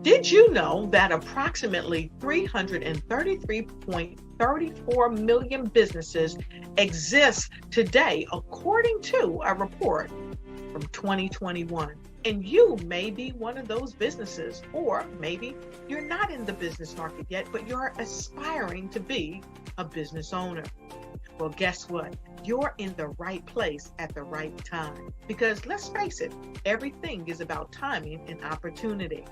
Did you know that approximately 333.34 million businesses exist today, according to a report from 2021? And you may be one of those businesses, or maybe you're not in the business market yet, but you're aspiring to be a business owner. Well, guess what? You're in the right place at the right time. Because let's face it, everything is about timing and opportunity.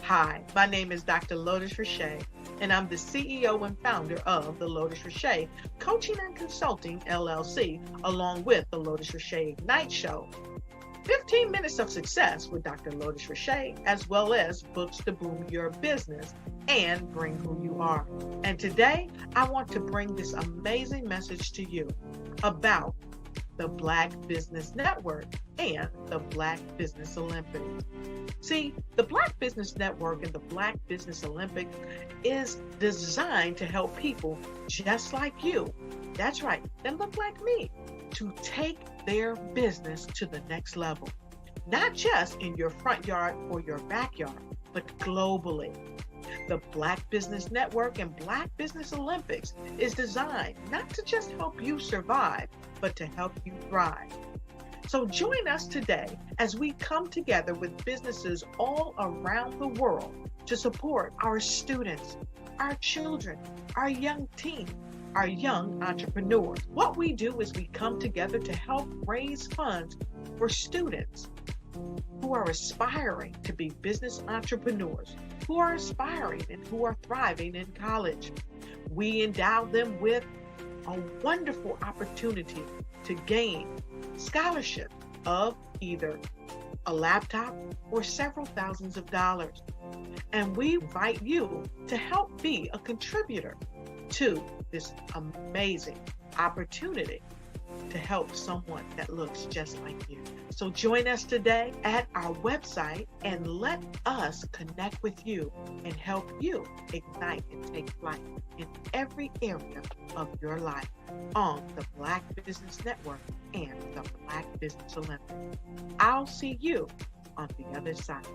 Hi, my name is Dr. Lotus Richey, and I'm the CEO and founder of the Lotus Richey Coaching and Consulting LLC, along with the Lotus Richey Ignite Show. 15 minutes of success with Dr. Lotus Richey, as well as books to boom your business and bring who you are. And today, I want to bring this amazing message to you about the Black Business Network and the Black Business Olympics. See, the Black Business Network and the Black Business Olympics is designed to help people just like you, that's right, that look like me, to take their business to the next level. Not just in your front yard or your backyard, but globally. The Black Business Network and Black Business Olympics is designed not to just help you survive, but to help you thrive. So join us today as we come together with businesses all around the world to support our students, our children, our young teens, our young entrepreneurs. What we do is we come together to help raise funds for students who are aspiring to be business entrepreneurs, who are aspiring and who are thriving in college. We endow them with a wonderful opportunity to gain scholarship of either a laptop or several thousands of dollars. And we invite you to help be a contributor to this amazing opportunity to help someone that looks just like you. So join us today at our website and let us connect with you and help you ignite and take flight in every area of your life on the Black Business Network and the Black Business Olympics. I'll see you on the other side.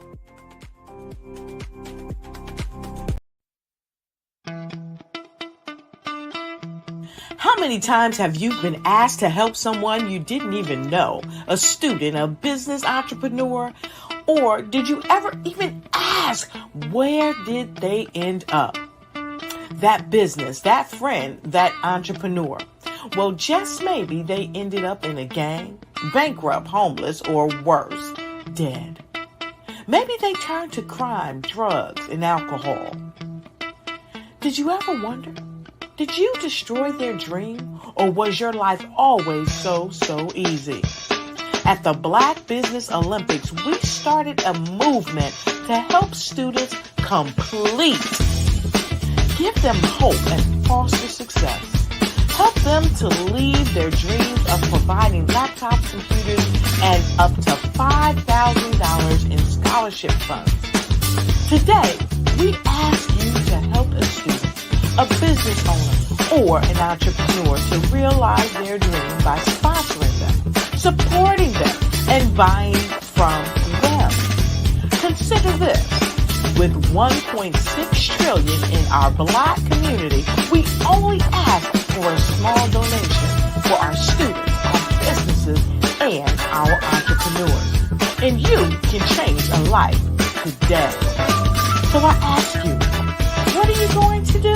How many times have you been asked to help someone you didn't even know, a student, a business entrepreneur, or did you ever even ask, where did they end up? That business, that friend, that entrepreneur. Well, just maybe they ended up in a gang, bankrupt, homeless, or worse, dead. Maybe they turned to crime, drugs, and alcohol. Did you ever wonder? Did you destroy their dream, or was your life always so easy? At the Black Business Olympics, we started a movement to help students complete. Give them hope and foster success. Help them to leave their dreams of providing laptops, computers, and up to $5,000 in scholarship funds. Today, we ask you to help a student, a business owner, or an entrepreneur to realize their dream by sponsoring them, supporting them, and buying from them. Consider this. With $1.6 trillion in our Black community, we only ask for a small donation for our students, our businesses, and our entrepreneurs. And you can change a life today. So I ask you, what are you going to do?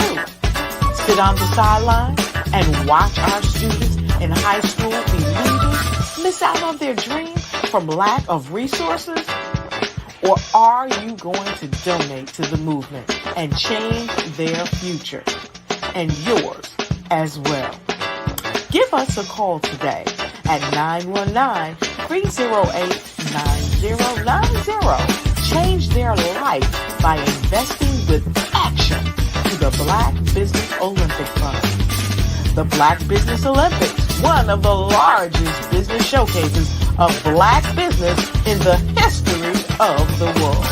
Sit on the sideline and watch our students in high school be leaders, miss out on their dream from lack of resources? Or are you going to donate to the movement and change their future and yours as well? Give us a call today at 919-308-9090. Change their life by investing with action to the Black Business Olympic Fund. The Black Business Olympics, one of the largest business showcases of Black business in the history of the world.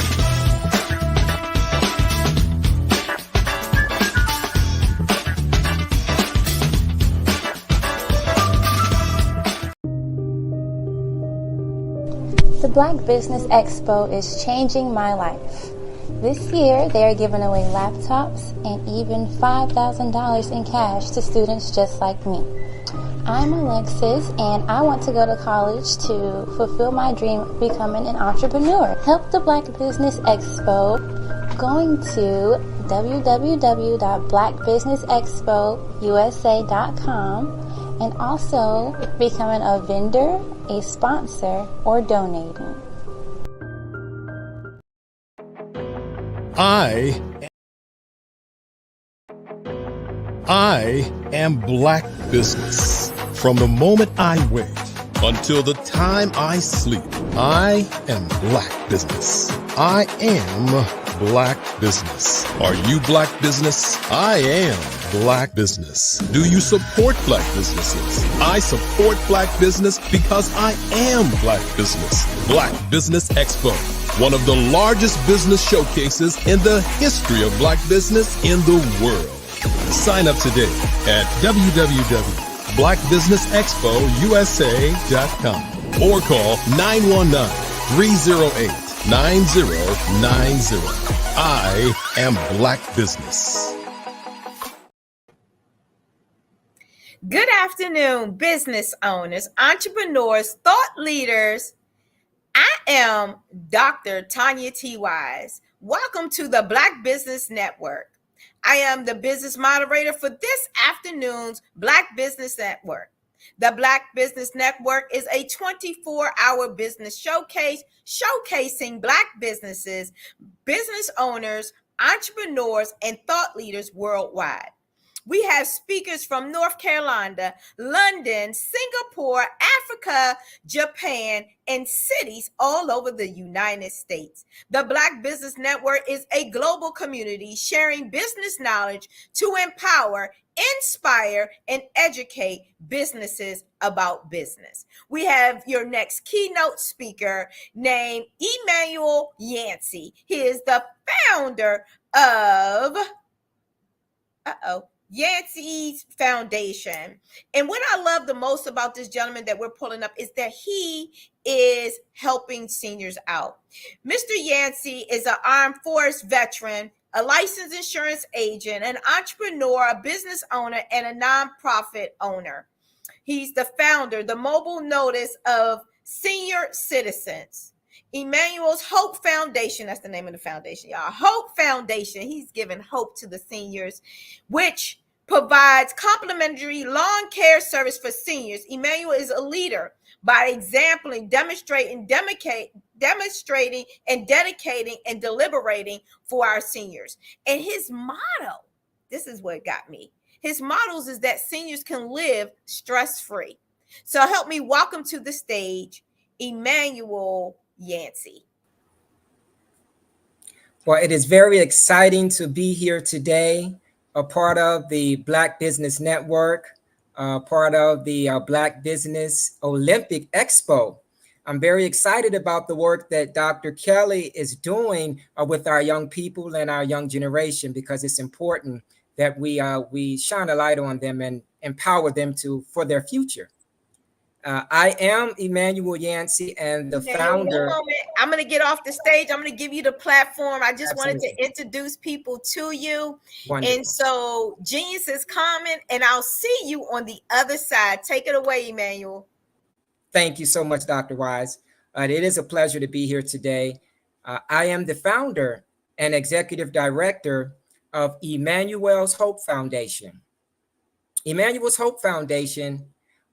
The Black Business Expo is changing my life. This year, they are giving away laptops and even $5,000 in cash to students just like me. I'm Alexis, and I want to go to college to fulfill my dream of becoming an entrepreneur. Help the Black Business Expo going to www.blackbusinessexpousa.com and also becoming a vendor, a sponsor, or donating. I am Black business. From the moment I wake until the time I sleep, I am Black business. I am Black business. Are you Black business? I am Black business. Do you support Black businesses? I support Black business because I am Black business. Black Business Expo, one of the largest business showcases in the history of Black business in the world. Sign up today at www.blackbusinessexpousa.com or call 919-308-9090. I am Black business. Good afternoon, business owners, entrepreneurs, thought leaders. I am Dr. Tanya T. Wise. Welcome to the Black Business Network. I am the business moderator for this afternoon's Black Business Network. The Black Business Network is a 24-hour business showcase showcasing Black businesses, business owners, entrepreneurs, and thought leaders worldwide. We have speakers from North Carolina, London, Singapore, Africa, Japan, and cities all over the United States. The Black Business Network is a global community sharing business knowledge to empower, inspire, and educate businesses about business. We have your next keynote speaker named Emmanuel Yancey. He is the founder of Yancey's Foundation. And what I love the most about this gentleman that we're pulling up is that he is helping seniors out. Mr. Yancey is an armed force veteran, a licensed insurance agent, an entrepreneur, a business owner, and a nonprofit owner. He's the founder, the mobile notice of senior citizens. Emmanuel's Hope Foundation, that's the name of the foundation, y'all. Hope Foundation. He's giving hope to the seniors, which provides complimentary lawn care service for seniors. Emmanuel is a leader by example, demonstrating and dedicating and deliberating for our seniors. And his motto, this is what got me. His mottos is that seniors can live stress-free. So help me welcome to the stage, Emmanuel Yancey. Well, it is very exciting to be here today, a part of the Black Business Network, part of the Black Business Olympic Expo. I'm very excited about the work that Dr. Kelly is doing with our young people and our young generation, because it's important that we shine a light on them and empower them for their future. I am Emmanuel Yancey and the founder. I'm going to get off the stage. I'm going to give you the platform. I just wanted to introduce people to you. Wonderful. And so Genius is coming, and I'll see you on the other side. Take it away, Emmanuel. Thank you so much, Dr. Wise. It is a pleasure to be here today. I am the founder and executive director of Emmanuel's Hope Foundation. Emmanuel's Hope Foundation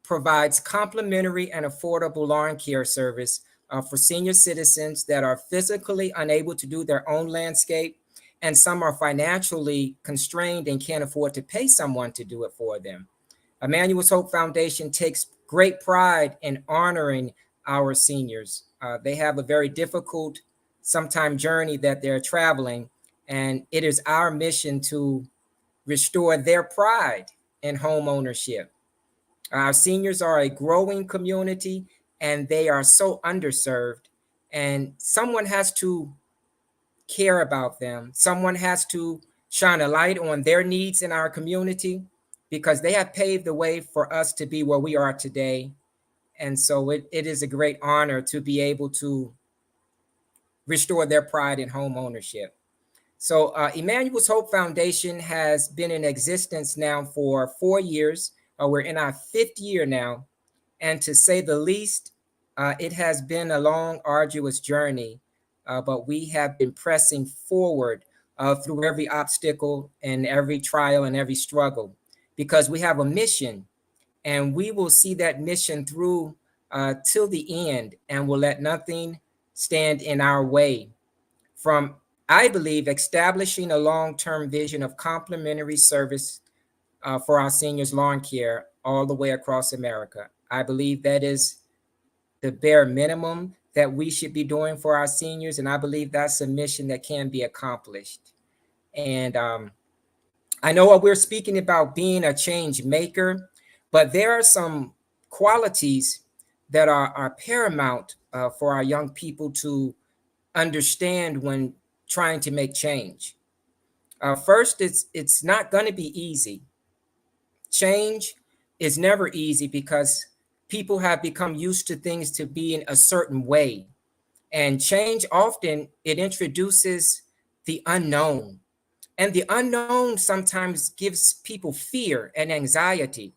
provides complimentary and affordable lawn care service for senior citizens that are physically unable to do their own landscape, and some are financially constrained and can't afford to pay someone to do it for them. Emmanuel's Hope Foundation takes great pride in honoring our seniors. They have a very difficult, sometimes journey that they're traveling, and it is our mission to restore their pride in home ownership. Our seniors are a growing community, and they are so underserved, and someone has to care about them. Someone has to shine a light on their needs in our community, because they have paved the way for us to be where we are today. And so it is a great honor to be able to restore their pride in home ownership. So Emmanuel's Hope Foundation has been in existence now for 4 years. We're in our 5th year now. And to say the least, it has been a long, arduous journey, but we have been pressing forward through every obstacle and every trial and every struggle, because we have a mission, and we will see that mission through till the end, and will let nothing stand in our way from, I believe, establishing a long-term vision of complementary service for our seniors' lawn care all the way across America. I believe that is the bare minimum that we should be doing for our seniors, and I believe that's a mission that can be accomplished. And I know what we're speaking about, being a change maker, but there are some qualities that are paramount for our young people to understand when trying to make change. First, it's not going to be easy. Change is never easy because people have become used to things to being a certain way. And change often, it introduces the unknown. And the unknown sometimes gives people fear and anxiety.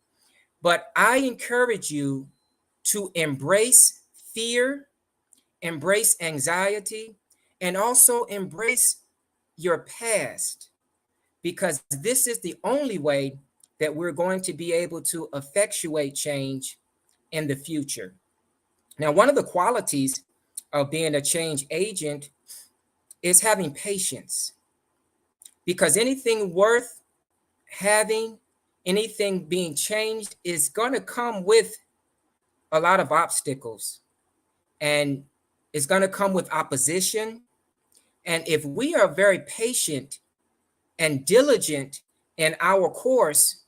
But I encourage you to embrace fear, embrace anxiety, and also embrace your past, because this is the only way that we're going to be able to effectuate change in the future. Now, one of the qualities of being a change agent is having patience, because anything worth having, anything being changed is going to come with a lot of obstacles, and it's going to come with opposition. And if we are very patient and diligent in our course,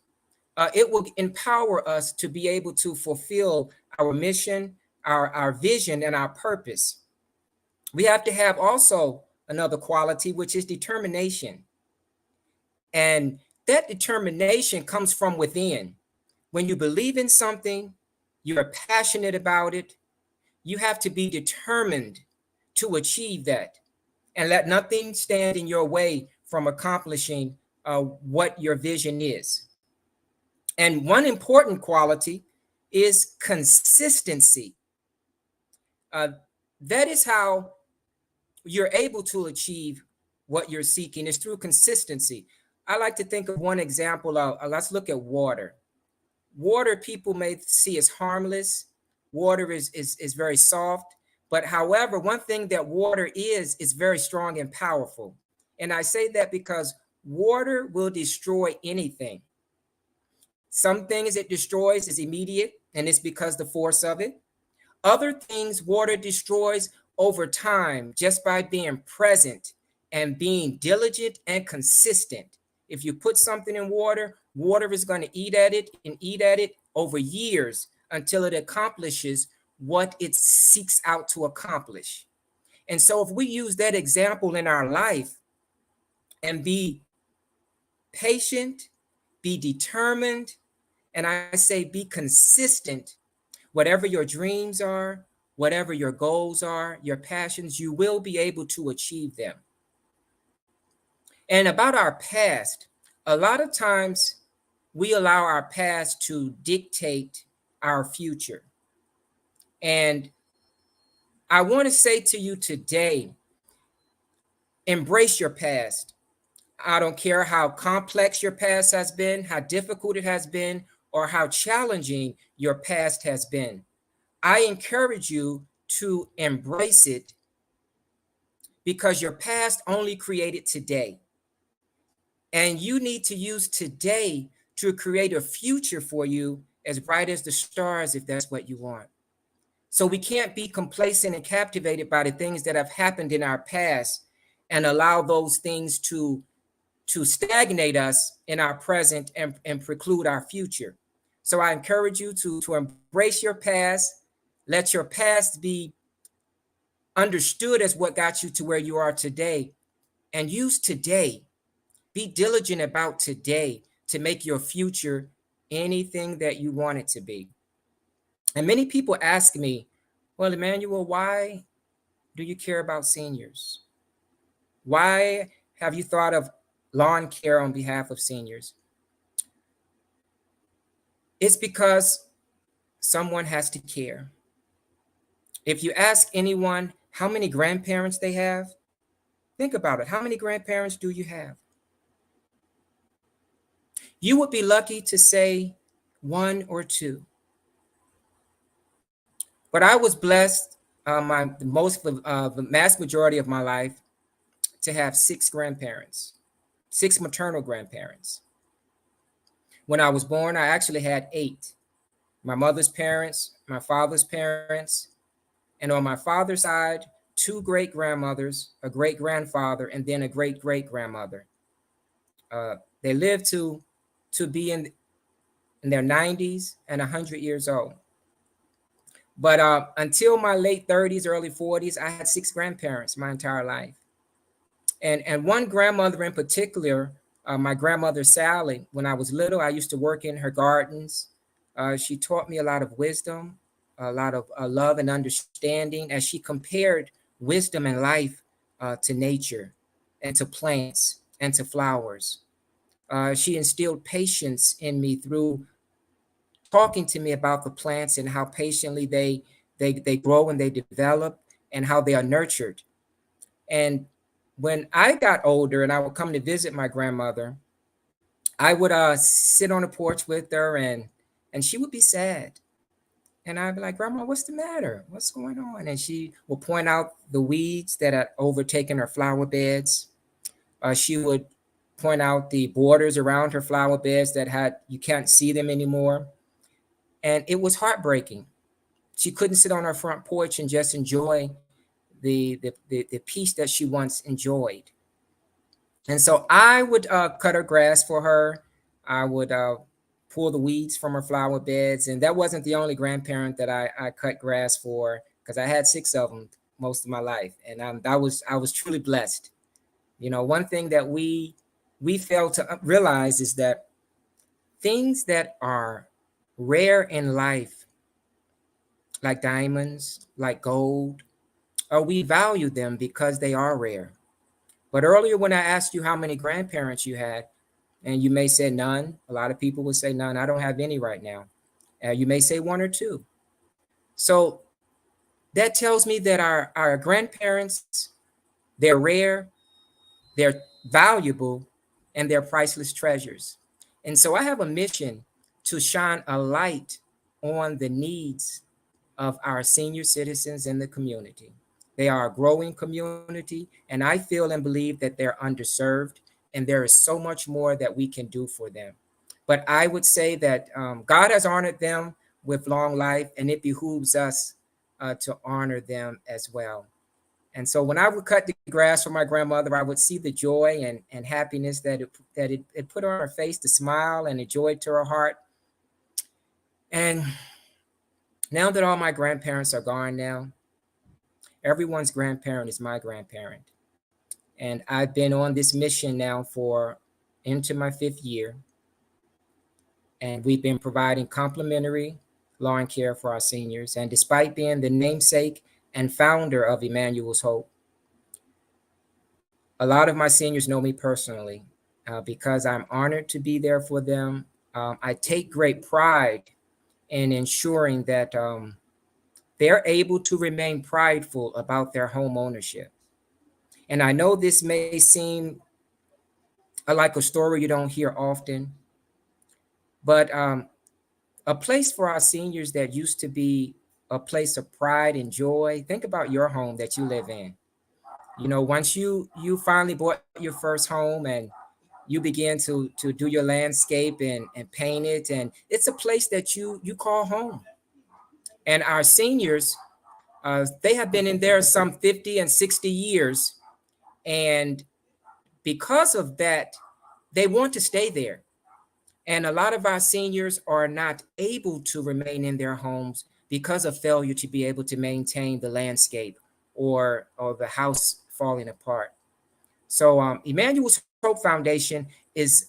it will empower us to be able to fulfill our mission, our vision, and our purpose. We have to have also another quality, which is determination. And that determination comes from within. When you believe in something, you're passionate about it, you have to be determined to achieve that, and let nothing stand in your way from accomplishing what your vision is. And one important quality is consistency. That is how you're able to achieve what you're seeking, is through consistency. I like to think of one example. Let's look at water. Water, people may see as harmless. Water is very soft. But however, one thing that water is very strong and powerful. And I say that because water will destroy anything. Some things it destroys is immediate, and it's because the force of it. Other things water destroys over time just by being present and being diligent and consistent. If you put something in water, water is going to eat at it and eat at it over years until it accomplishes what it seeks out to accomplish. And so if we use that example in our life and be patient, be determined, and I say be consistent, whatever your dreams are, whatever your goals are, your passions, you will be able to achieve them. And about our past, a lot of times we allow our past to dictate our future. And I want to say to you today, embrace your past. I don't care how complex your past has been, how difficult it has been, or how challenging your past has been. I encourage you to embrace it, because your past only created today. And you need to use today to create a future for you as bright as the stars, if that's what you want. So we can't be complacent and captivated by the things that have happened in our past and allow those things to stagnate us in our present and preclude our future. So I encourage you to embrace your past. Let your past be understood as what got you to where you are today, and use today. Be diligent about today to make your future anything that you want it to be. And many people ask me, well, Emmanuel, why do you care about seniors? Why have you thought of lawn care on behalf of seniors? It's because someone has to care. If you ask anyone how many grandparents they have, think about it. How many grandparents do you have? You would be lucky to say one or two. But I was blessed the mass majority of my life to have six grandparents, six maternal grandparents. When I was born, I actually had eight. My mother's parents, my father's parents, and on my father's side, two great grandmothers, a great grandfather, and then a great great grandmother. They lived to be in their 90s and 100 years old. But until my late 30s, early 40s, I had six grandparents my entire life. And one grandmother in particular, my grandmother Sally, when I was little, I used to work in her gardens. She taught me a lot of wisdom, a lot of love and understanding as she compared wisdom and life to nature and to plants and to flowers. She instilled patience in me through talking to me about the plants and how patiently they grow and they develop and how they are nurtured. And when I got older and I would come to visit my grandmother, I would sit on the porch with her and she would be sad. And I'd be like, Grandma, what's the matter? What's going on? And she would point out the weeds that had overtaken her flower beds. She would point out the borders around her flower beds that you can't see them anymore. And it was heartbreaking. She couldn't sit on her front porch and just enjoy the peace that she once enjoyed. And so I would cut her grass for her. I would pull the weeds from her flower beds. And that wasn't the only grandparent that I cut grass for, because I had six of them most of my life. And I was truly blessed. You know, one thing that we fail to realize is that things that are rare in life, like diamonds, like gold, we value them because they are rare. But earlier when I asked you how many grandparents you had, and you may say none, a lot of people would say none. I don't have any right now. You may say one or two. So that tells me that our grandparents, they're rare, they're valuable, and they're priceless treasures. And so I have a mission to shine a light on the needs of our senior citizens in the community. They are a growing community, and I feel and believe that they're underserved, and there is so much more that we can do for them. But I would say that God has honored them with long life, and it behooves us to honor them as well. And so when I would cut the grass for my grandmother, I would see the joy and happiness that it put on her face, the smile and the joy to her heart. And now that all my grandparents are gone now, everyone's grandparent is my grandparent. And I've been on this mission now for into my fifth year. And we've been providing complimentary lawn care for our seniors. And despite being the namesake and founder of Emmanuel's Hope, a lot of my seniors know me personally because I'm honored to be there for them. I take great pride in ensuring that they're able to remain prideful about their home ownership. And I know this may seem like a story you don't hear often, but a place for our seniors that used to be a place of pride and joy. Think about your home that you live in. You know, once you finally bought your first home and you begin to do your landscape and paint it, and it's a place that you call home. And our seniors, they have been in there some 50 and 60 years. And because of that, they want to stay there. And a lot of our seniors are not able to remain in their homes because of failure to be able to maintain the landscape or the house falling apart. So Emmanuel's Hope Foundation is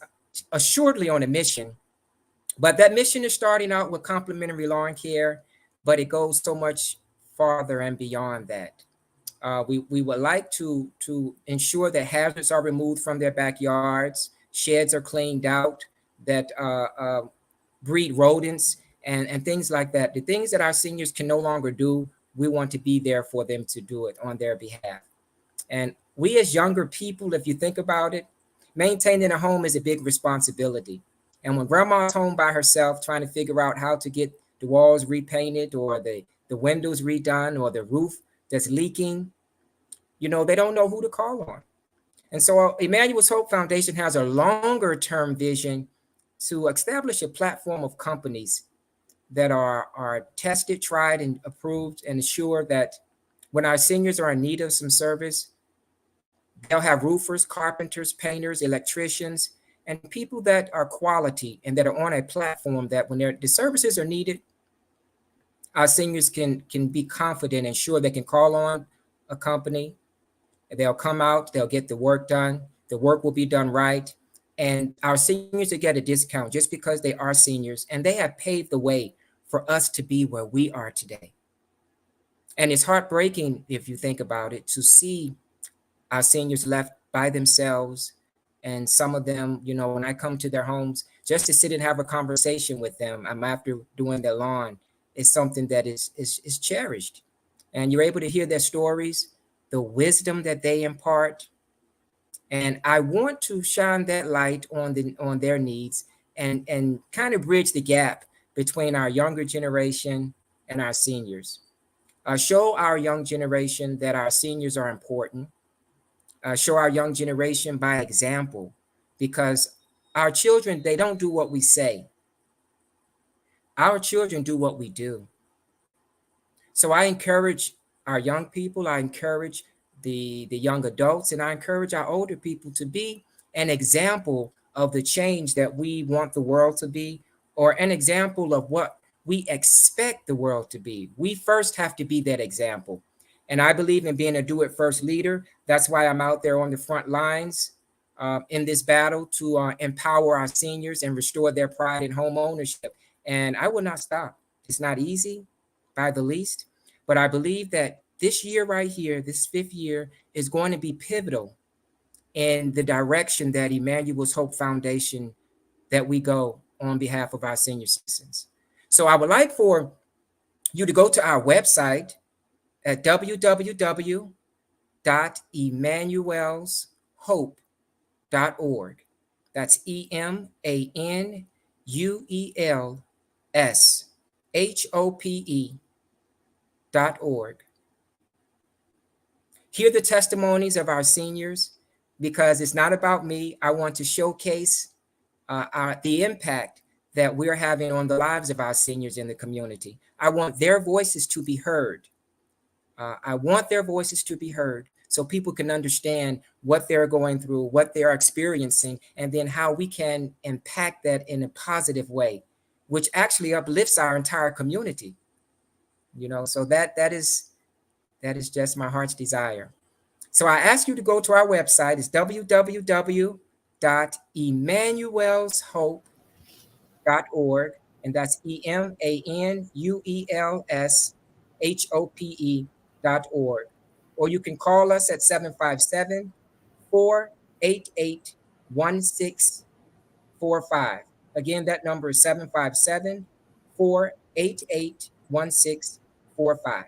assuredly on a mission, but that mission is starting out with complimentary lawn care, but it goes so much farther and beyond that. We would like to ensure that hazards are removed from their backyards, sheds are cleaned out, that breed rodents and things like that. The things that our seniors can no longer do, we want to be there for them to do it on their behalf. And we as younger people, if you think about it, maintaining a home is a big responsibility. And when grandma's home by herself trying to figure out how to get the walls repainted or the windows redone or the roof that's leaking, they don't know who to call on. And so Emmanuel's Hope Foundation has a longer term vision to establish a platform of companies that are tested, tried, and approved, and ensure that when our seniors are in need of some service, they'll have roofers, carpenters, painters, electricians, and people that are quality and that are on a platform that when the services are needed, our seniors can be confident and sure they can call on a company. They'll come out, they'll get the work done, the work will be done right, and our seniors will get a discount just because they are seniors, and they have paved the way for us to be where we are today. And it's heartbreaking, if you think about it, to see our seniors left by themselves. And some of them, when I come to their homes, just to sit and have a conversation with them, I'm after doing their lawn, is something that is cherished. And you're able to hear their stories, the wisdom that they impart. And I want to shine that light on their needs and kind of bridge the gap between our younger generation and our seniors. Show our young generation that our seniors are important. Show our young generation by example, because our children, they don't do what we say. Our children do what we do. So I encourage our young people, I encourage the young adults, and I encourage our older people to be an example of the change that we want the world to be, or an example of what we expect the world to be. We first have to be that example. And I believe in being a do-it-first leader. That's why I'm out there on the front lines in this battle to empower our seniors and restore their pride in home ownership. And I will not stop. It's not easy by the least, but I believe that this year right here, this 5th year, is going to be pivotal in the direction that Emmanuel's Hope Foundation, that we go on behalf of our senior citizens. So I would like for you to go to our website at www.emmanuelshope.org. That's EMANUELSHOPE.org. Hear the testimonies of our seniors, because it's not about me. I want to showcase the impact that we're having on the lives of our seniors in the community. I want their voices to be heard. I want their voices to be heard so people can understand what they're going through, what they're experiencing, and then how we can impact that in a positive way, which actually uplifts our entire community. So that is just my heart's desire. So I ask you to go to our website. It's www.emmanuelshope.org, and that's EMANUELSHOPE.org. Or you can call us at 757-488-1645. Again, that number is 757-488-1645.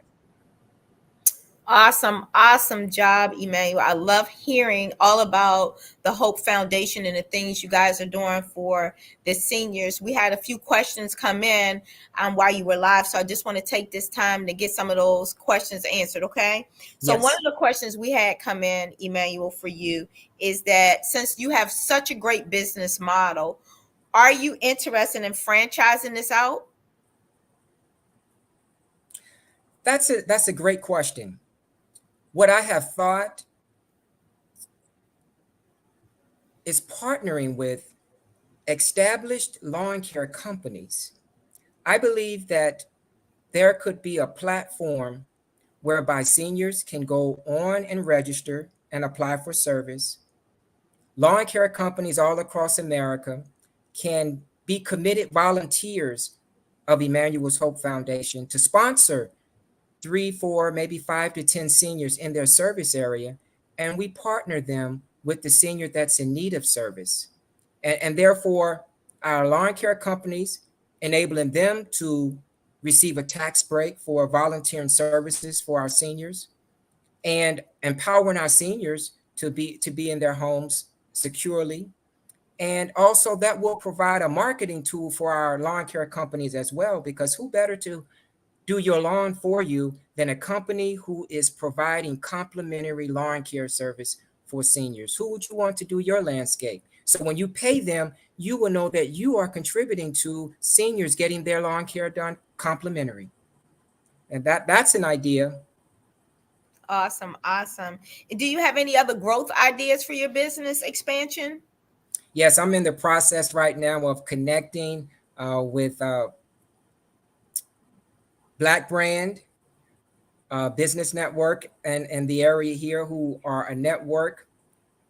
Awesome job, Emmanuel. I love hearing all about the Hope Foundation and the things you guys are doing for the seniors. We had a few questions come in while you were live, so I just want to take this time to get some of those questions answered, okay? So yes. One of the questions we had come in, Emmanuel, for you is that since you have such a great business model, are you interested in franchising this out? That's a great question. What I have thought is partnering with established lawn care companies. I believe that there could be a platform whereby seniors can go on and register and apply for service. Lawn care companies all across America can be committed volunteers of Emmanuel's Hope Foundation to sponsor 3, 4, maybe 5 to 10 seniors in their service area, and we partner them with the senior that's in need of service. And therefore, our lawn care companies, enabling them to receive a tax break for volunteering services for our seniors, and empowering our seniors to be in their homes securely. And also that will provide a marketing tool for our lawn care companies as well, because who better to do your lawn for you than a company who is providing complimentary lawn care service for seniors? Who would you want to do your landscape? So when you pay them, you will know that you are contributing to seniors getting their lawn care done complimentary. And that's an idea. Awesome. Awesome. Do you have any other growth ideas for your business expansion? Yes, I'm in the process right now of connecting with Black Brand Business Network and the area here, who are a network,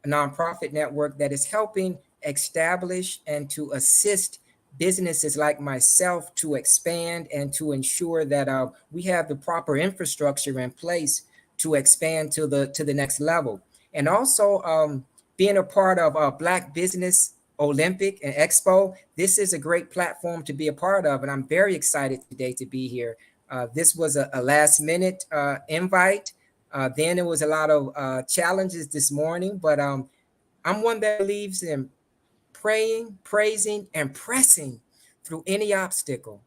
a nonprofit network that is helping establish and to assist businesses like myself to expand and to ensure that we have the proper infrastructure in place to expand to the next level. And also being a part of Black Business Olympic and Expo. This is a great platform to be a part of, and I'm very excited today to be here. This was a last minute invite. Then it was a lot of challenges this morning, but I'm one that believes in praying, praising, and pressing through any obstacle.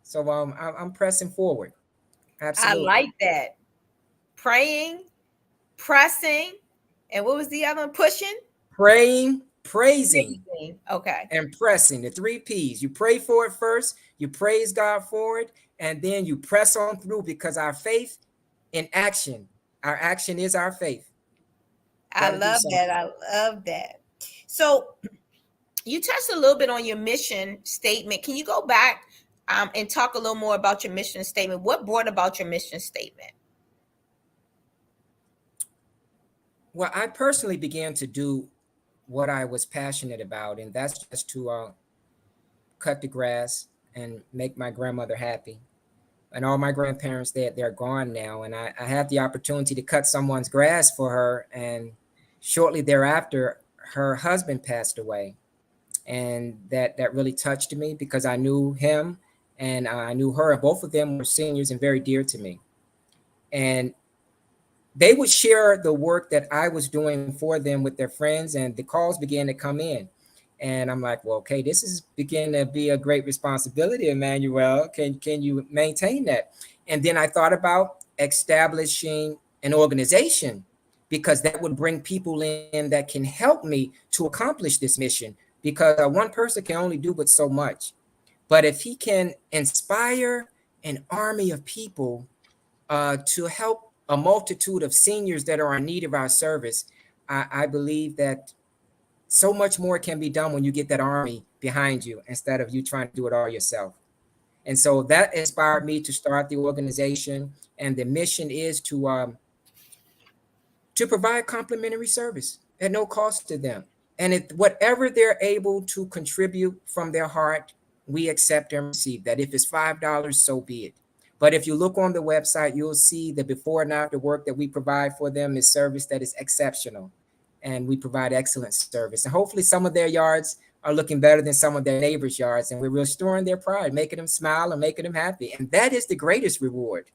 So I'm pressing forward. I Absolutely. like that. Praying, pressing, and what was the other one? Pushing? Praying, praising, Praising. Okay. and pressing. The 3 P's. You pray for it first, you praise God for it, and then you press on through, because our faith in action, our action is our faith. I Gotta do love something. that. I love that. So you touched a little bit on your mission statement. Can you go back and talk a little more about your mission statement? What brought about your mission statement? Well, I personally began to do what I was passionate about, and that's just to cut the grass and make my grandmother happy. And all my grandparents, they're gone now, and I had the opportunity to cut someone's grass for her, and shortly thereafter, her husband passed away, and that really touched me, because I knew him and I knew her, and both of them were seniors and very dear to me. And they would share the work that I was doing for them with their friends, and the calls began to come in. And I'm like, well, okay, this is beginning to be a great responsibility, Emmanuel. Can you maintain that? And then I thought about establishing an organization, because that would bring people in that can help me to accomplish this mission. Because one person can only do but so much. But if he can inspire an army of people to help a multitude of seniors that are in need of our service, I believe that so much more can be done when you get that army behind you, instead of you trying to do it all yourself. And so that inspired me to start the organization. And the mission is to provide complimentary service at no cost to them. And whatever they're able to contribute from their heart, we accept and receive that. If it's $5, so be it. But if you look on the website, you'll see the before and after work that we provide for them is service that is exceptional. And we provide excellent service. And hopefully some of their yards are looking better than some of their neighbors' yards. And we're restoring their pride, making them smile and making them happy. And that is the greatest reward.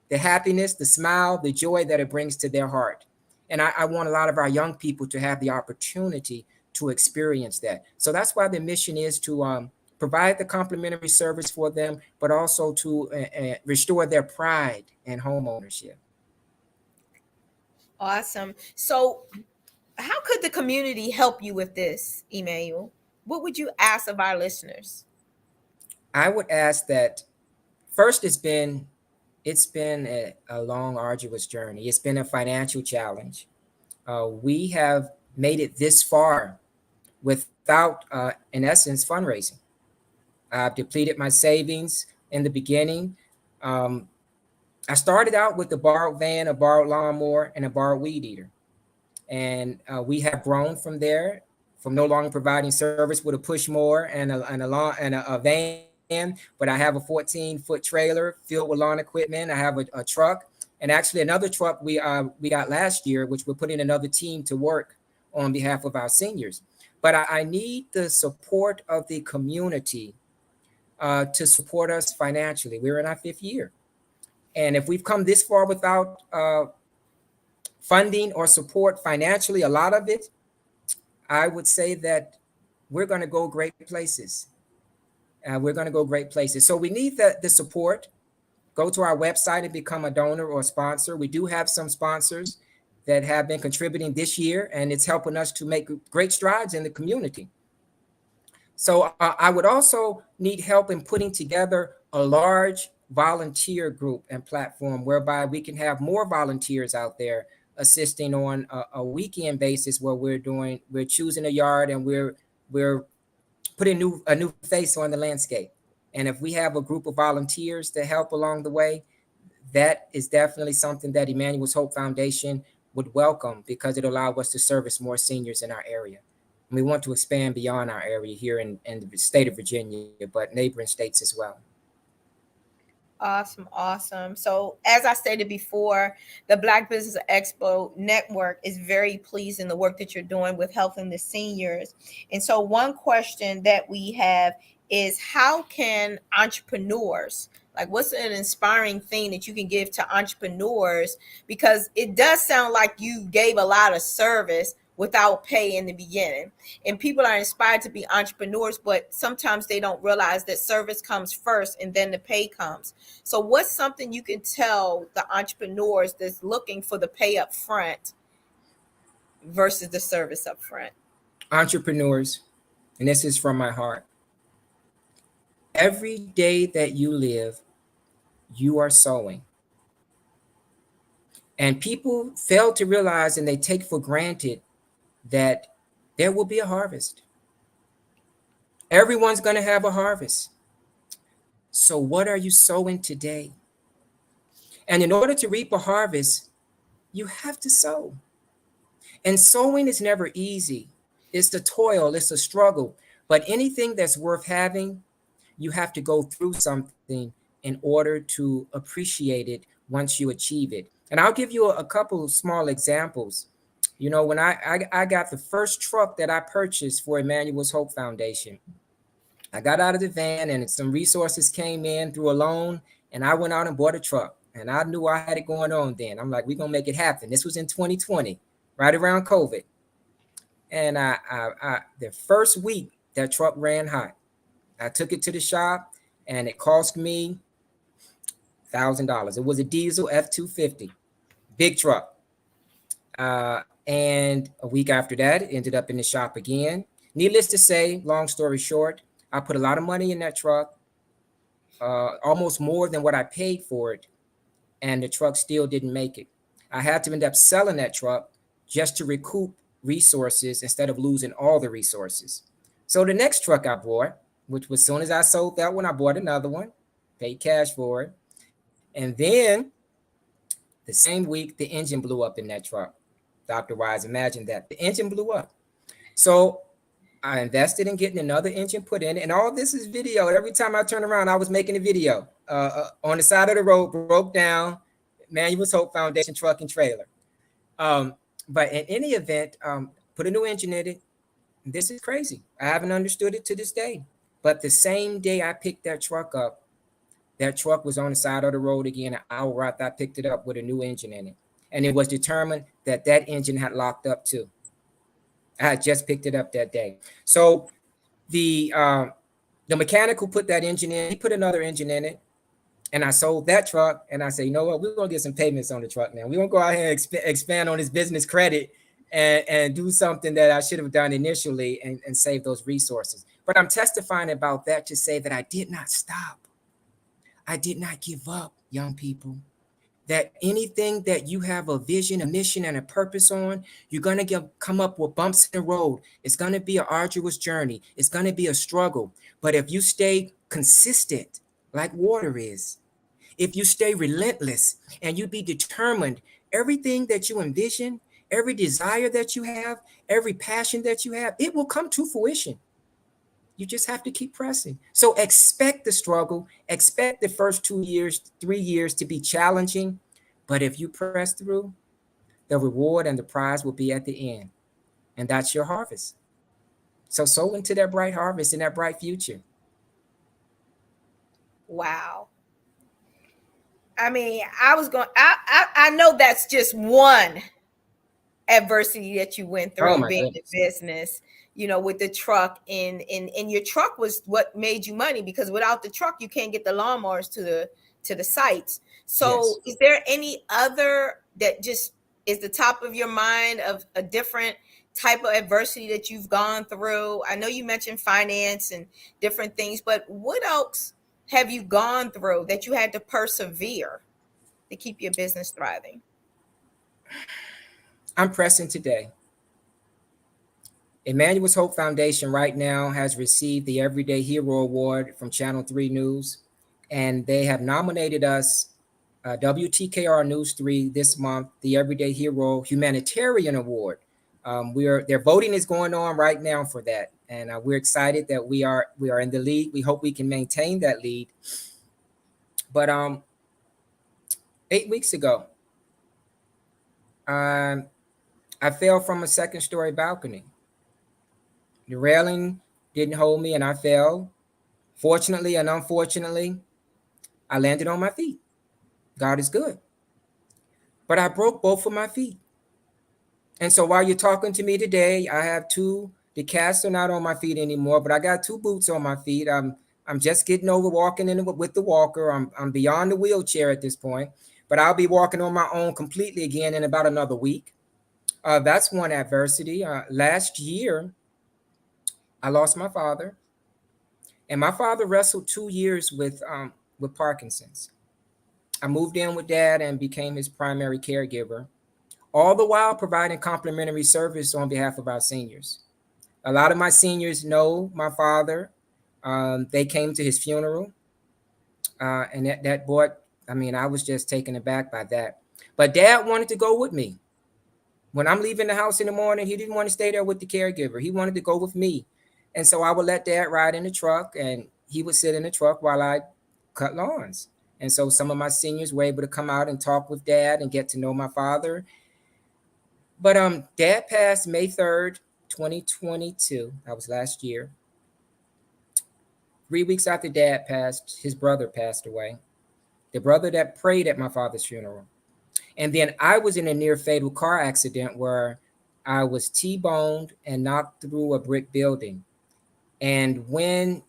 The happiness, the smile, the joy that it brings to their heart. And I want a lot of our young people to have the opportunity to experience that. So that's why the mission is to provide the complimentary service for them, but also to restore their pride and home ownership. Awesome. So how could the community help you with this, Emmanuel? What would you ask of our listeners? I would ask that first, it's been a long, arduous journey. It's been a financial challenge. We have made it this far without, in essence, fundraising. I've depleted my savings in the beginning. I started out with a borrowed van, a borrowed lawnmower, and a borrowed weed eater. And we have grown from there, from no longer providing service with a push mower and a van van, but I have a 14-foot trailer filled with lawn equipment. I have a truck, and actually another truck we got last year, which we're putting another team to work on behalf of our seniors. But I need the support of the community to support us financially. We're in our 5th year. And if we've come this far without funding or support financially, a lot of it, I would say that we're going to go great places. We're going to go great places. So we need the support. Go to our website and become a donor or a sponsor. We do have some sponsors that have been contributing this year, and it's helping us to make great strides in the community. So I would also need help in putting together a large volunteer group and platform whereby we can have more volunteers out there assisting on a weekend basis, where we're choosing a yard and we're putting a new face on the landscape. And if we have a group of volunteers to help along the way, that is definitely something that Emmanuel's Hope Foundation would welcome, because it allows us to service more seniors in our area. And we want to expand beyond our area here in the state of Virginia, but neighboring states as well. Awesome. So as I stated before, the Black Business Expo Network is very pleased in the work that you're doing with helping the seniors. And so one question that we have is, how can entrepreneurs, like, what's an inspiring thing that you can give to entrepreneurs? Because it does sound like you gave a lot of service without pay in the beginning, and people are inspired to be entrepreneurs, but sometimes they don't realize that service comes first and then the pay comes. So what's something you can tell the entrepreneurs that's looking for the pay up front versus the service up front? Entrepreneurs, and this is from my heart, every day that you live, you are sowing. And people fail to realize, and they take for granted, that there will be a harvest. Everyone's going to have a harvest. So what are you sowing today? And in order to reap a harvest, you have to sow. And sowing is never easy. It's the toil, it's a struggle. But anything that's worth having, you have to go through something in order to appreciate it once you achieve it. And I'll give you a couple of small examples. You know, when I got the first truck that I purchased for Emmanuel's Hope Foundation, I got out of the van and some resources came in through a loan, and I went out and bought a truck. And I knew I had it going on then. I'm like, we're going to make it happen. This was in 2020, right around COVID. And the first week, that truck ran hot. I took it to the shop, and it cost me $1,000. It was a diesel F-250, big truck. And a week after that, it ended up in the shop again. Needless to say, long story short, I put a lot of money in that truck, almost more than what I paid for it, and the truck still didn't make it. I had to end up selling that truck just to recoup resources instead of losing all the resources. So the next truck I bought, which was, as soon as I sold that one, I bought another one, paid cash for it. And then the same week, the engine blew up in that truck. Dr. Wise, imagine that. The engine blew up. So I invested in getting another engine put in, and all this is video. Every time I turn around, I was making a video on the side of the road, broke down, Emmanuel's Hope Foundation truck and trailer. But in any event, put a new engine in it. This is crazy. I haven't understood it to this day. But the same day I picked that truck up, that truck was on the side of the road again. An hour after I picked it up with a new engine in it. And it was determined that that engine had locked up too. I had just picked it up that day. So the mechanic who put that engine in, he put another engine in it. And I sold that truck. And I said, you know what? We're going to get some payments on the truck now. We're going to go out here and expand on his business credit and do something that I should have done initially and save those resources. But I'm testifying about that to say that I did not stop. I did not give up, young people. That anything that you have a vision, a mission, and a purpose on, you're going to come up with bumps in the road. It's going to be an arduous journey. It's going to be a struggle. But if you stay consistent, like water is, if you stay relentless and you be determined, everything that you envision, every desire that you have, every passion that you have, it will come to fruition. You just have to keep pressing. So expect the struggle, expect the first 2 years, 3 years to be challenging. But if you press through, the reward and the prize will be at the end. And that's your harvest. So sow into that bright harvest and that bright future. Wow. I mean, I know that's just one adversity that you went Oh through my being in goodness. business, with the truck, and your truck was what made you money, because without the truck you can't get the lawnmowers to the sites. So Yes. is there any other that just is the top of your mind of a different type of adversity that you've gone through? I know you mentioned finance and different things, but what else have you gone through that you had to persevere to keep your business thriving? I'm pressing today. Emmanuel's Hope Foundation right now has received the Everyday Hero Award from Channel 3 News, and they have nominated us, WTKR News 3 this month, the Everyday Hero Humanitarian Award. Their voting is going on right now for that, and we're excited that we are in the lead. We hope we can maintain that lead. But 8 weeks ago, I fell from a second-story balcony. The railing didn't hold me, and I fell. Fortunately and unfortunately, I landed on my feet. God is good. But I broke both of my feet. And so while you're talking to me today, I have two. The casts are not on my feet anymore, but I got two boots on my feet. I'm just getting over walking in with the walker. I'm beyond the wheelchair at this point, but I'll be walking on my own completely again in about another week. That's one adversity. Last year, I lost my father, and my father wrestled 2 years with Parkinson's. I moved in with dad and became his primary caregiver, all the while providing complimentary service on behalf of our seniors. A lot of my seniors know my father. They came to his funeral, and that brought, I mean, I was just taken aback by that. But dad wanted to go with me. When I'm leaving the house in the morning, he didn't want to stay there with the caregiver. He wanted to go with me. And so I would let dad ride in the truck, and he would sit in the truck while I cut lawns. And so some of my seniors were able to come out and talk with dad and get to know my father. But dad passed May 3rd, 2022. That was last year. 3 weeks after dad passed, his brother passed away. The brother that prayed at my father's funeral. And then I was in a near fatal car accident where I was T-boned and knocked through a brick building. And when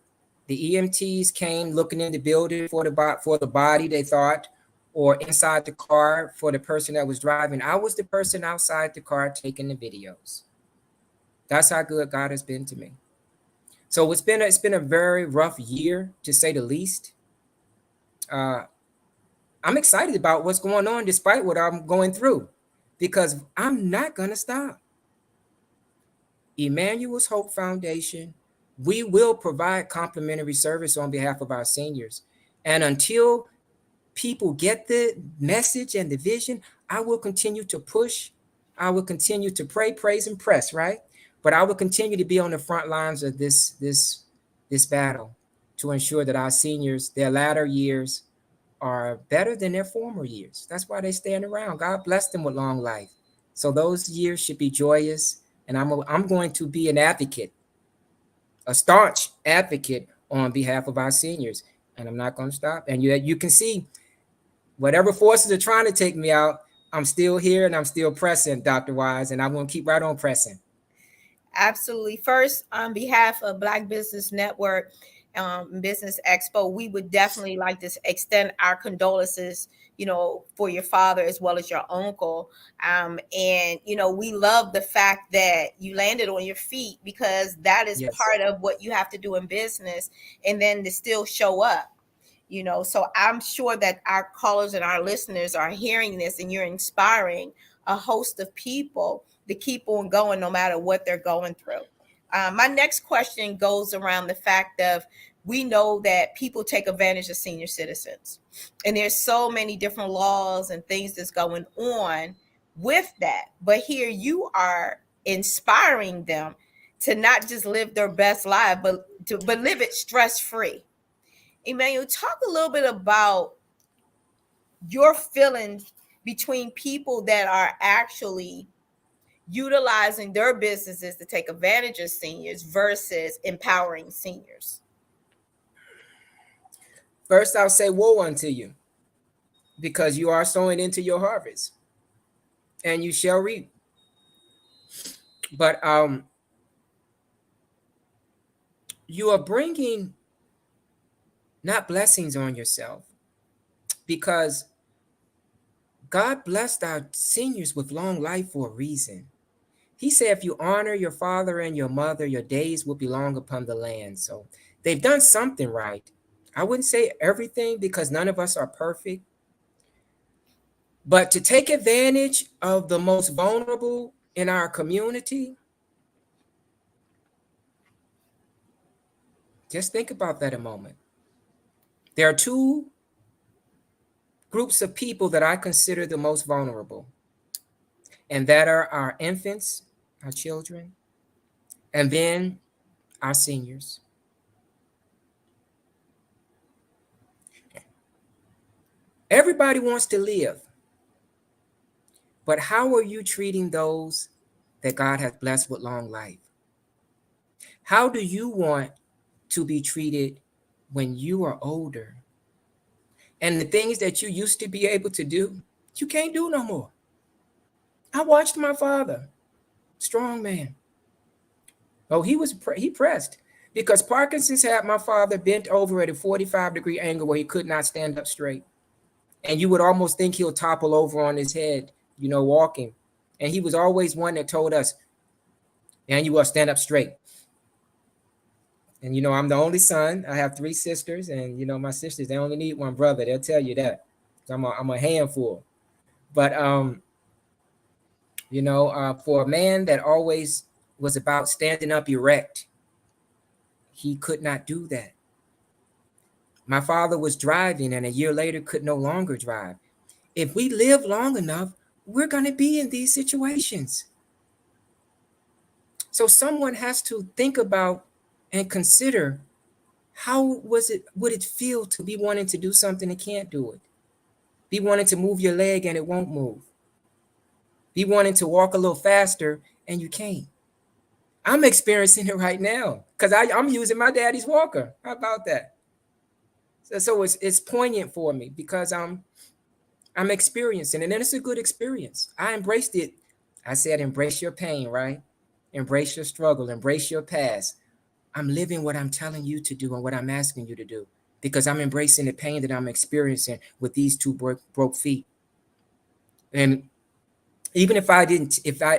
the EMTs came looking in the building for the body, they thought, or inside the car for the person that was driving, I was the person outside the car taking the videos. That's how good God has been to me. So it's been a very rough year, to say the least. I'm excited about what's going on despite what I'm going through, because I'm not going to stop. Emmanuel's Hope Foundation, we will provide complimentary service on behalf of our seniors. And until people get the message and the vision, I will continue to push. I will continue to pray, praise, and press, right? But I will continue to be on the front lines of this battle to ensure that our seniors, their latter years, are better than their former years. That's why they stand around. God bless them with long life. So those years should be joyous. And I'm going to be an advocate, a staunch advocate on behalf of our seniors. And I'm not going to stop. And you can see whatever forces are trying to take me out, I'm still here and I'm still pressing, Dr. Wise, and I'm going to keep right on pressing. Absolutely. First, on behalf of Black Business Network, Business Expo, we would definitely like to extend our condolences, for your father as well as your uncle. And, we love the fact that you landed on your feet, because that is Yes. part of what you have to do in business, and then to still show up. So I'm sure that our callers and our listeners are hearing this, and you're inspiring a host of people to keep on going no matter what they're going through. My next question goes around the fact of, we know that people take advantage of senior citizens, and there's so many different laws and things that's going on with that. But here you are inspiring them to not just live their best life, but live it stress-free. Emmanuel, talk a little bit about your feelings between people that are actually utilizing their businesses to take advantage of seniors versus empowering seniors. First, I'll say woe unto you, because you are sowing into your harvest, and you shall reap. But you are bringing not blessings on yourself, because God blessed our seniors with long life for a reason. He said, if you honor your father and your mother, your days will be long upon the land. So they've done something right. I wouldn't say everything, because none of us are perfect. But to take advantage of the most vulnerable in our community, just think about that a moment. There are two groups of people that I consider the most vulnerable, and that are our infants, our children, and then our seniors. Everybody wants to live, but how are you treating those that God has blessed with long life? How do you want to be treated when you are older? And the things that you used to be able to do, you can't do no more. I watched my father, strong man. Oh, he pressed, because Parkinson's had my father bent over at a 45-degree angle where he could not stand up straight. And you would almost think he'll topple over on his head, walking. And he was always one that told us, and you will stand up straight. And, I'm the only son. I have 3 sisters, and, my sisters, they only need one brother. They'll tell you that. I'm a handful. But, for a man that always was about standing up erect, he could not do that. My father was driving, and a year later could no longer drive. If we live long enough, we're going to be in these situations. So someone has to think about and consider, how would it feel to be wanting to do something and can't do it? Be wanting to move your leg and it won't move. Be wanting to walk a little faster and you can't. I'm experiencing it right now, because I'm using my daddy's walker. How about that? So it's poignant for me, because I'm experiencing it, and it's a good experience. I embraced it. I said, embrace your pain, right? Embrace your struggle, embrace your past. I'm living what I'm telling you to do and what I'm asking you to do, because I'm embracing the pain that I'm experiencing with these 2 broke feet. And even if I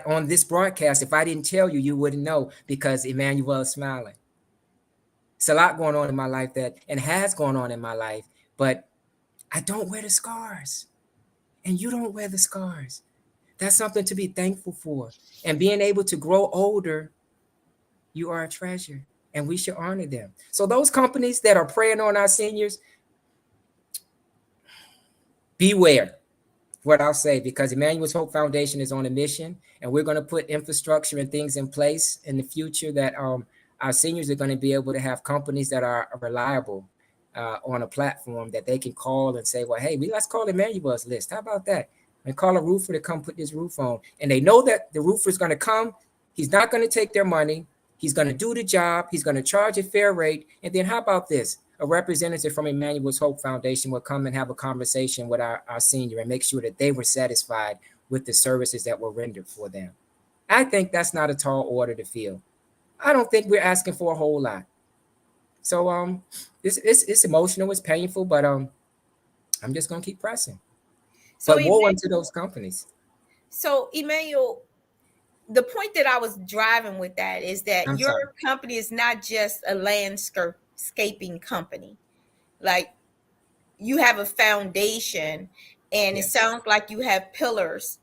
on this broadcast, if I didn't tell you, you wouldn't know, because Emmanuel is smiling. It's a lot going on in my life and has gone on in my life, but I don't wear the scars, and you don't wear the scars. That's something to be thankful for. And being able to grow older, you are a treasure, and we should honor them. So those companies that are preying on our seniors, beware what I'll say, because Emmanuel's Hope Foundation is on a mission, and we're going to put infrastructure and things in place in the future that our seniors are going to be able to have companies that are reliable on a platform that they can call and say, well, hey, let's call Emmanuel's List. How about that? And call a roofer to come put this roof on. And they know that the roofer is going to come. He's not going to take their money. He's going to do the job. He's going to charge a fair rate. And then how about this? A representative from Emmanuel's Hope Foundation will come and have a conversation with our senior and make sure that they were satisfied with the services that were rendered for them. I think that's not a tall order to fill. I don't think we're asking for a whole lot. So it's emotional, it's painful, but I'm just gonna keep pressing. So but woe unto those companies. So Emmanuel, the point that I was driving with that is that your company is not just a landscaping company. Like, you have a foundation, and yes, it sounds like you have pillars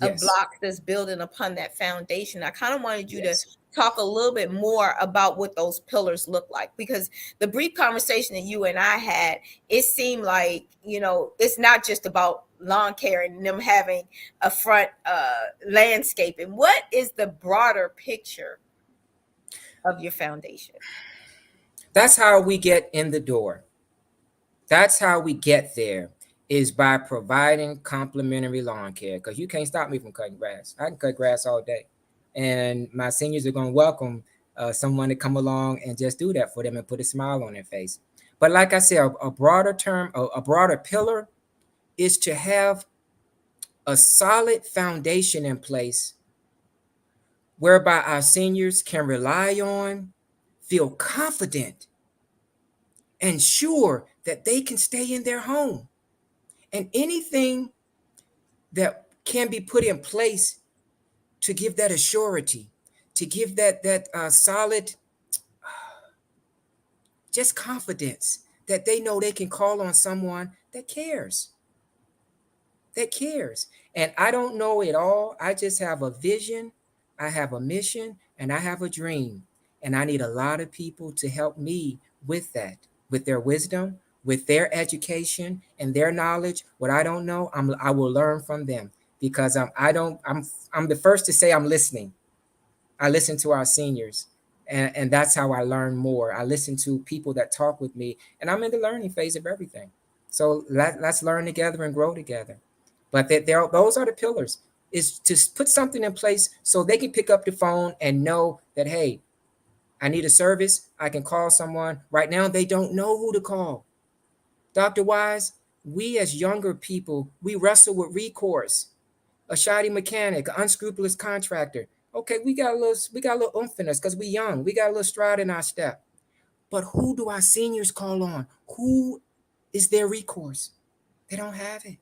of blocks that's building upon that foundation. I kind of wanted you to talk a little bit more about what those pillars look like, because the brief conversation that you and I had, it seemed like, it's not just about lawn care and them having a front landscaping. What is the broader picture of your foundation? That's how we get in the door. That's how we get there, is by providing complimentary lawn care. Because you can't stop me from cutting grass. I can cut grass all day. And my seniors are going to welcome someone to come along and just do that for them and put a smile on their face. But like I said, a broader term, a broader pillar is to have a solid foundation in place whereby our seniors can rely on, feel confident, and sure that they can stay in their home. And anything that can be put in place to give that assurity, to give that solid, just confidence that they know they can call on someone that cares. That cares. And I don't know it all. I just have a vision, I have a mission, and I have a dream. And I need a lot of people to help me with that, with their wisdom, with their education and their knowledge. What I don't know, I will learn from them, because I'm the first to say I'm listening. I listen to our seniors, and that's how I learn more. I listen to people that talk with me, and I'm in the learning phase of everything. So let's learn together and grow together. But those are the pillars, is to put something in place so they can pick up the phone and know that, hey, I need a service. I can call someone. Right now, they don't know who to call. Dr. Wise, we as younger people, we wrestle with recourse. A shoddy mechanic, an unscrupulous contractor. Okay, we got a little oomph in us because we young. We got a little stride in our step. But who do our seniors call on? Who is their recourse? They don't have it.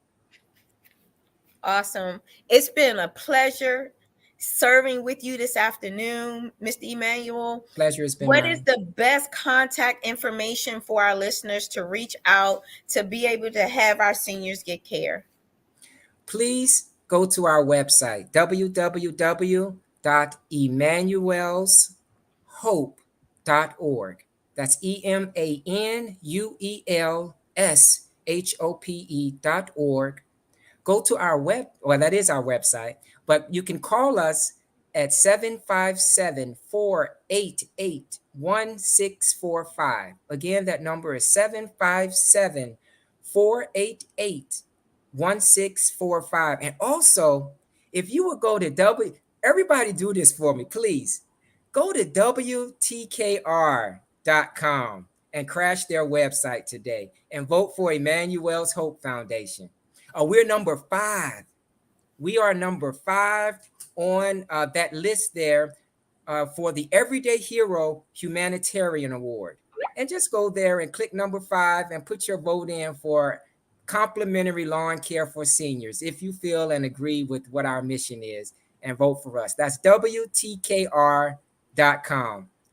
Awesome. It's been a pleasure serving with you this afternoon, Mr. Emmanuel. Pleasure has been What mine. is the best contact information for our listeners to reach out to be able to have our seniors get care? Please go to our website, www.emmanuelshope.org. That's EMANUELSHOPE.org. Go to our that is our website, but you can call us at 757-488-1645. Again, that number is 757-488-1645. And also, if you would go to everybody do this for me, please. Go to WTKR.com and crash their website today and vote for Emmanuel's Hope Foundation. We're number 5. We are number 5 on that list there for the Everyday Hero Humanitarian Award. And just go there and click number 5 and put your vote in for complimentary lawn care for seniors if you feel and agree with what our mission is, and vote for us. That's WTKR.com.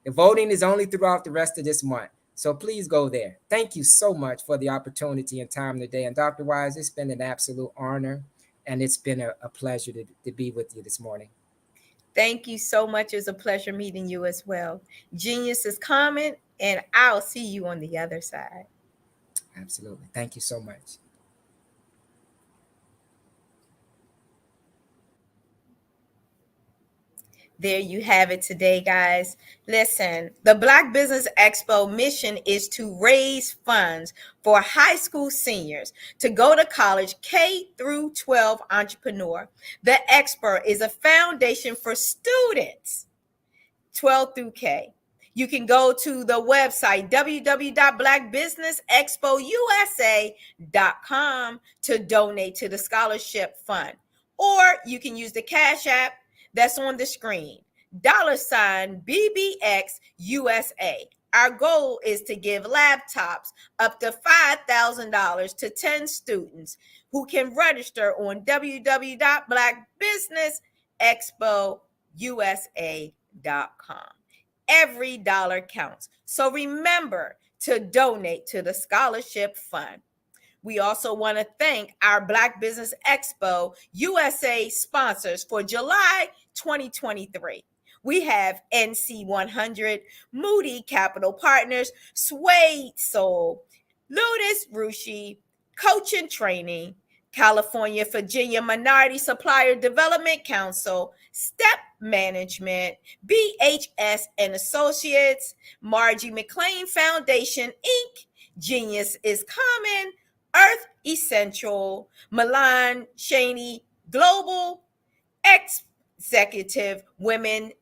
The voting is only throughout the rest of this month. So please go there. Thank you so much for the opportunity and time today. And Dr. Wise, it's been an absolute honor, and it's been a pleasure to be with you this morning. Thank you so much. It's a pleasure meeting you as well. Genius is coming, and I'll see you on the other side. Absolutely. Thank you so much. There you have it today, guys. Listen, the Black Business Expo mission is to raise funds for high school seniors to go to college K through 12 entrepreneur. The Expo is a foundation for students 12 through K. You can go to the website www.blackbusinessexpousa.com to donate to the scholarship fund, or you can use the Cash App that's on the screen, $BBX USA. Our goal is to give laptops up to $5,000 to 10 students who can register on www.blackbusinessexpousa.com. Every dollar counts. So remember to donate to the scholarship fund. We also want to thank our Black Business Expo USA sponsors for July 2023. We have NC 100, Moody Capital Partners, Suede Soul, Ludus Rushi, Coach and Training, California, Virginia Minority Supplier Development Council, Step Management, BHS and Associates, Margie McLean Foundation, Inc., Genius is Common, Earth Essential, Milan Cheney Global, Executive Women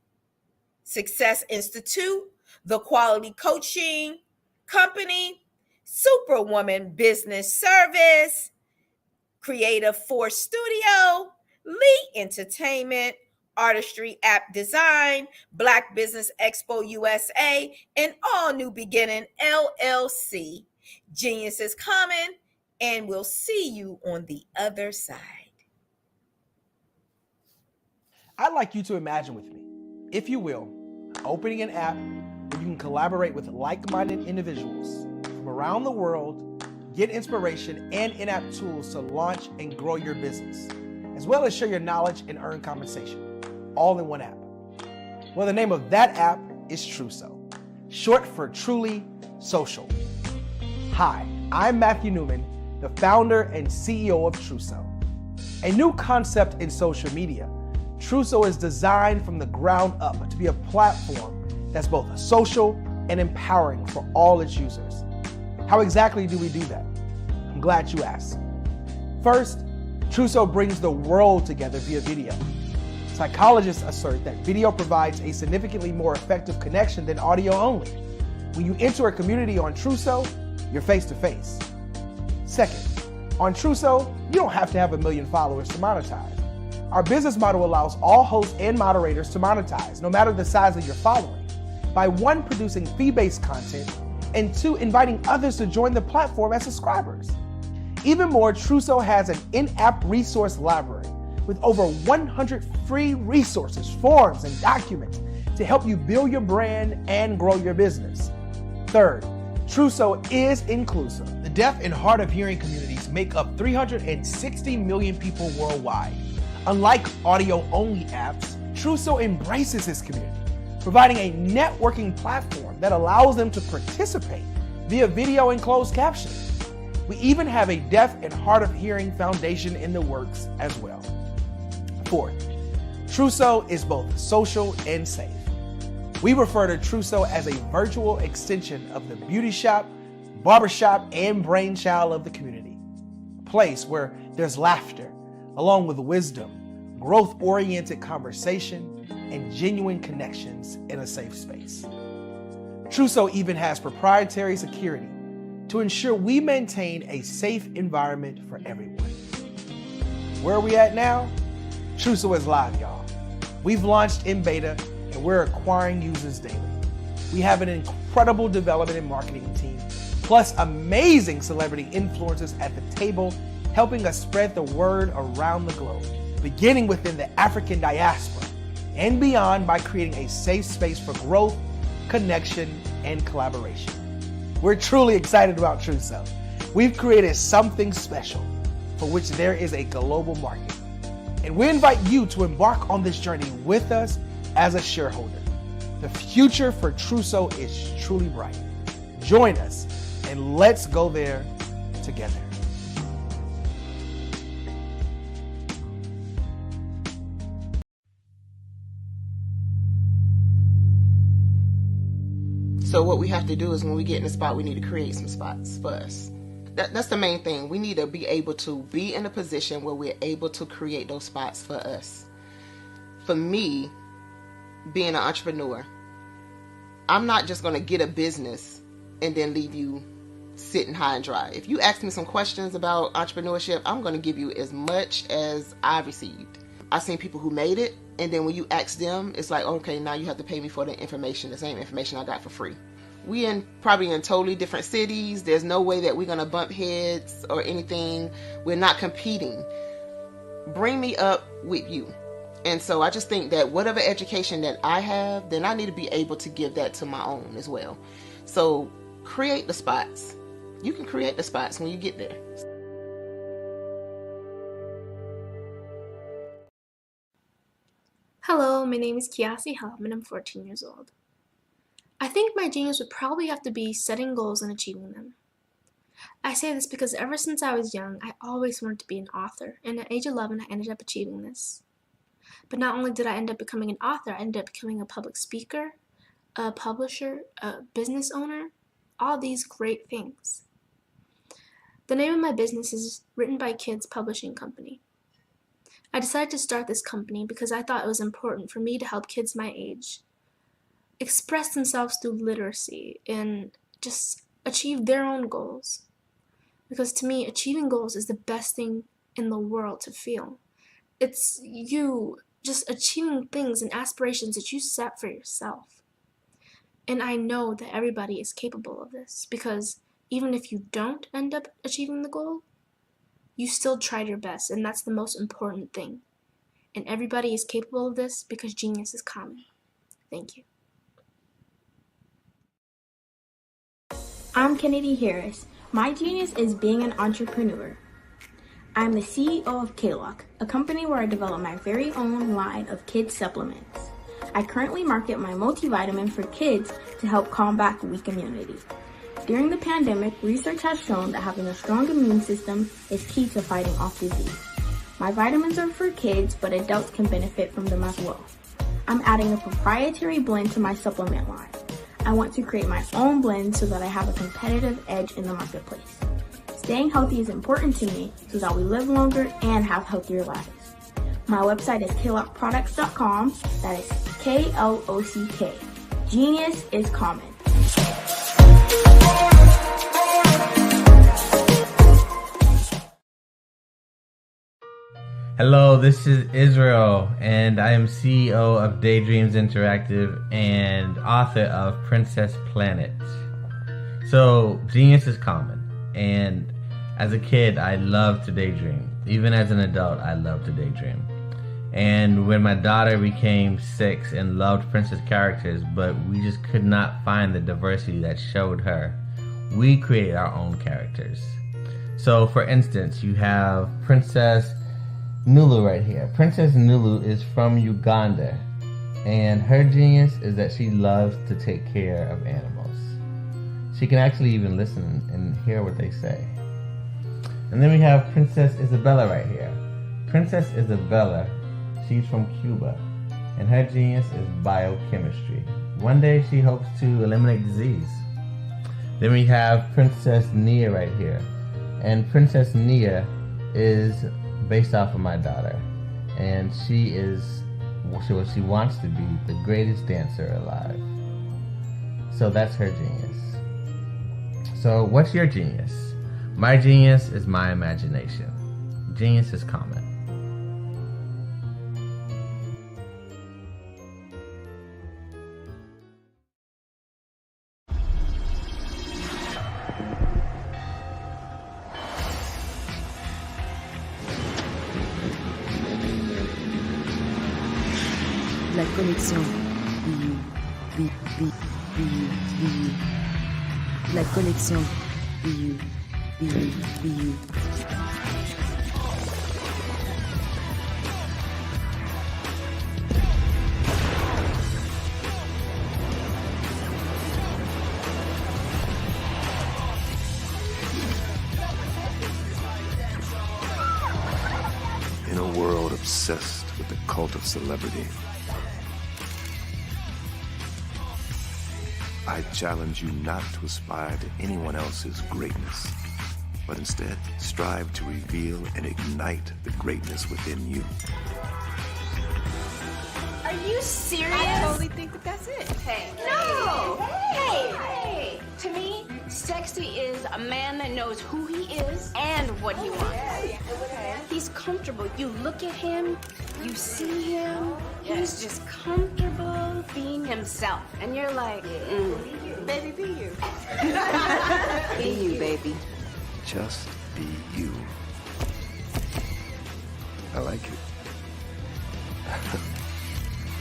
Success Institute, The Quality Coaching Company, Superwoman Business Service, Creative Force Studio, Lee Entertainment, Artistry App Design, Black Business Expo USA, and All New Beginning LLC. Genius is coming, and we'll see you on the other side. I'd like you to imagine with me, if you will, opening an app where you can collaborate with like-minded individuals from around the world, get inspiration and in-app tools to launch and grow your business, as well as share your knowledge and earn compensation, all in one app. Well, the name of that app is Truso, short for Truly Social. Hi, I'm Matthew Newman, the founder and CEO of Truso. A new concept in social media, Truso is designed from the ground up to be a platform that's both social and empowering for all its users. How exactly do we do that? I'm glad you asked. First, Truso brings the world together via video. Psychologists assert that video provides a significantly more effective connection than audio only. When you enter a community on Truso, you're face to face. Second, on Truso, you don't have to have 1 million followers to monetize. Our business model allows all hosts and moderators to monetize, no matter the size of your following, by 1, producing fee-based content, and 2, inviting others to join the platform as subscribers. Even more, Truso has an in-app resource library with over 100 free resources, forms, and documents to help you build your brand and grow your business. Third, Truso is inclusive. The deaf and hard of hearing communities make up 360 million people worldwide. Unlike audio-only apps, Truso embraces this community, providing a networking platform that allows them to participate via video and closed captioning. We even have a deaf and hard of hearing foundation in the works as well. Fourth, Truso is both social and safe. We refer to Truso as a virtual extension of the beauty shop, barbershop, and brainchild of the community. A place where there's laughter, along with wisdom, growth-oriented conversation, and genuine connections in a safe space. Truso even has proprietary security to ensure we maintain a safe environment for everyone. Where are we at now? Truso is live, y'all. We've launched in beta, and we're acquiring users daily. We have an incredible development and marketing team, plus amazing celebrity influencers at the table, helping us spread the word around the globe, beginning within the African diaspora and beyond by creating a safe space for growth, connection, and collaboration. We're truly excited about Truso. We've created something special for which there is a global market. And we invite you to embark on this journey with us as a shareholder. The future for Truso is truly bright. Join us and let's go there together. So what we have to do is when we get in a spot, we need to create some spots for us. That's the main thing. We need to be able to be in a position where we're able to create those spots for us. For me, being an entrepreneur, I'm not just going to get a business and then leave you sitting high and dry. If you ask me some questions about entrepreneurship, I'm going to give you as much as I've received. I've seen people who made it, and then when you ask them, it's like, okay, now you have to pay me for the information, the same information I got for free. We probably in totally different cities. There's no way that we're going to bump heads or anything. We're not competing. Bring me up with you. And so I just think that whatever education that I have, then I need to be able to give that to my own as well. So create the spots. You can create the spots when you get there. Hello, my name is Kiasi Helm and I'm 14 years old. I think my genius would probably have to be setting goals and achieving them. I say this because ever since I was young, I always wanted to be an author, and at age 11, I ended up achieving this. But not only did I end up becoming an author, I ended up becoming a public speaker, a publisher, a business owner, all these great things. The name of my business is Written by Kids Publishing Company. I decided to start this company because I thought it was important for me to help kids my age express themselves through literacy and just achieve their own goals. Because to me, achieving goals is the best thing in the world to feel. It's you just achieving things and aspirations that you set for yourself. And I know that everybody is capable of this because even if you don't end up achieving the goal, you still tried your best, and that's the most important thing. And everybody is capable of this because genius is common. Thank you. I'm Kennedy Harris. My genius is being an entrepreneur. I'm the CEO of K-Lock, a company where I develop my very own line of kids supplements. I currently market my multivitamin for kids to help combat weak immunity. During the pandemic, research has shown that having a strong immune system is key to fighting off disease. My vitamins are for kids, but adults can benefit from them as well. I'm adding a proprietary blend to my supplement line. I want to create my own blend so that I have a competitive edge in the marketplace. Staying healthy is important to me so that we live longer and have healthier lives. My website is klockproducts.com. That is K-L-O-C-K. Genius is common. Hello, this is Israel, and I am CEO of Daydreams Interactive and author of Princess Planet. So, genius is common, and as a kid, I loved to daydream. Even as an adult, I love to daydream. And when my daughter became 6 and loved princess characters, but we just could not find the diversity that showed her, we created our own characters. So, for instance, you have Princess Nulu right here. Princess Nulu is from Uganda, and her genius is that she loves to take care of animals. She can actually even listen and hear what they say. And then we have Princess Isabella right here. Princess Isabella, she's from Cuba, and her genius is biochemistry. One day she hopes to eliminate disease. Then we have Princess Nia right here, and Princess Nia is based off of my daughter, and she wants to be the greatest dancer alive. So that's her genius. So what's your genius? My genius is my imagination. Genius is common. La connexion. La connexion. In a world obsessed with the cult of celebrity, I challenge you not to aspire to anyone else's greatness, but instead strive to reveal and ignite the greatness within you. Are you serious? I totally think that's it. Hey. No! Hey! To me, sexy is a man that knows who he is and what he wants. He's comfortable. You look at him, you see him, he's just comfortable being himself. And you're like, Baby, be you. be you, baby. Just be you. I like it.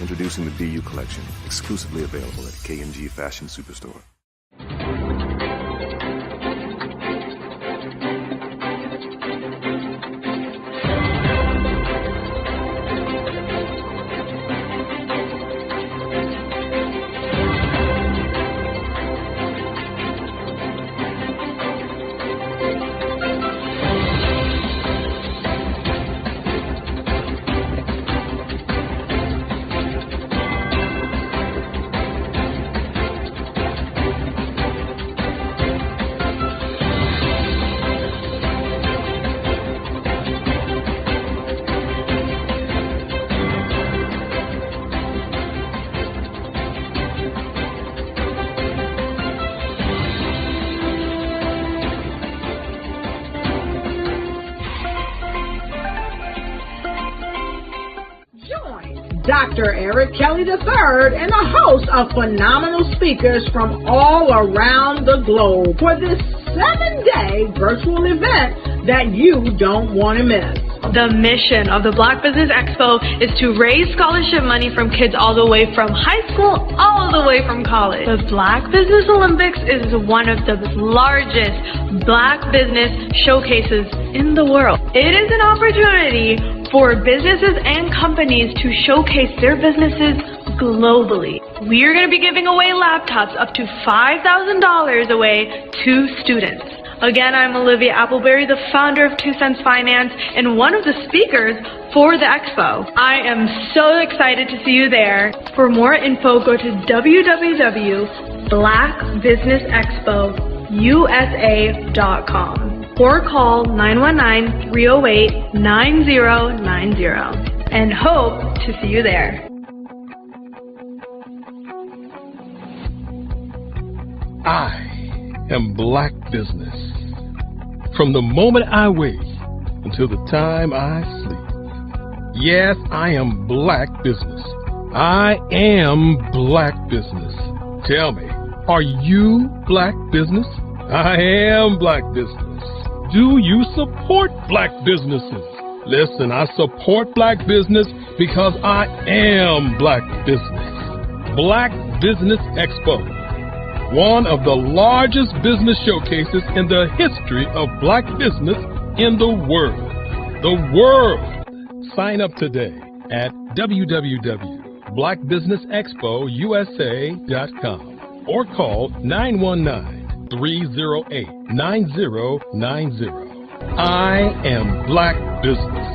Introducing the Be You collection, exclusively available at K&G Fashion Superstore. Dr. Eric Kelly III, and a host of phenomenal speakers from all around the globe for this 7-day virtual event that you don't want to miss. The mission of the Black Business Expo is to raise scholarship money from kids all the way from high school all the way from college. The Black Business Olympics is one of the largest Black business showcases in the world. It is an opportunity for businesses and companies to showcase their businesses globally. We are going to be giving away laptops up to $5,000 away to students. Again, I'm Olivia Appleberry, the founder of 2 Cents Finance and one of the speakers for the expo. I am so excited to see you there. For more info, go to www.blackbusinessexpousa.com or call 919-308-9090 and hope to see you there. I am Black business. From the moment I wake until the time I sleep. Yes, I am Black business. I am Black business. Tell me, are you Black business? I am Black business. Do you support Black businesses? Listen, I support Black business because I am Black business. Black Business Expo. One of the largest business showcases in the history of Black business in the world. The world! Sign up today at www.blackbusinessexpousa.com or call 919-308-9090. I am Black business.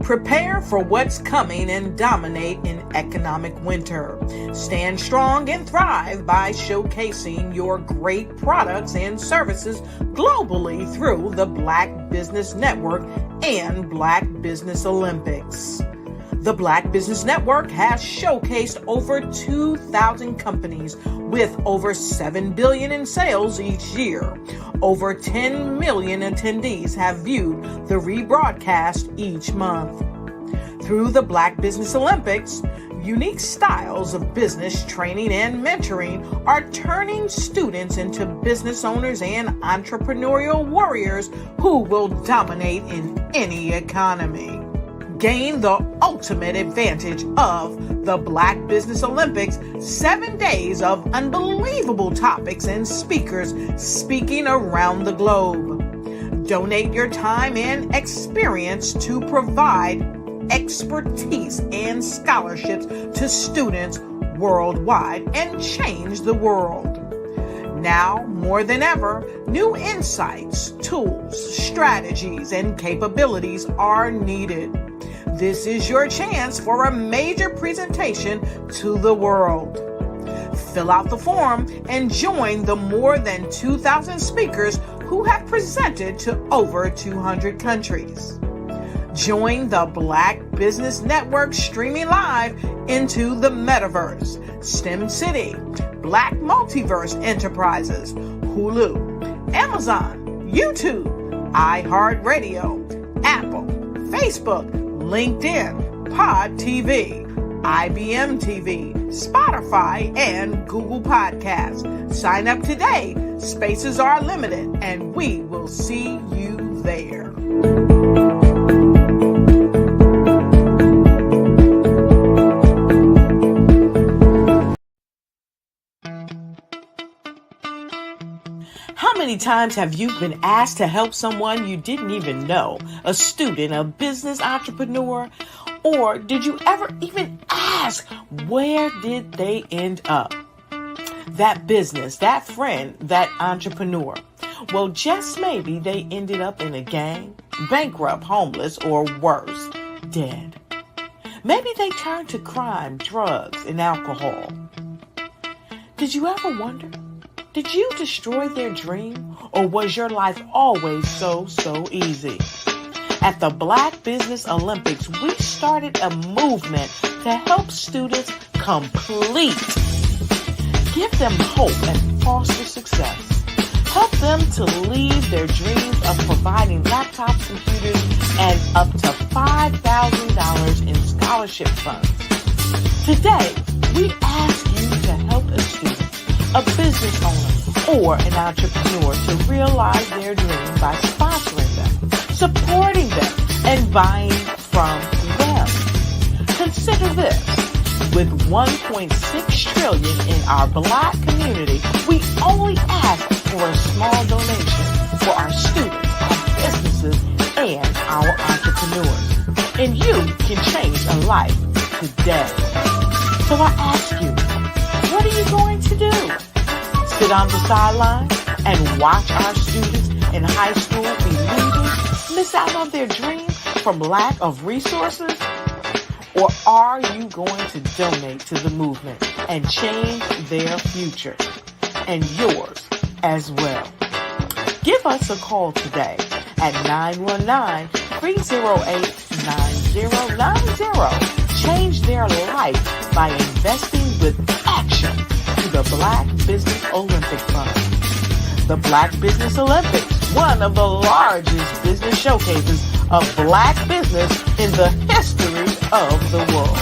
Prepare for what's coming and dominate in economic winter. Stand strong and thrive by showcasing your great products and services globally through the Black Business Network and Black Business Olympics. The Black Business Network has showcased over 2,000 companies with over $7 billion in sales each year. Over 10 million attendees have viewed the rebroadcast each month. Through the Black Business Olympics, unique styles of business training and mentoring are turning students into business owners and entrepreneurial warriors who will dominate in any economy. Gain the ultimate advantage of the Black Business Olympics, 7 days of unbelievable topics and speakers speaking around the globe. Donate your time and experience to provide expertise and scholarships to students worldwide and change the world. Now, more than ever, new insights, tools, strategies, and capabilities are needed. This is your chance for a major presentation to the world. Fill out the form and join the more than 2,000 speakers who have presented to over 200 countries. Join the Black Business Network streaming live into the Metaverse, STEM City, Black Multiverse Enterprises, Hulu, Amazon, YouTube, iHeartRadio, Apple, Facebook, LinkedIn, Pod TV, IBM TV, Spotify, and Google Podcasts. Sign up today. Spaces are limited, and we will see you there. How many times have you been asked to help someone you didn't even know, a student, a business entrepreneur, or did you ever even ask, where did they end up? That business, that friend, that entrepreneur. Well, just maybe they ended up in a gang, bankrupt, homeless, or worse, dead. Maybe they turned to crime, drugs, and alcohol. Did you ever wonder? Did you destroy their dream, or was your life always so easy? At the Black Business Olympics, we started a movement to help students complete. Give them hope and foster success. Help them to leave their dreams of providing laptops, computers, and up to $5,000 in scholarship funds. Today, we ask you to help a student, a business owner, or an entrepreneur to realize their dream by sponsoring them, supporting them, and buying from them. Consider this. With $1.6 trillion in our Black community, we only ask for a small donation for our students, our businesses, and our entrepreneurs. And you can change a life today. So I ask you, what are you going to do? Sit on the sideline and watch our students in high school be leaders, miss out on their dreams from lack of resources? Or are you going to donate to the movement and change their future and yours as well? Give us a call today at 919-308-9090. Change their life by investing with action to the Black Business Olympic Fund. The Black Business Olympics, one of the largest business showcases of Black business in the history of the world.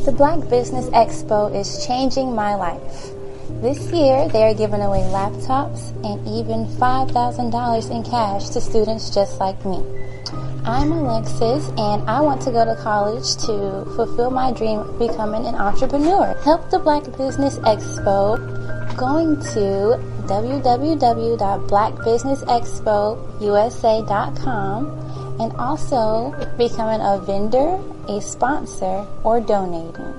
The Black Business Expo is changing my life. This year, they are giving away laptops and even $5,000 in cash to students just like me. I'm Alexis, and I want to go to college to fulfill my dream of becoming an entrepreneur. Help the Black Business Expo going to www.blackbusinessexpousa.com and also becoming a vendor, a sponsor, or donating.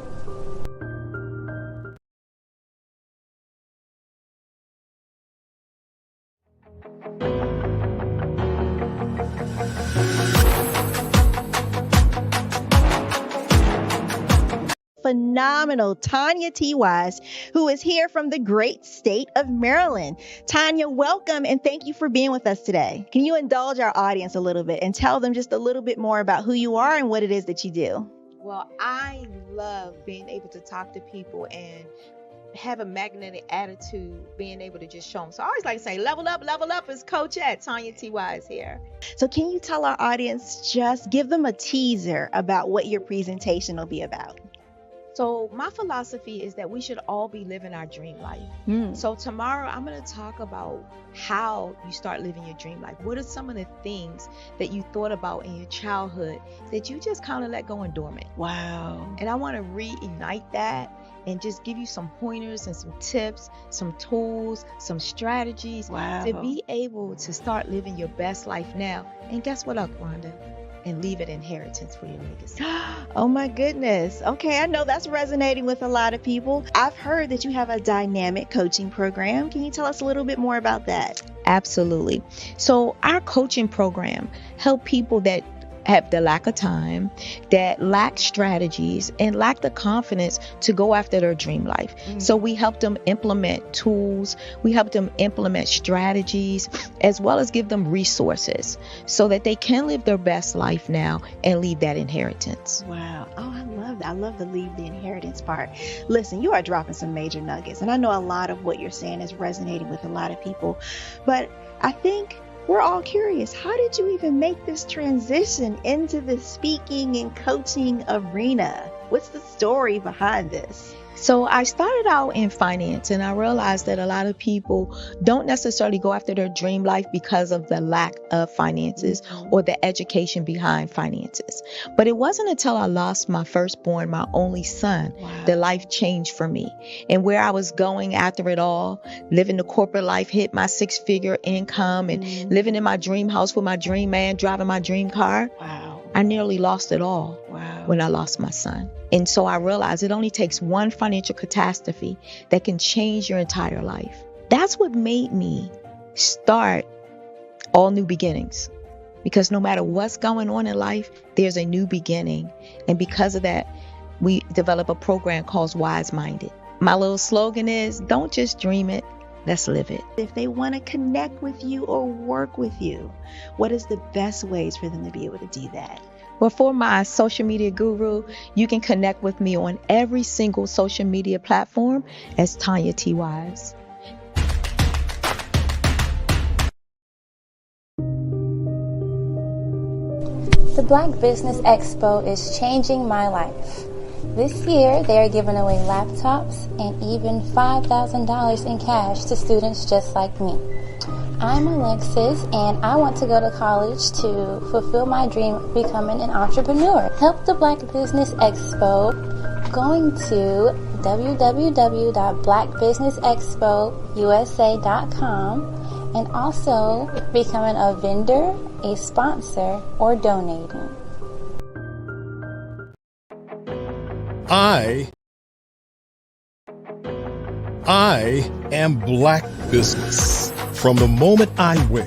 Phenomenal Tanya T. Wise, who is here from the great state of Maryland. Tanya, welcome and thank you for being with us today. Can you indulge our audience a little bit and tell them just a little bit more about who you are and what it is that you do? Well, I love being able to talk to people and have a magnetic attitude, being able to just show them. So I always like to say, level up is Coach at Tanya T. Wise here. So can you tell our audience, just give them a teaser about what your presentation will be about? So my philosophy is that we should all be living our dream life. So tomorrow I'm going to talk about how you start living your dream life. What are some of the things that you thought about in your childhood that you just kind of let go and dormant? Wow. And I want to reignite that and just give you some pointers and some tips, some tools, some strategies to be able to start living your best life now. And guess what, Rhonda? And leave an inheritance for your legacy. Oh my goodness. Okay, I know that's resonating with a lot of people. I've heard that you have a dynamic coaching program. Can you tell us a little bit more about that? Absolutely. So our coaching program help people that have the lack of time, that lack strategies, and lack the confidence to go after their dream life. So we help them implement tools, we help them implement strategies, as well as give them resources so that they can live their best life now and leave that inheritance. Wow. Oh, I love that. I love the leave the inheritance part. Listen, you are dropping some major nuggets, and I know a lot of what you're saying is resonating with a lot of people, but I think we're all curious. How did you even make this transition into the speaking and coaching arena? What's the story behind this? So I started out in finance, and I realized that a lot of people don't necessarily go after their dream life because of the lack of finances or the education behind finances. But it wasn't until I lost my firstborn, my only son, that life changed for me. And where I was going after it all, living the corporate life, hit my 6-figure income and living in my dream house with my dream man, driving my dream car. I nearly lost it all when I lost my son. And so I realized it only takes one financial catastrophe that can change your entire life. That's what made me start All New Beginnings. Because no matter what's going on in life, there's a new beginning. And because of that, we develop a program called Wise Minded. My little slogan is, don't just dream it, Let's live it. If they want to connect with you or work with you, what is the best ways for them to be able to do that? Well, for my social media guru, you can connect with me on every single social media platform as Tanya T. Wise. The Black Business Expo is changing my life. This year, they are giving away laptops and even $5,000 in cash to students just like me. I'm Alexis, and I want to go to college to fulfill my dream of becoming an entrepreneur. Help the Black Business Expo going to www.blackbusinessexpousa.com and also becoming a vendor, a sponsor, or donating. I am Black business. From the moment I wake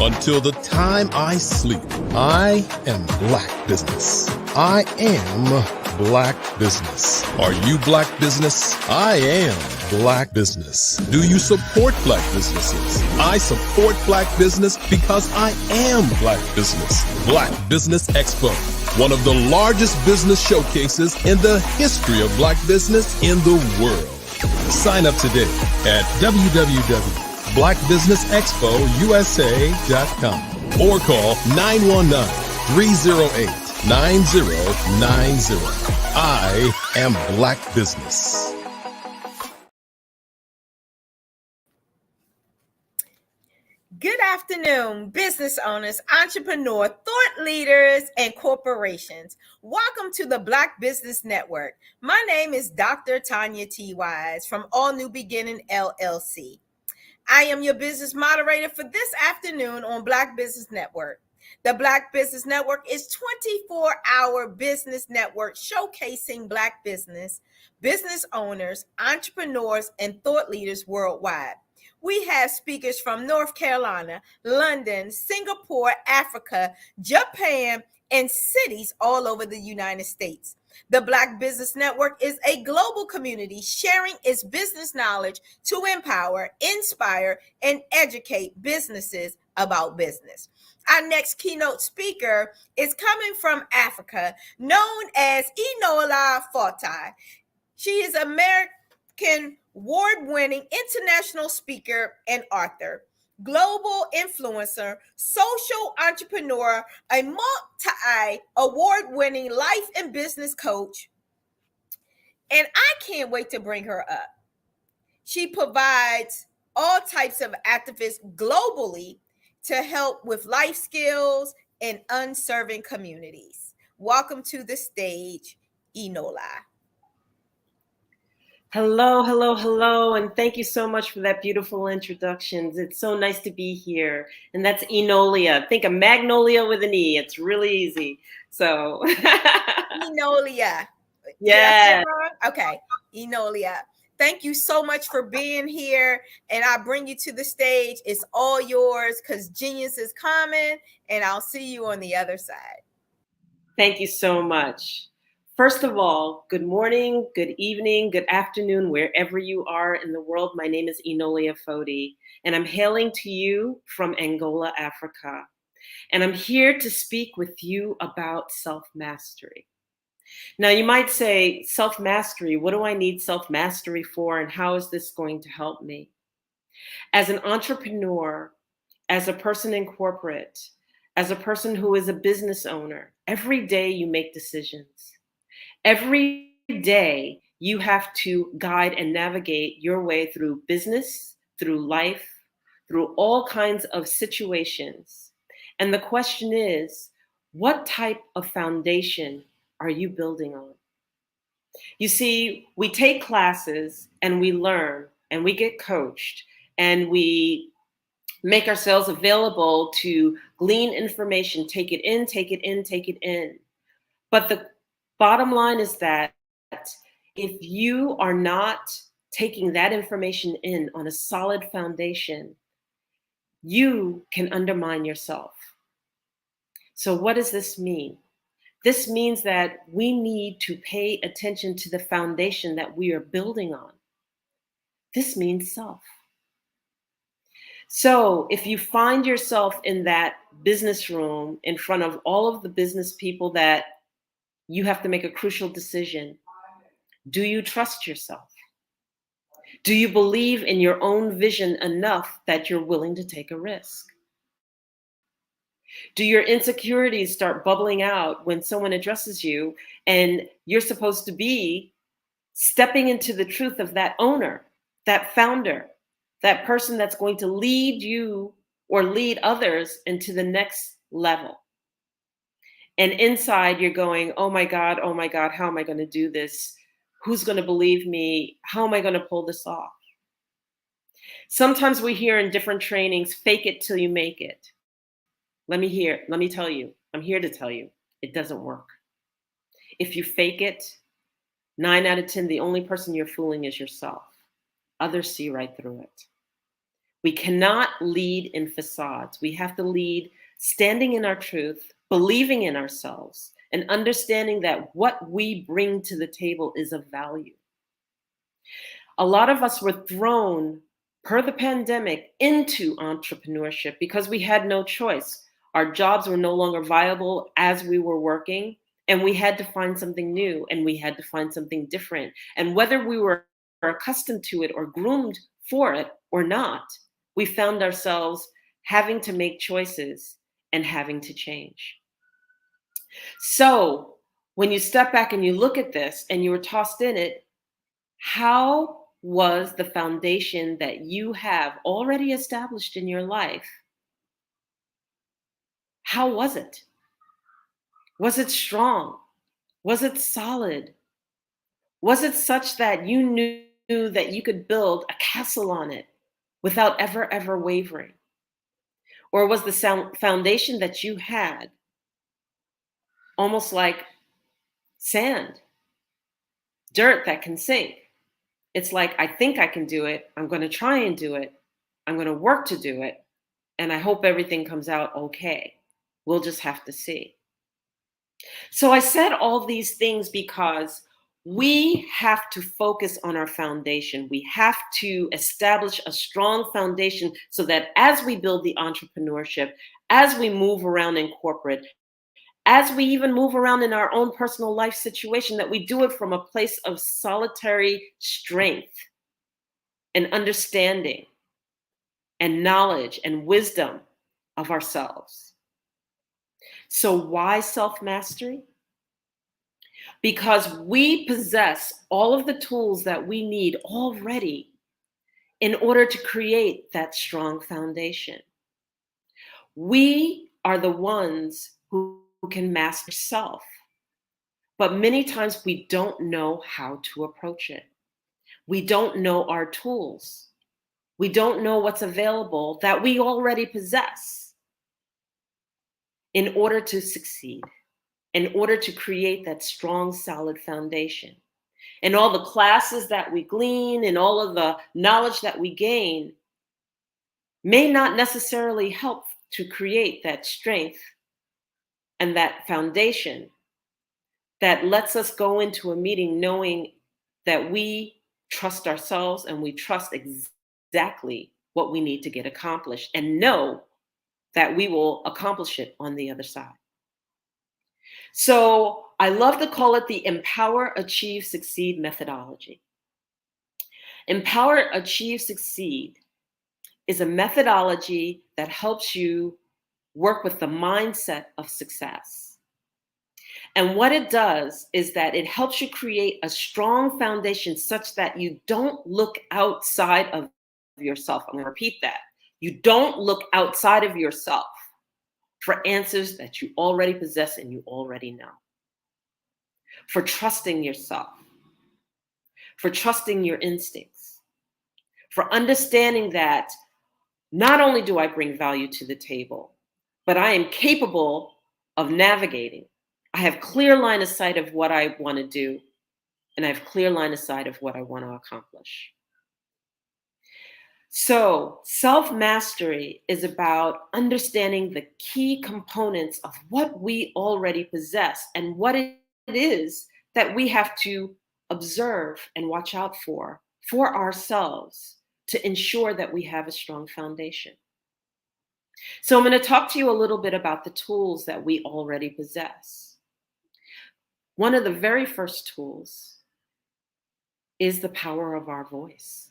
until the time I sleep, I am Black business. I am Black business. Are you Black business? I am Black business. Do you support Black businesses? I support Black business because I am Black business. Black Business Expo, one of the largest business showcases in the history of Black business in the world. Sign up today at www.blackbusinessexpousa.com or call 919-308-9090. I am Black business. Good afternoon, business owners, entrepreneurs, thought leaders, and corporations. Welcome to the Black Business Network. My name is Dr. Tanya T. Wise from All New Beginning LLC. I am your business moderator for this afternoon on Black Business Network. The Black Business Network is a 24-hour business network showcasing Black business owners, entrepreneurs, and thought leaders worldwide. We have speakers from North Carolina, London, Singapore, Africa, Japan, and cities all over the United States. The Black Business Network is a global community sharing its business knowledge to empower, inspire, and educate businesses about business. Our next keynote speaker is coming from Africa, known as Enola Fatai. She is American award-winning international speaker and author, global influencer, social entrepreneur, a multi-award-winning life and business coach. And I can't wait to bring her up. She provides all types of activists globally to help with life skills in unserving communities. Welcome to the stage, Enola. Hello, hello, hello, and thank you so much for that beautiful introductions. It's so nice to be here. And that's Enolia. Think of Magnolia with an E. It's really easy. So Enolia. Yeah. Okay, Enolia. Thank you so much for being here. And I bring you to the stage. It's all yours because genius is coming, and I'll see you on the other side. Thank you so much. First of all, good morning, good evening, good afternoon, wherever you are in the world. My name is Enolia Foti, and I'm hailing to you from Angola, Africa. And I'm here to speak with you about self-mastery. Now, you might say, self-mastery, what do I need self-mastery for, and how is this going to help me? As an entrepreneur, as a person in corporate, as a person who is a business owner, every day you make decisions. Every day, you have to guide and navigate your way through business, through life, through all kinds of situations. And the question is, what type of foundation are you building on? You see, we take classes and we learn and we get coached and we make ourselves available to glean information, take it in, take it in, take it in. But the bottom line is that if you are not taking that information in on a solid foundation, you can undermine yourself. So what does this mean? This means that we need to pay attention to the foundation that we are building on. This means self. So if you find yourself in that business room in front of all of the business people that you have to make a crucial decision, do you trust yourself? Do you believe in your own vision enough that you're willing to take a risk? Do your insecurities start bubbling out when someone addresses you and you're supposed to be stepping into the truth of that owner, that founder, that person that's going to lead you or lead others into the next level? And inside you're going, oh my God, how am I going to do this? Who's going to believe me? How am I going to pull this off? Sometimes we hear in different trainings, fake it till you make it. Let me tell you, I'm here to tell you, it doesn't work. If you fake it, 9 out of 10, the only person you're fooling is yourself. Others see right through it. We cannot lead in facades. We have to lead standing in our truth, believing in ourselves, and understanding that what we bring to the table is of value. A lot of us were thrown, per the pandemic, into entrepreneurship because we had no choice. Our jobs were no longer viable as we were working, and we had to find something new, and we had to find something different. And whether we were accustomed to it or groomed for it or not, we found ourselves having to make choices and having to change. So when you step back and you look at this and you were tossed in it, how was the foundation that you have already established in your life? How was it? Was it strong? Was it solid? Was it such that you knew that you could build a castle on it without ever wavering? Or was the foundation that you had almost like sand, dirt that can sink? It's like, I think I can do it. I'm going to try and do it. I'm going to work to do it. And I hope everything comes out okay. We'll just have to see. So I said all these things because we have to focus on our foundation. We have to establish a strong foundation so that as we build the entrepreneurship, as we move around in corporate, as we even move around in our own personal life situation, that we do it from a place of solitary strength and understanding and knowledge and wisdom of ourselves. So why self-mastery? Because we possess all of the tools that we need already in order to create that strong foundation. We are the ones who can master self, but many times we don't know how to approach it. We don't know our tools. We don't know what's available that we already possess in order to succeed, in order to create that strong, solid foundation. And all the classes that we glean and all of the knowledge that we gain may not necessarily help to create that strength and that foundation that lets us go into a meeting knowing that we trust ourselves and we trust exactly what we need to get accomplished and know that we will accomplish it on the other side. So I love to call it the Empower, Achieve, Succeed methodology. Empower, Achieve, Succeed is a methodology that helps you work with the mindset of success. And what it does is that it helps you create a strong foundation such that you don't look outside of yourself. I'm going to repeat that. You don't look outside of yourself for answers that you already possess and you already know. For trusting yourself, for trusting your instincts, for understanding that not only do I bring value to the table, but I am capable of navigating. I have clear line of sight of what I want to do, and I have clear line of sight of what I want to accomplish. So self-mastery is about understanding the key components of what we already possess and what it is that we have to observe and watch out for ourselves to ensure that we have a strong foundation. So I'm going to talk to you a little bit about the tools that we already possess. One of the very first tools is the power of our voice.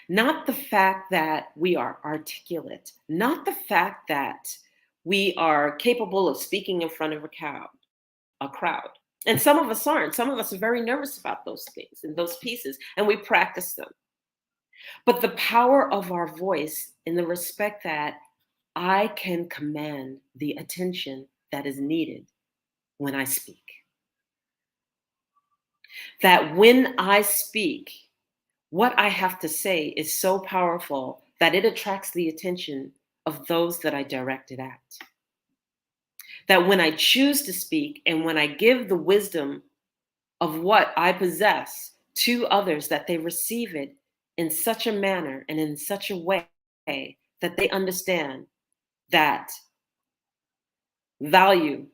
Not the fact that we are articulate, not the fact that we are capable of speaking in front of a crowd. And some of us aren't. Some of us are very nervous about those things and those pieces, and we practice them. But the power of our voice in the respect that I can command the attention that is needed when I speak. That when I speak, what I have to say is so powerful that it attracts the attention of those that I direct it at. That when I choose to speak and when I give the wisdom of what I possess to others, that they receive it in such a manner and in such a way that they understand that value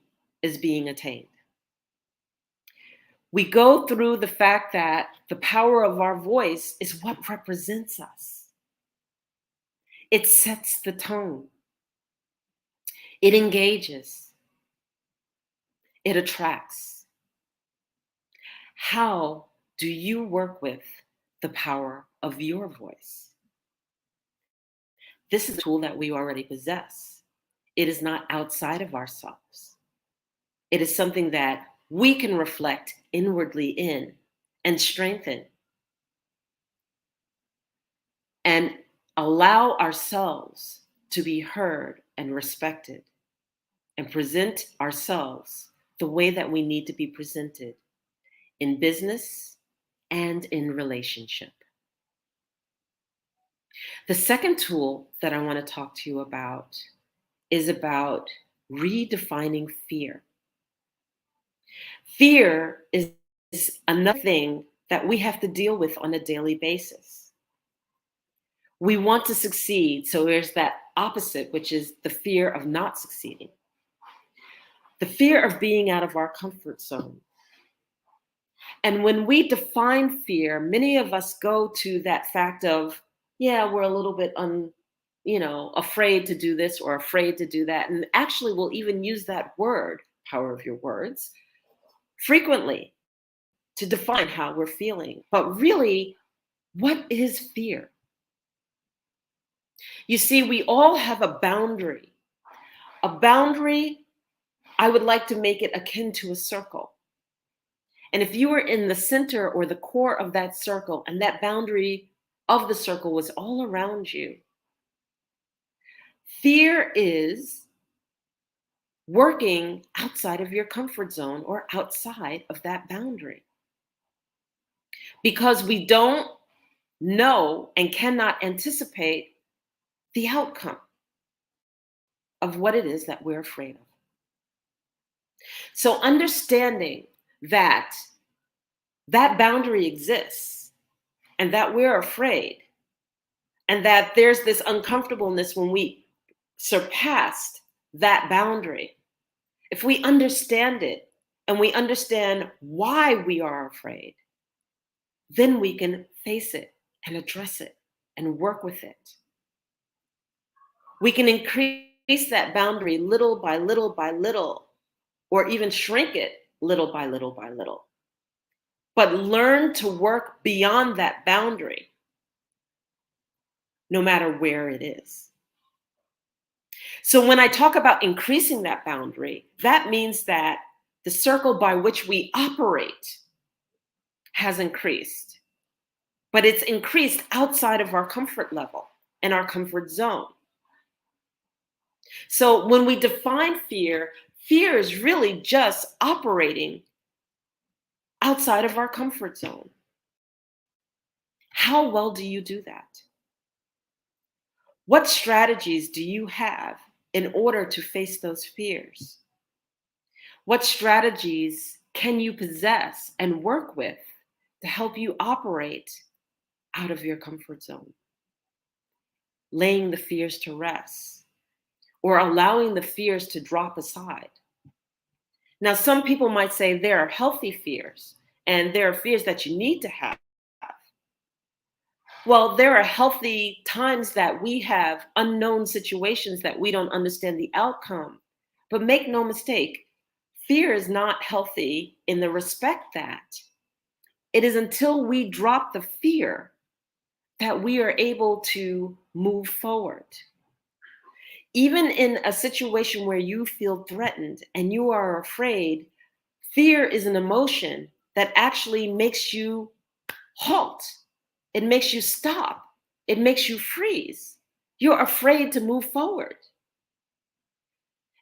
is being attained. We go through the fact that the power of our voice is what represents us. It sets the tone. It engages. It attracts. How do you work with the power of your voice? This is a tool that we already possess. It is not outside of ourselves. It is something that we can reflect inwardly in and strengthen and allow ourselves to be heard and respected and present ourselves the way that we need to be presented in business and in relationship. The second tool that I want to talk to you about is about redefining fear. Fear is another thing that we have to deal with on a daily basis. We want to succeed, so there's that opposite, which is the fear of not succeeding. The fear of being out of our comfort zone. And when we define fear, many of us go to that fact of, yeah, we're a little bit afraid to do this or afraid to do that. And actually we'll even use that word, power of your words, frequently to define how we're feeling. But really, what is fear? You see, we all have a boundary. A boundary, I would like to make it akin to a circle. And if you were in the center or the core of that circle and that boundary of the circle was all around you, fear is working outside of your comfort zone or outside of that boundary. Because we don't know and cannot anticipate the outcome of what it is that we're afraid of. So understanding that that boundary exists and that we're afraid and that there's this uncomfortableness when we surpassed that boundary. If we understand it and we understand why we are afraid, then we can face it and address it and work with it. We can increase that boundary little by little by little, or even shrink it little by little by little. But learn to work beyond that boundary, no matter where it is. So when I talk about increasing that boundary, that means that the circle by which we operate has increased, but it's increased outside of our comfort level and our comfort zone. So when we define fear, fear is really just operating outside of our comfort zone. How well do you do that? What strategies do you have in order to face those fears? What strategies can you possess and work with to help you operate out of your comfort zone? Laying the fears to rest or allowing the fears to drop aside. Now, some people might say there are healthy fears and there are fears that you need to have. Well, there are healthy times that we have unknown situations that we don't understand the outcome. But make no mistake, fear is not healthy in the respect that it is until we drop the fear that we are able to move forward. Even in a situation where you feel threatened and you are afraid, fear is an emotion that actually makes you halt. It makes you stop. It makes you freeze. You're afraid to move forward.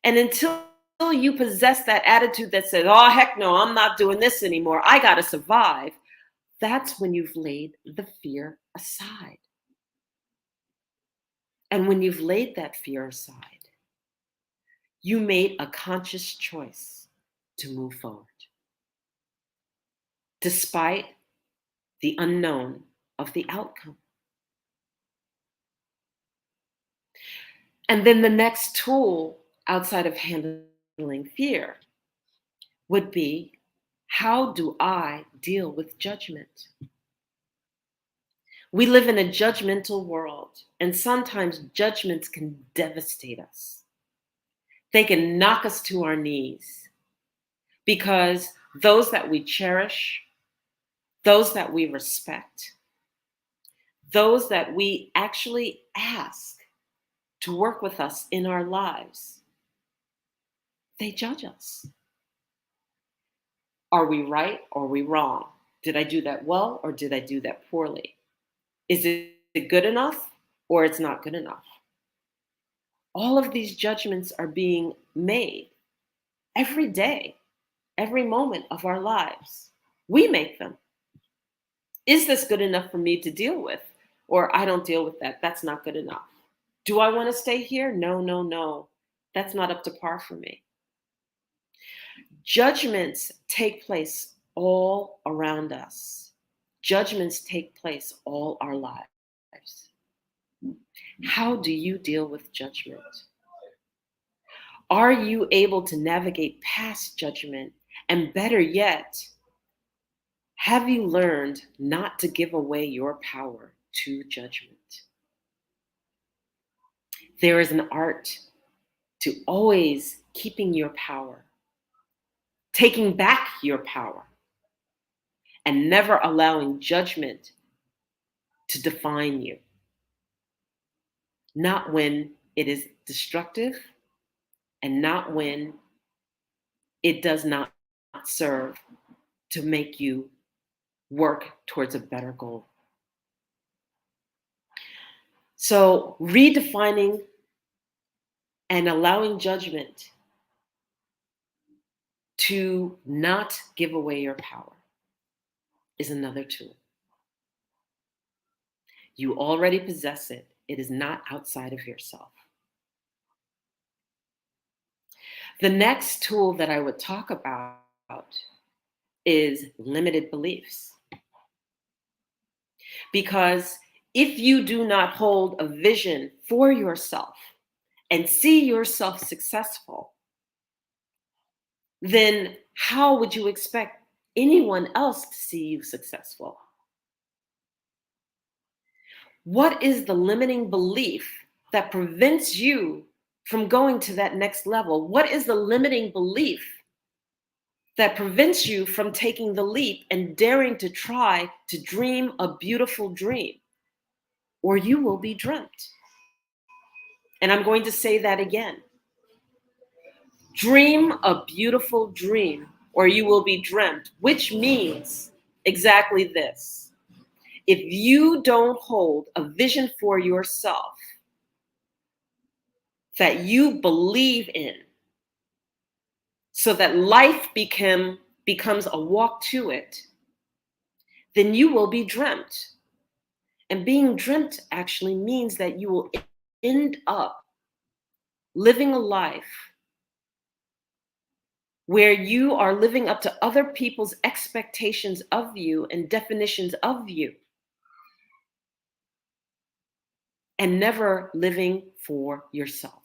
And until you possess that attitude that says, oh, heck no, I'm not doing this anymore, I got to survive, that's when you've laid the fear aside. And when you've laid that fear aside, you made a conscious choice to move forward, despite the unknown of the outcome. And then the next tool outside of handling fear would be, how do I deal with judgment? We live in a judgmental world, and sometimes judgments can devastate us. They can knock us to our knees because those that we cherish, those that we respect, those that we actually ask to work with us in our lives, they judge us. Are we right or are we wrong? Did I do that well or did I do that poorly? Is it good enough or it's not good enough? All of these judgments are being made every day, every moment of our lives. We make them. Is this good enough for me to deal with? Or I don't deal with that. That's not good enough. Do I want to stay here? No, no, no. That's not up to par for me. Judgments take place all around us. Judgments take place all our lives. How do you deal with judgment? Are you able to navigate past judgment? And better yet, have you learned not to give away your power to judgment? There is an art to always keeping your power, taking back your power, and never allowing judgment to define you. Not when it is destructive and not when it does not serve to make you work towards a better goal. So redefining and allowing judgment to not give away your power is another tool. You already possess it. It is not outside of yourself. The next tool that I would talk about is limited beliefs. Because if you do not hold a vision for yourself and see yourself successful, then how would you expect anyone else to see you successful? What is the limiting belief that prevents you from going to that next level? What is the limiting belief that prevents you from taking the leap and daring to try to dream a beautiful dream? Or you will be dreamt. And I'm going to say that again. Dream a beautiful dream, or you will be dreamt, which means exactly this. If you don't hold a vision for yourself that you believe in, so that life becomes a walk to it, then you will be dreamt. And being dreamt actually means that you will end up living a life where you are living up to other people's expectations of you and definitions of you, and never living for yourself.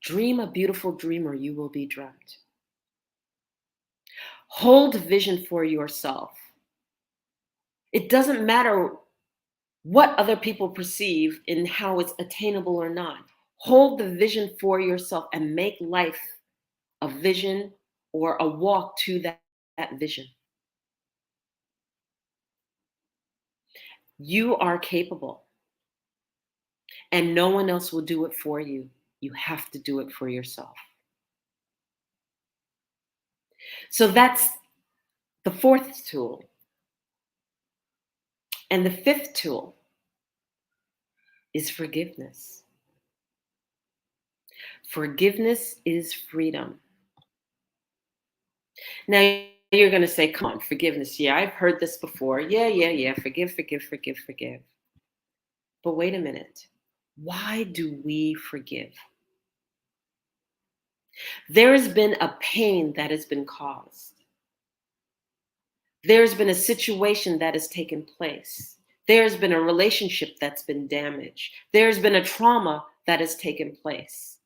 Dream a beautiful dream or you will be dreamt. Hold a vision for yourself It doesn't matter what other people perceive in how it's attainable or not. Hold the vision for yourself and make life a vision or a walk to that vision. You are capable, and no one else will do it for you. You have to do it for yourself. So that's the fourth tool. And the fifth tool is forgiveness. Forgiveness is freedom. Now, you're going to say, come on, forgiveness. Yeah, I've heard this before. Yeah. Forgive. But wait a minute. Why do we forgive? There has been a pain that has been caused. There's been a situation that has taken place. There's been a relationship that's been damaged. There's been a trauma that has taken place.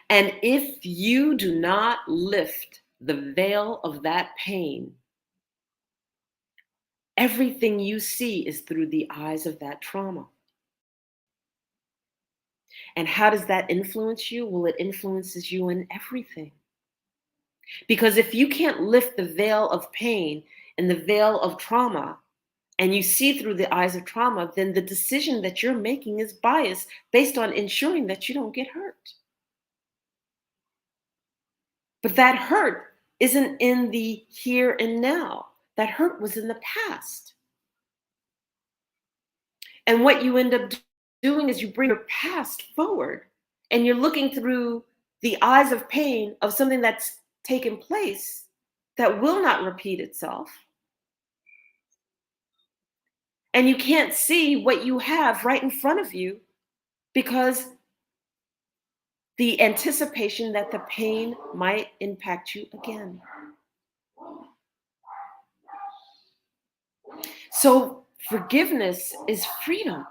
And if you do not lift the veil of that pain, everything you see is through the eyes of that trauma. And how does that influence you? Well, it influences you in everything. Because if you can't lift the veil of pain and the veil of trauma, and you see through the eyes of trauma, then the decision that you're making is biased based on ensuring that you don't get hurt. But that hurt isn't in the here and now. That hurt was in the past. And what you end up doing is you bring your past forward, and you're looking through the eyes of pain of something that's taken place that will not repeat itself. And you can't see what you have right in front of you because the anticipation that the pain might impact you again. So forgiveness is freedom.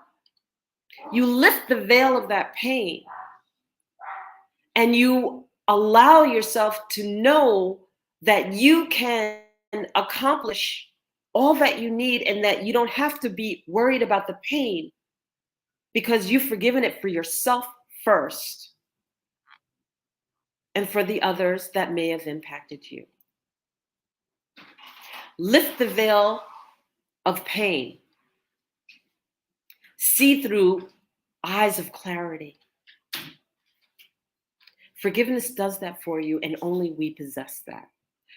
You lift the veil of that pain and you allow yourself to know that you can accomplish all that you need and that you don't have to be worried about the pain because you've forgiven it for yourself first and for the others that may have impacted you. Lift the veil of pain. See through eyes of clarity. Forgiveness does that for you, and only we possess that.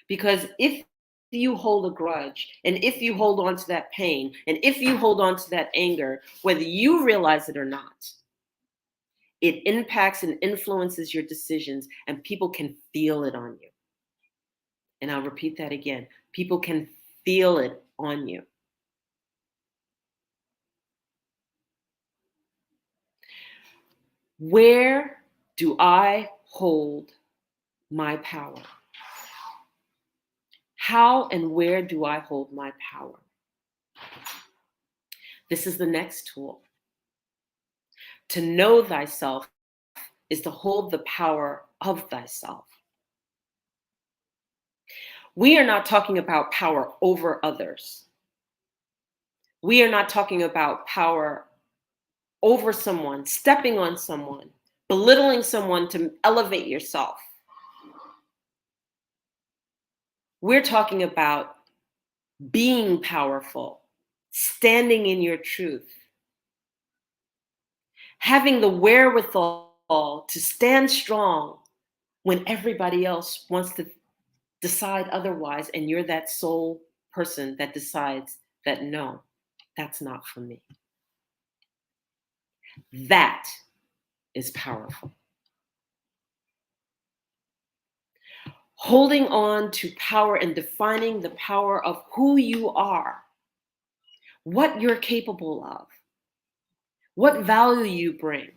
Because if you hold a grudge, and if you hold on to that pain, and if you hold on to that anger, whether you realize it or not, it impacts and influences your decisions, and people can feel it on you. And I'll repeat that again. People can feel it on you. Where do I hold my power? How and where do I hold my power? This is the next tool. To know thyself is to hold the power of thyself. We are not talking about power over others. We are not talking about power over someone, stepping on someone, belittling someone to elevate yourself. We're talking about being powerful, standing in your truth, having the wherewithal to stand strong when everybody else wants to decide otherwise, and you're that sole person that decides that no, that's not for me. That is powerful. Holding on to power and defining the power of who you are, what you're capable of, what value you bring.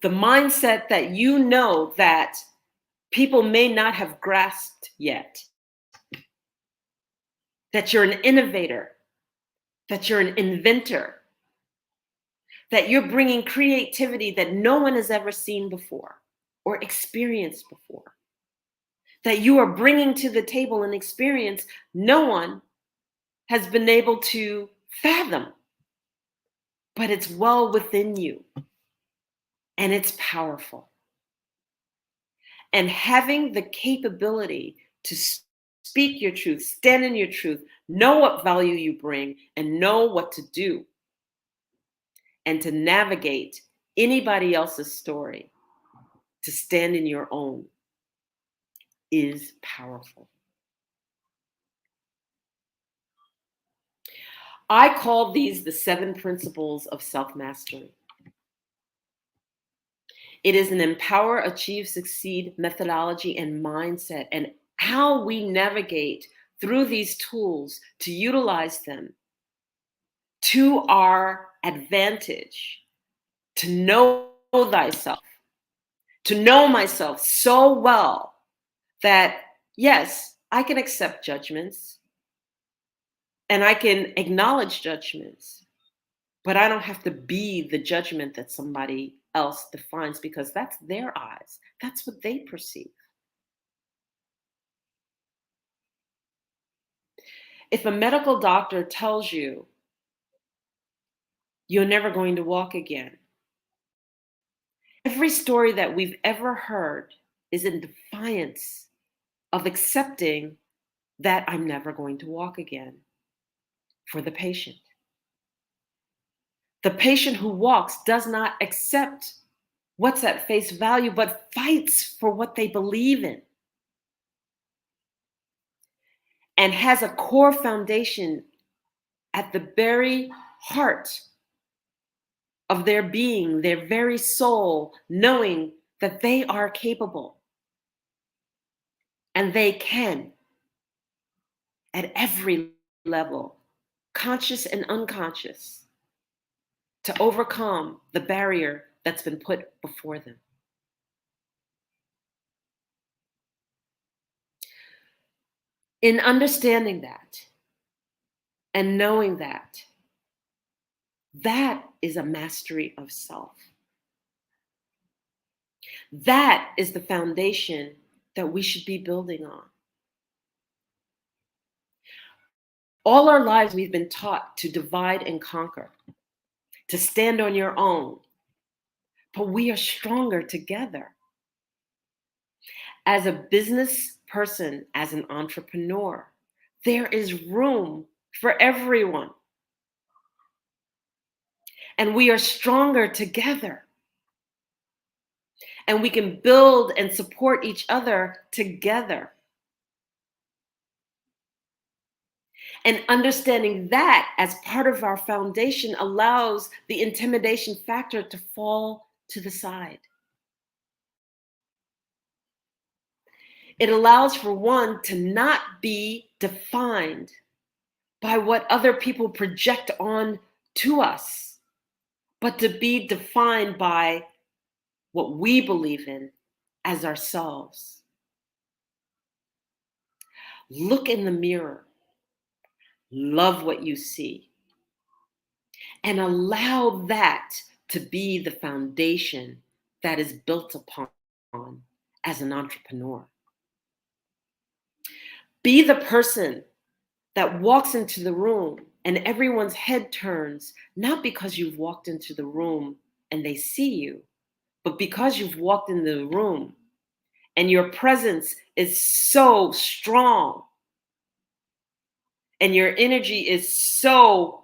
The mindset that you know that people may not have grasped yet. That you're an innovator, that you're an inventor, that you're bringing creativity that no one has ever seen before or experienced before. that you are bringing to the table an experience no one has been able to fathom, but it's well within you and it's powerful. And having the capability to speak your truth, stand in your truth, know what value you bring, and know what to do, and to navigate anybody else's story, to stand in your own, is powerful. I call these the 7 principles of self-mastery. It is an empower, achieve, succeed methodology and mindset, and how we navigate through these tools to utilize them to our advantage, to know thyself, to know myself so well that, yes, I can accept judgments and I can acknowledge judgments, but I don't have to be the judgment that somebody else defines, because that's their eyes. That's what they perceive. If a medical doctor tells you you're never going to walk again, every story that we've ever heard is in defiance of accepting that I'm never going to walk again for the patient. The patient who walks does not accept what's at face value, but fights for what they believe in and has a core foundation at the very heart of their being, their very soul, knowing that they are capable and they can at every level, conscious and unconscious, to overcome the barrier that's been put before them. In understanding that and knowing that, that is a mastery of self. That is the foundation that we should be building on. All our lives, we've been taught to divide and conquer, to stand on your own, but we are stronger together. As a business person, as an entrepreneur, there is room for everyone. And we are stronger together. And we can build and support each other together. And understanding that as part of our foundation allows the intimidation factor to fall to the side. It allows for one to not be defined by what other people project on to us, but to be defined by what we believe in as ourselves. Look in the mirror, love what you see, and allow that to be the foundation that is built upon as an entrepreneur. Be the person that walks into the room and everyone's head turns, not because you've walked into the room and they see you, but because you've walked in the room and your presence is so strong and your energy is so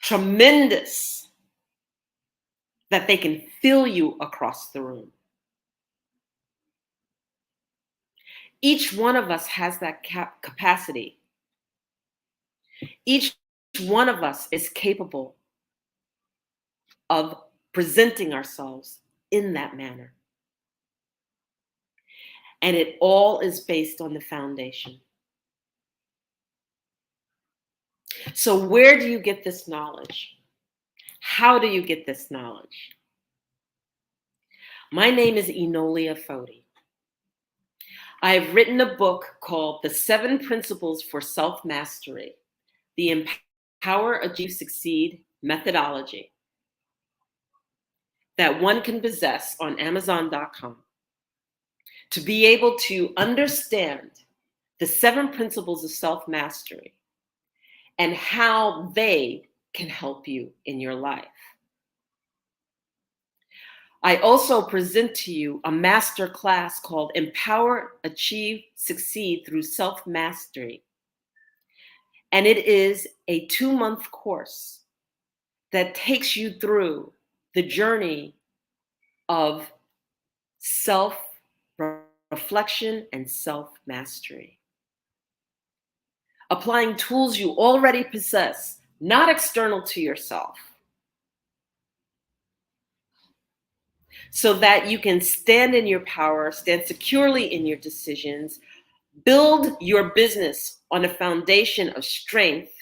tremendous that they can feel you across the room. Each one of us has that capacity. Each one of us is capable of presenting ourselves in that manner. And it all is based on the foundation. So where do you get this knowledge? How do you get this knowledge? My name is Enolia Foti. I have written a book called The 7 Principles for Self-Mastery, the Empower, Achieve, Succeed methodology that one can possess on Amazon.com. to be able to understand the 7 principles of self-mastery and how they can help you in your life. I also present to you a master class called Empower, Achieve, Succeed Through Self-Mastery. And it is a 2-month course that takes you through the journey of self-reflection and self-mastery. Applying tools you already possess, not external to yourself, so that you can stand in your power, stand securely in your decisions, build your business on a foundation of strength,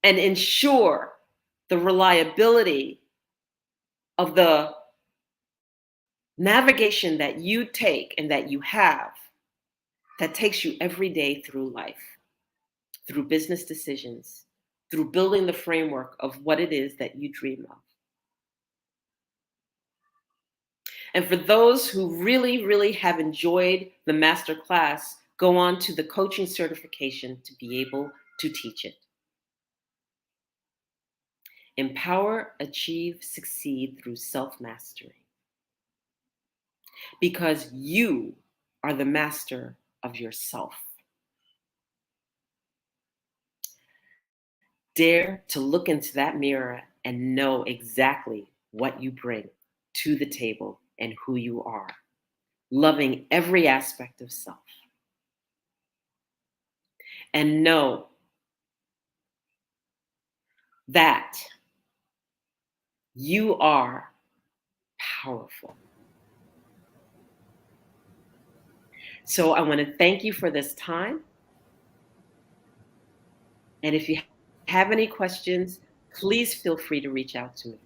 and ensure the reliability of the navigation that you take and that you have that takes you every day through life, through business decisions, through building the framework of what it is that you dream of. And for those who really, really have enjoyed the master class, go on to the coaching certification to be able to teach it. Empower, achieve, succeed through self-mastery. Because you are the master of yourself. Dare to look into that mirror and know exactly what you bring to the table and who you are, loving every aspect of self. And know that you are powerful. So I want to thank you for this time. And if you have any questions, please feel free to reach out to me.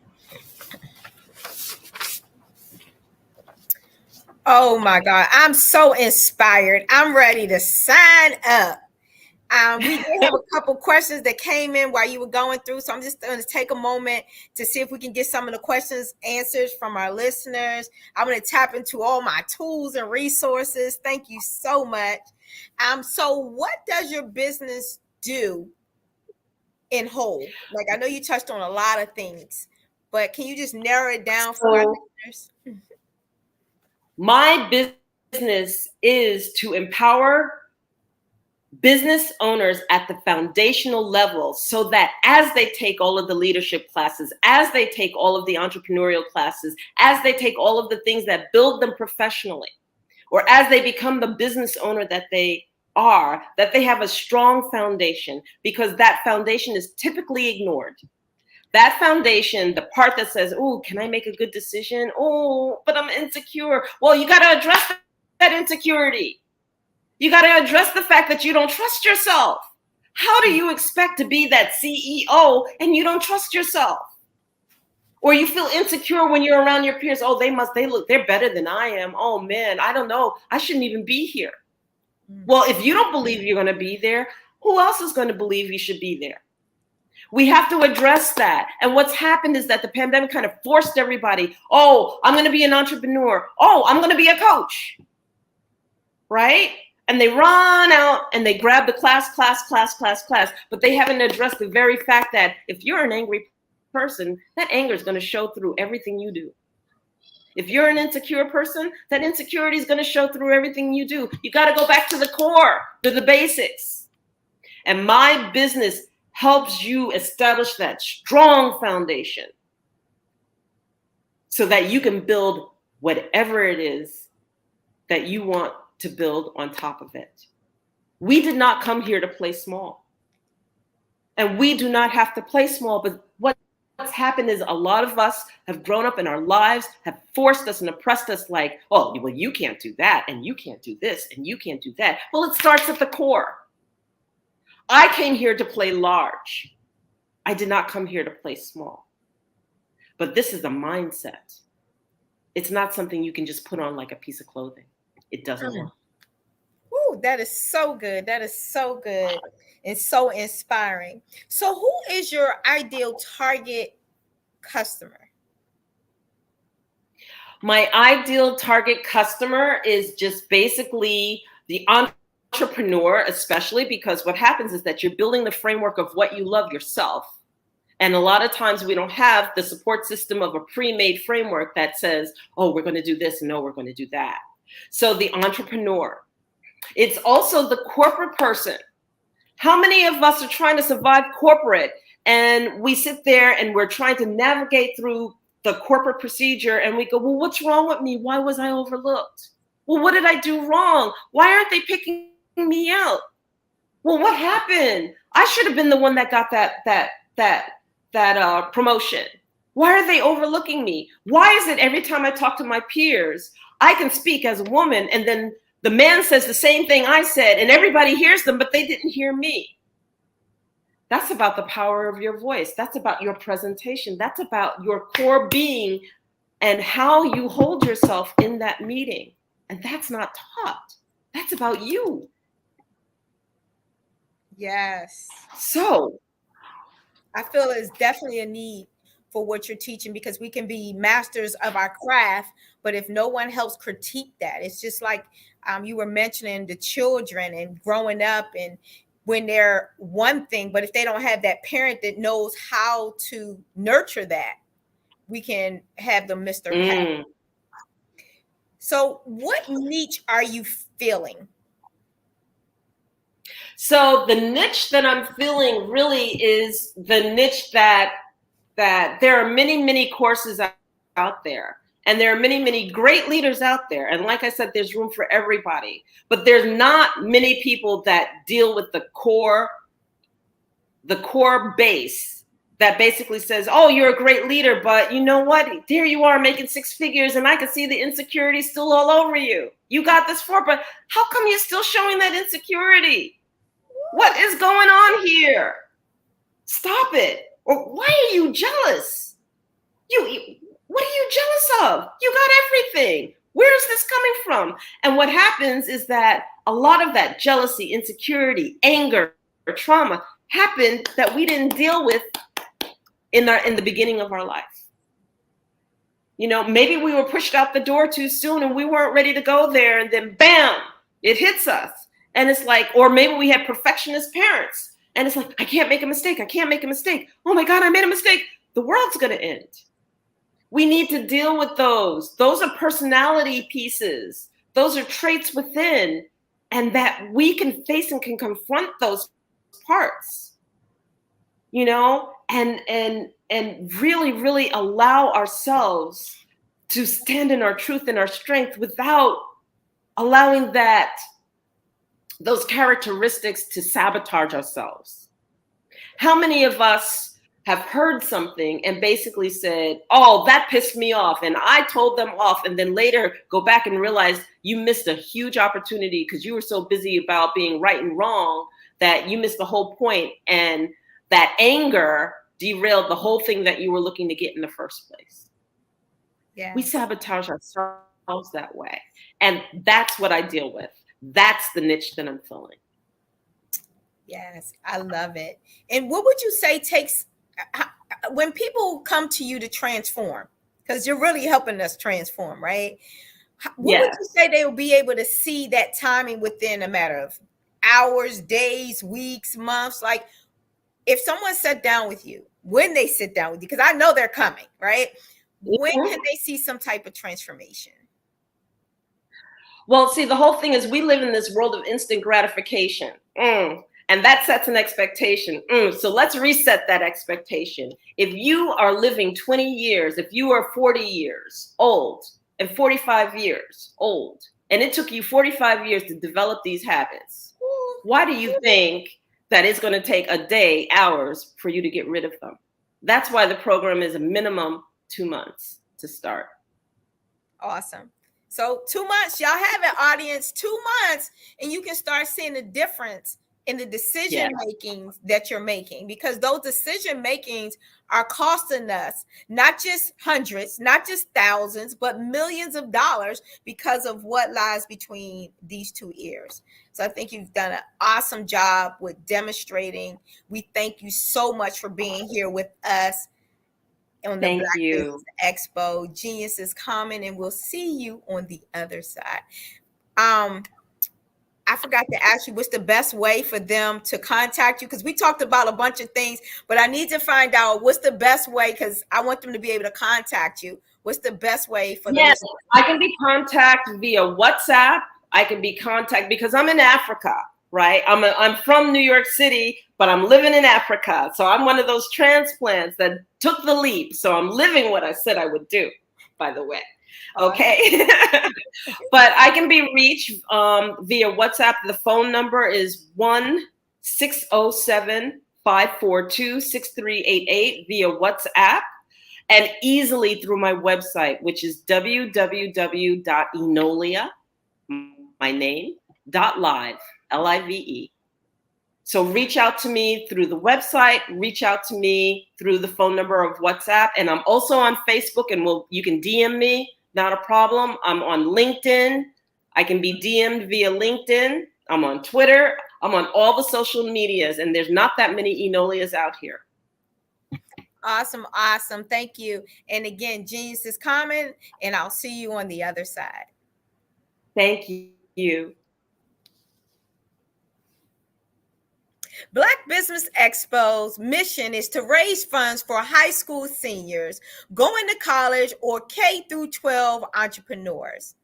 Oh my God, I'm so inspired. I'm ready to sign up. We did have a couple questions that came in while you were going through, so I'm just going to take a moment to see if we can get some of the questions answered from our listeners. I'm going to tap into all my tools and resources. Thank you so much. So what does your business do in whole? Like, I know you touched on a lot of things, but can you just narrow it down for our listeners? My business is to empower business owners at the foundational level so that as they take all of the leadership classes, as they take all of the entrepreneurial classes, as they take all of the things that build them professionally, or as they become the business owner that they are, that they have a strong foundation, because that foundation is typically ignored. That foundation, the part that says, oh, can I make a good decision? Oh, but I'm insecure. Well, you got to address that insecurity. You got to address the fact that you don't trust yourself. How do you expect to be that CEO and you don't trust yourself? Or you feel insecure when you're around your peers. Oh, they're better than I am. Oh man, I don't know. I shouldn't even be here. Well, if you don't believe you're going to be there, who else is going to believe you should be there? We have to address that. And what's happened is that the pandemic kind of forced everybody, oh, I'm going to be an entrepreneur. Oh, I'm going to be a coach. Right? And they run out and they grab the class, but they haven't addressed the very fact that if you're an angry person, that anger is going to show through everything you do. If you're an insecure person, that insecurity is going to show through everything you do. You got to go back to the core, to the basics. And my business helps you establish that strong foundation so that you can build whatever it is that you want to build on top of it. We did not come here to play small. And we do not have to play small, but what's happened is a lot of us have grown up in our lives, have forced us and oppressed us like, oh, well, you can't do that, and you can't do this, and you can't do that. Well, it starts at the core. I came here to play large. I did not come here to play small. But this is a mindset. It's not something you can just put on like a piece of clothing. It doesn't work. Ooh, that is so good. That is so good and so inspiring. So who is your ideal target customer? My ideal target customer is just basically the entrepreneur, especially because what happens is that you're building the framework of what you love yourself. And a lot of times we don't have the support system of a pre-made framework that says, oh, we're going to do this, and no, we're going to do that. So the entrepreneur. It's also the corporate person. How many of us are trying to survive corporate, and we sit there and we're trying to navigate through the corporate procedure, and we go, well, what's wrong with me? Why was I overlooked? Well, what did I do wrong? Why aren't they picking me out? Well, what happened? I should have been the one that got that promotion. Why are they overlooking me? Why is it every time I talk to my peers, I can speak as a woman, and then the man says the same thing I said, and everybody hears them, but they didn't hear me? That's about the power of your voice. That's about your presentation. That's about your core being and how you hold yourself in that meeting. And that's not taught. That's about you. Yes. So I feel there's definitely a need for what you're teaching, because we can be masters of our craft, but if no one helps critique that, it's just like you were mentioning the children and growing up, and when they're one thing, but if they don't have that parent that knows how to nurture that, we can have them miss their path. So what niche are you filling? So the niche that I'm filling really is the niche that there are many, many courses out there. And there are many, many great leaders out there. And like I said, there's room for everybody. But there's not many people that deal with the core base that basically says, oh, you're a great leader, but you know what? There you are making 6 figures, and I can see the insecurity still all over you. You got this for, but how come you're still showing that insecurity? What is going on here? Stop it. Or why are you jealous? What are you jealous of? You got everything. Where is this coming from? And what happens is that a lot of that jealousy, insecurity, anger, or trauma happened that we didn't deal with in the beginning of our life. You know, maybe we were pushed out the door too soon and we weren't ready to go there, and then bam, it hits us. And it's like, or maybe we had perfectionist parents, and it's like, I can't make a mistake. I can't make a mistake. Oh my God, I made a mistake. The world's going to end. We need to deal with those. Those are personality pieces. Those are traits within, and that we can face and can confront those parts, you know, and really, really allow ourselves to stand in our truth and our strength without allowing those characteristics to sabotage ourselves. How many of us have heard something and basically said, oh, that pissed me off, and I told them off, and then later go back and realize you missed a huge opportunity because you were so busy about being right and wrong that you missed the whole point, and that anger derailed the whole thing that you were looking to get in the first place. Yeah. We sabotage ourselves that way. And that's what I deal with. That's the niche that I'm filling. Yes, I love it. And what would you say takes, when people come to you to transform, because you're really helping us transform, right? What would you say they will be able to see that timing within a matter of hours, days, weeks, months? Like if someone sat down with you, when they sit down with you, because I know they're coming, right? When can they see some type of transformation? Well, see, the whole thing is we live in this world of instant gratification. And that sets an expectation. So let's reset that expectation. If you are living 20 years, if you are 40 years old and 45 years old, and it took you 45 years to develop these habits, why do you think that it's going to take a day, hours for you to get rid of them? That's why the program is a minimum 2 months to start. Awesome. So 2 months, y'all have an audience, 2 months, and you can start seeing the difference in the decision makings that you're making, because those decision makings are costing us not just hundreds, not just thousands, but millions of dollars because of what lies between these 2 ears. So I think you've done an awesome job with demonstrating. We thank you so much for being here with us. on the Thank Black you. Business Expo. Genius is common, and we'll see you on the other side. I forgot to ask you what's the best way for them to contact you, because we talked about a bunch of things, but I need to find out what's the best way, because I want them to be able to contact you. What's the best way for them? Yes, I can be contacted via WhatsApp. I can be contacted because I'm in Africa, right? I'm from New York City, but I'm living in Africa. So I'm one of those transplants that took the leap. So I'm living what I said I would do, by the way. Okay. But I can be reached via WhatsApp. The phone number is 1-607-542-6388 via WhatsApp, and easily through my website, which is www.enolia, my name, .live, L-I-V-E. So reach out to me through the website, reach out to me through the phone number of WhatsApp. And I'm also on Facebook, and you can DM me, not a problem. I'm on LinkedIn. I can be DM'd via LinkedIn. I'm on Twitter. I'm on all the social medias, and there's not that many Enolias out here. Awesome. Awesome. Thank you. And again, Genius is common, and I'll see you on the other side. Thank you. Black Business Expo's mission is to raise funds for high school seniors going to college or K through 12 entrepreneurs.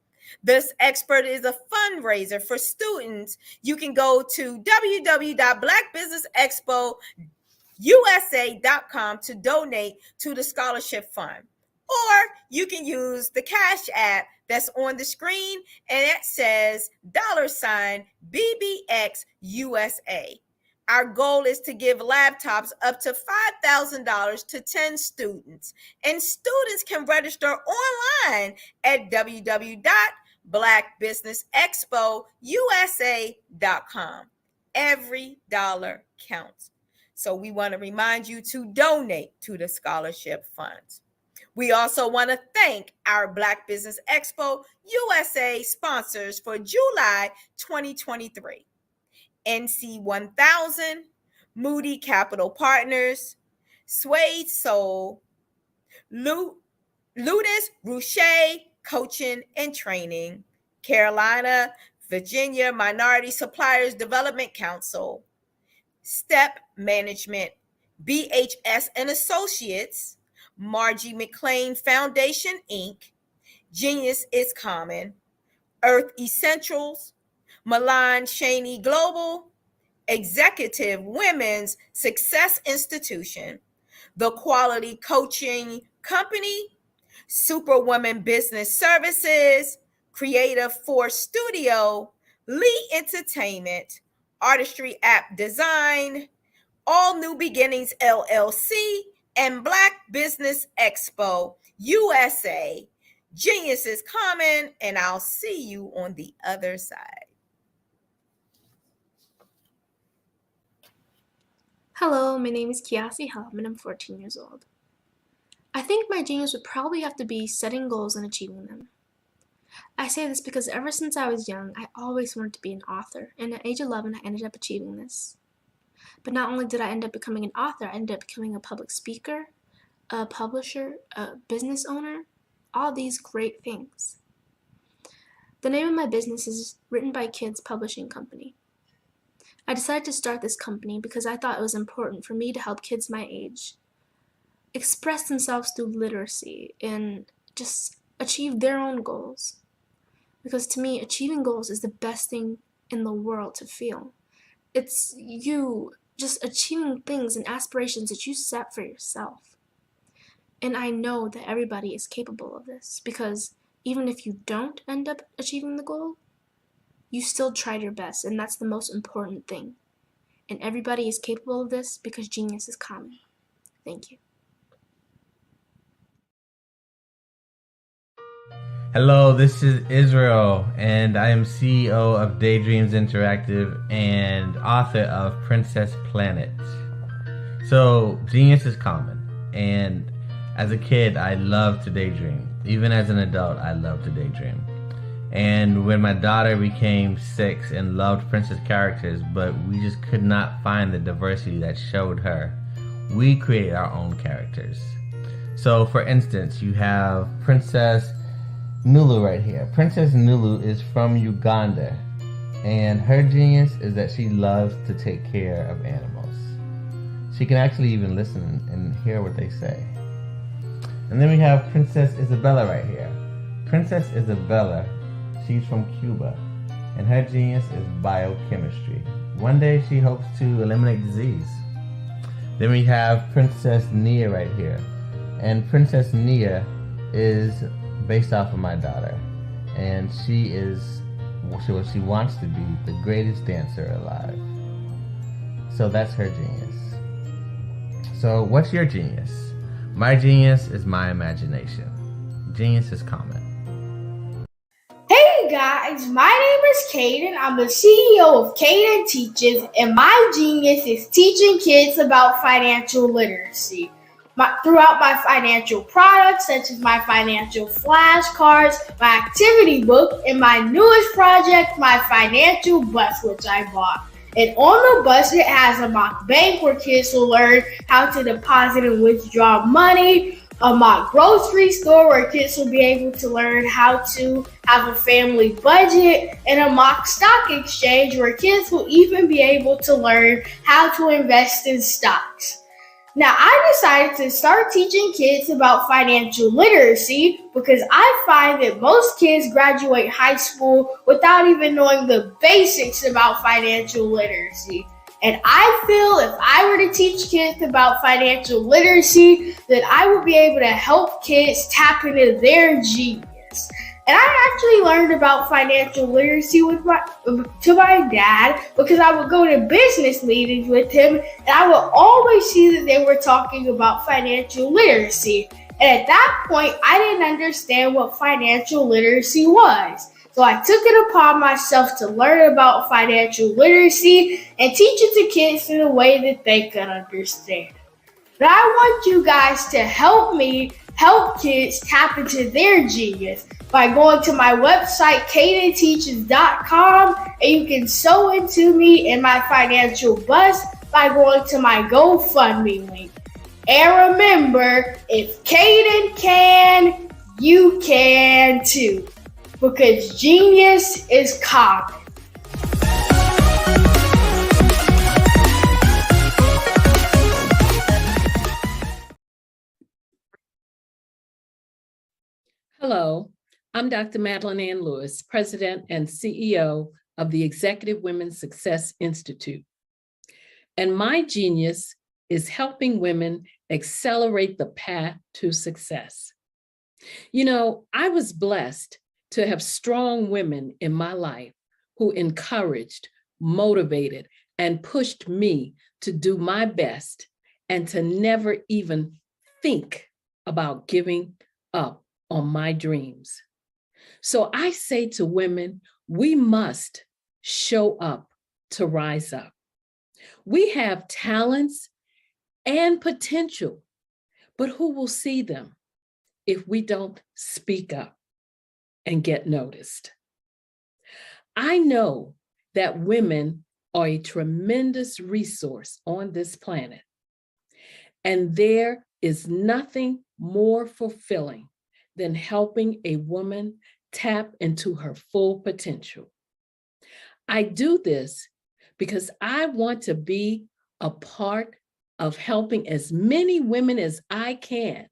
This expert is a fundraiser for students. You can go to www.blackbusinessexpousa.com to donate to the scholarship fund. Or you can use the Cash App that's on the screen, and it says $BBXUSA. Our goal is to give laptops up to $5,000 to 10 students, and students can register online at www.blackbusinessexpousa.com. Every dollar counts. So we want to remind you to donate to the scholarship funds. We also want to thank our Black Business Expo USA sponsors for July 2023. NC 1000, Moody Capital Partners, Suede Soul, Ludus Rouche Coaching and Training, Carolina, Virginia Minority Suppliers Development Council, Step Management, BHS and Associates, Margie McLean Foundation, Inc., Genius is Common, Earth Essentials, Milan Cheney Global, Executive Women's Success Institution, The Quality Coaching Company, Superwoman Business Services, Creative Force Studio, Lee Entertainment, Artistry App Design, All New Beginnings LLC, and Black Business Expo USA. Genius is common, and I'll see you on the other side. Hello, my name is Kiasi Helm, and I'm 14 years old. I think my genius would probably have to be setting goals and achieving them. I say this because ever since I was young, I always wanted to be an author, and at age 11, I ended up achieving this. But not only did I end up becoming an author, I ended up becoming a public speaker, a publisher, a business owner, all these great things. The name of my business is Written by Kids Publishing Company. I decided to start this company because I thought it was important for me to help kids my age express themselves through literacy and just achieve their own goals. Because to me, achieving goals is the best thing in the world to feel. It's you just achieving things and aspirations that you set for yourself. And I know that everybody is capable of this, because even if you don't end up achieving the goal, you still tried your best, and that's the most important thing. And everybody is capable of this because genius is common. Thank you. Hello, this is Israel, and I am CEO of Daydreams Interactive and author of Princess Planet. So, genius is common, and as a kid, I loved to daydream. Even as an adult, I love to daydream. And when my daughter became 6 and loved princess characters, but we just could not find the diversity that showed her, we created our own characters. So for instance, you have Princess Nulu right here. Princess Nulu is from Uganda, and her genius is that she loves to take care of animals. She can actually even listen and hear what they say. And then we have Princess Isabella right here. Princess Isabella, she's from Cuba, and her genius is biochemistry. One day she hopes to eliminate disease. Then we have Princess Nia right here. And Princess Nia is based off of my daughter. And she wants to be the greatest dancer alive. So that's her genius. So what's your genius? My genius is my imagination. Genius is common. Hey guys, my name is Caden. I'm the CEO of Caden Teaches, and my genius is teaching kids about financial literacy. Throughout my financial products, such as my financial flashcards, my activity book, and my newest project, my financial bus, which I bought. And on the bus, it has a mock bank where kids will learn how to deposit and withdraw money, a mock grocery store where kids will be able to learn how to have a family budget, and a mock stock exchange where kids will even be able to learn how to invest in stocks. Now, I decided to start teaching kids about financial literacy because I find that most kids graduate high school without even knowing the basics about financial literacy. And I feel if I were to teach kids about financial literacy, that I would be able to help kids tap into their genius. And I actually learned about financial literacy to my dad because I would go to business meetings with him, and I would always see that they were talking about financial literacy. And at that point, I didn't understand what financial literacy was. So I took it upon myself to learn about financial literacy and teach it to kids in a way that they could understand. But I want you guys to help me help kids tap into their genius by going to my website, cadenteaches.com, and you can sew into me in my financial bus by going to my GoFundMe link. And remember, if Caden can, you can too, because genius is common. Hello, I'm Dr. Madeline Ann Lewis, President and CEO of the Executive Women's Success Institute. And my genius is helping women accelerate the path to success. You know, I was blessed to have strong women in my life who encouraged, motivated, and pushed me to do my best and to never even think about giving up on my dreams. So I say to women, we must show up to rise up. We have talents and potential, but who will see them if we don't speak up and get noticed? I know that women are a tremendous resource on this planet, and there is nothing more fulfilling than helping a woman tap into her full potential. I do this because I want to be a part of helping as many women as I can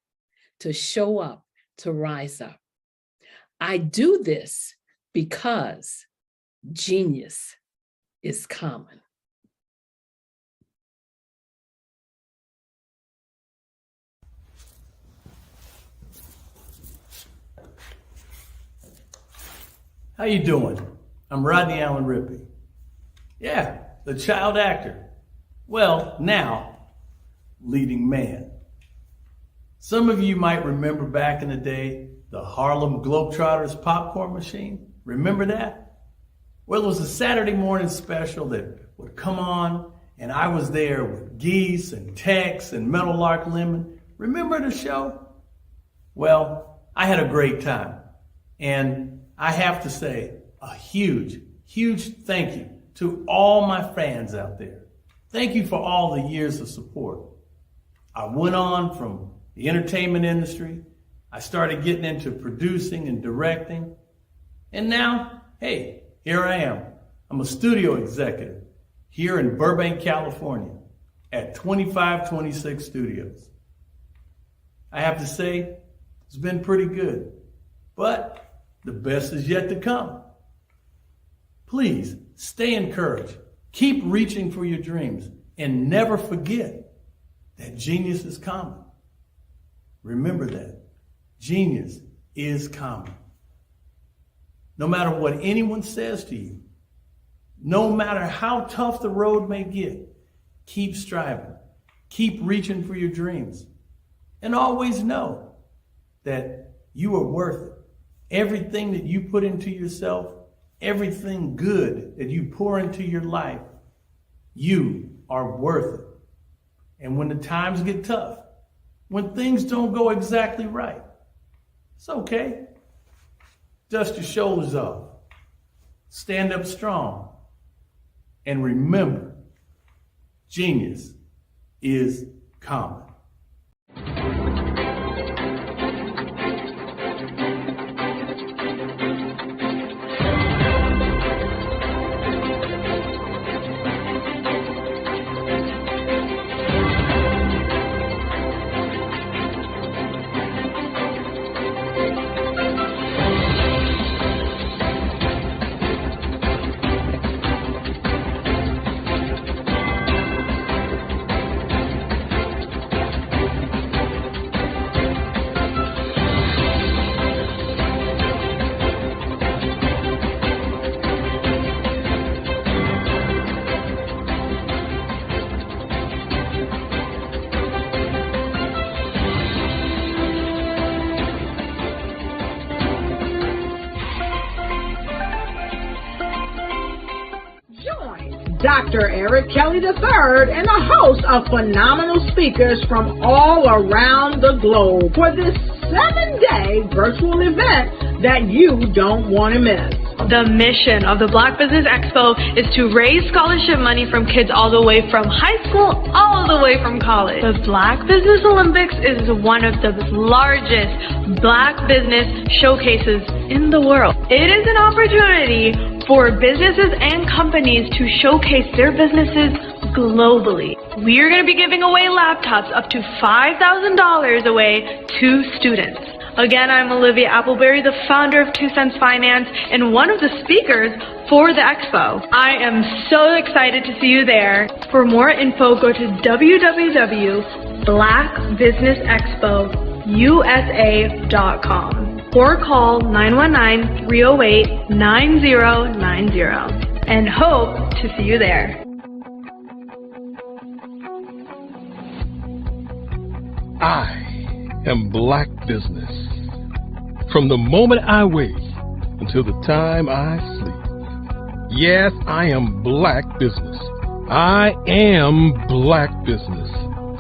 to show up, to rise up. I do this because genius is common. How you doing? I'm Rodney Allen Rippey. Yeah, the child actor. Well, now, leading man. Some of you might remember back in the day, the Harlem Globetrotters popcorn machine. Remember that? Well, it was a Saturday morning special that would come on, and I was there with Geese and Tex and Meadowlark Lemon. Remember the show? Well, I had a great time. And I have to say a huge, huge thank you to all my fans out there. Thank you for all the years of support. I went on from the entertainment industry. I started getting into producing and directing. And now, hey, here I am. I'm a studio executive here in Burbank, California at 2526 Studios. I have to say, it's been pretty good, but the best is yet to come. Please stay encouraged. Keep reaching for your dreams and never forget that genius is common. Remember that. Genius is common. No matter what anyone says to you, no matter how tough the road may get, keep striving. Keep reaching for your dreams. And always know that you are worth it. Everything that you put into yourself, everything good that you pour into your life, you are worth it. And when the times get tough, when things don't go exactly right, it's okay. Dust your shoulders off. Stand up strong. And remember, genius is common. Dr. Eric Kelly III and a host of phenomenal speakers from all around the globe for this 7-day virtual event that you don't want to miss. The mission of the Black Business Expo is to raise scholarship money from kids all the way from high school, all the way from college. The Black Business Olympics is one of the largest Black business showcases in the world. It is an opportunity for businesses and companies to showcase their businesses globally. We are going to be giving away laptops up to $5,000 away to students. Again, I'm Olivia Appleberry, the founder of 2 Cents Finance and one of the speakers for the expo. I am so excited to see you there. For more info, go to www.blackbusinessexpousa.com or call 919-308-9090 and hope to see you there. I am Black Business. From the moment I wake until the time I sleep. Yes, I am Black Business. I am Black Business.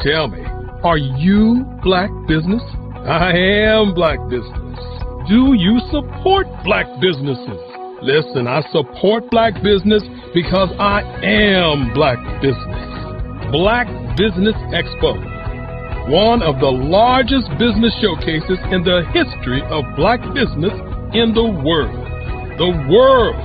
Tell me, are you Black Business? I am Black Business. Do you support Black businesses? Listen, I support Black business because I am Black Business. Black Business Expo, one of the largest business showcases in the history of Black business in the world. The world!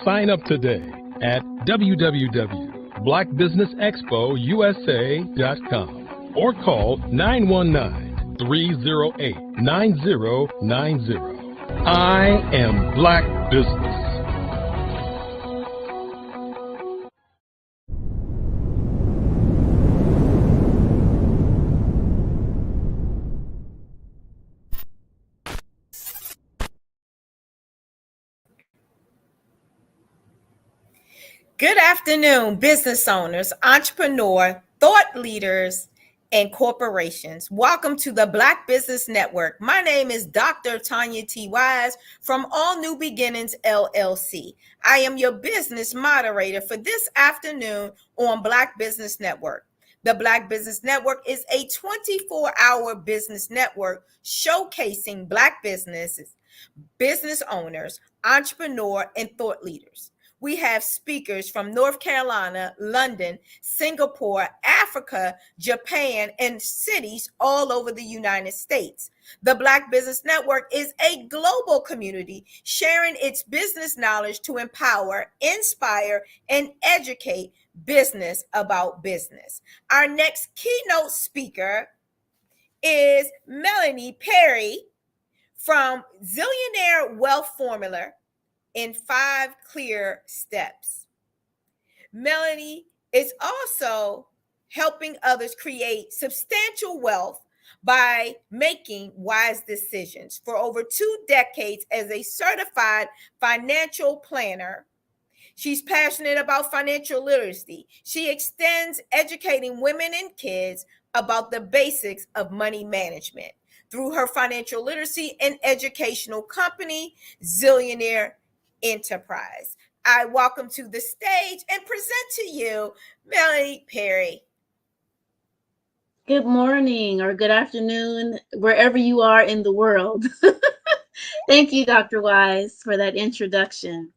Sign up today at www.blackbusinessexpousa.com or call 919-308-9090. I am Black Business. Good afternoon, business owners, entrepreneur, thought leaders, and corporations. Welcome to the Black Business Network. My name is Dr. Tanya T. Wise from All New Beginnings, LLC. I am your business moderator for this afternoon on Black Business Network. The Black Business Network is a 24-hour business network showcasing Black businesses, business owners, entrepreneur, and thought leaders. We have speakers from North Carolina, London, Singapore, Africa, Japan, and cities all over the United States. The Black Business Network is a global community sharing its business knowledge to empower, inspire, and educate business about business. Our next keynote speaker is Melanie Perry from Zillionaire Wealth Formula in 5 Clear Steps. Melanie is also helping others create substantial wealth by making wise decisions. For over 2 decades as a certified financial planner, she's passionate about financial literacy. She extends educating women and kids about the basics of money management through her financial literacy and educational company, Zillionaire Enterprise. I welcome to the stage and present to you Melanie Perry. Good morning or good afternoon, wherever you are in the world. Thank you, Dr. Wise, for that introduction.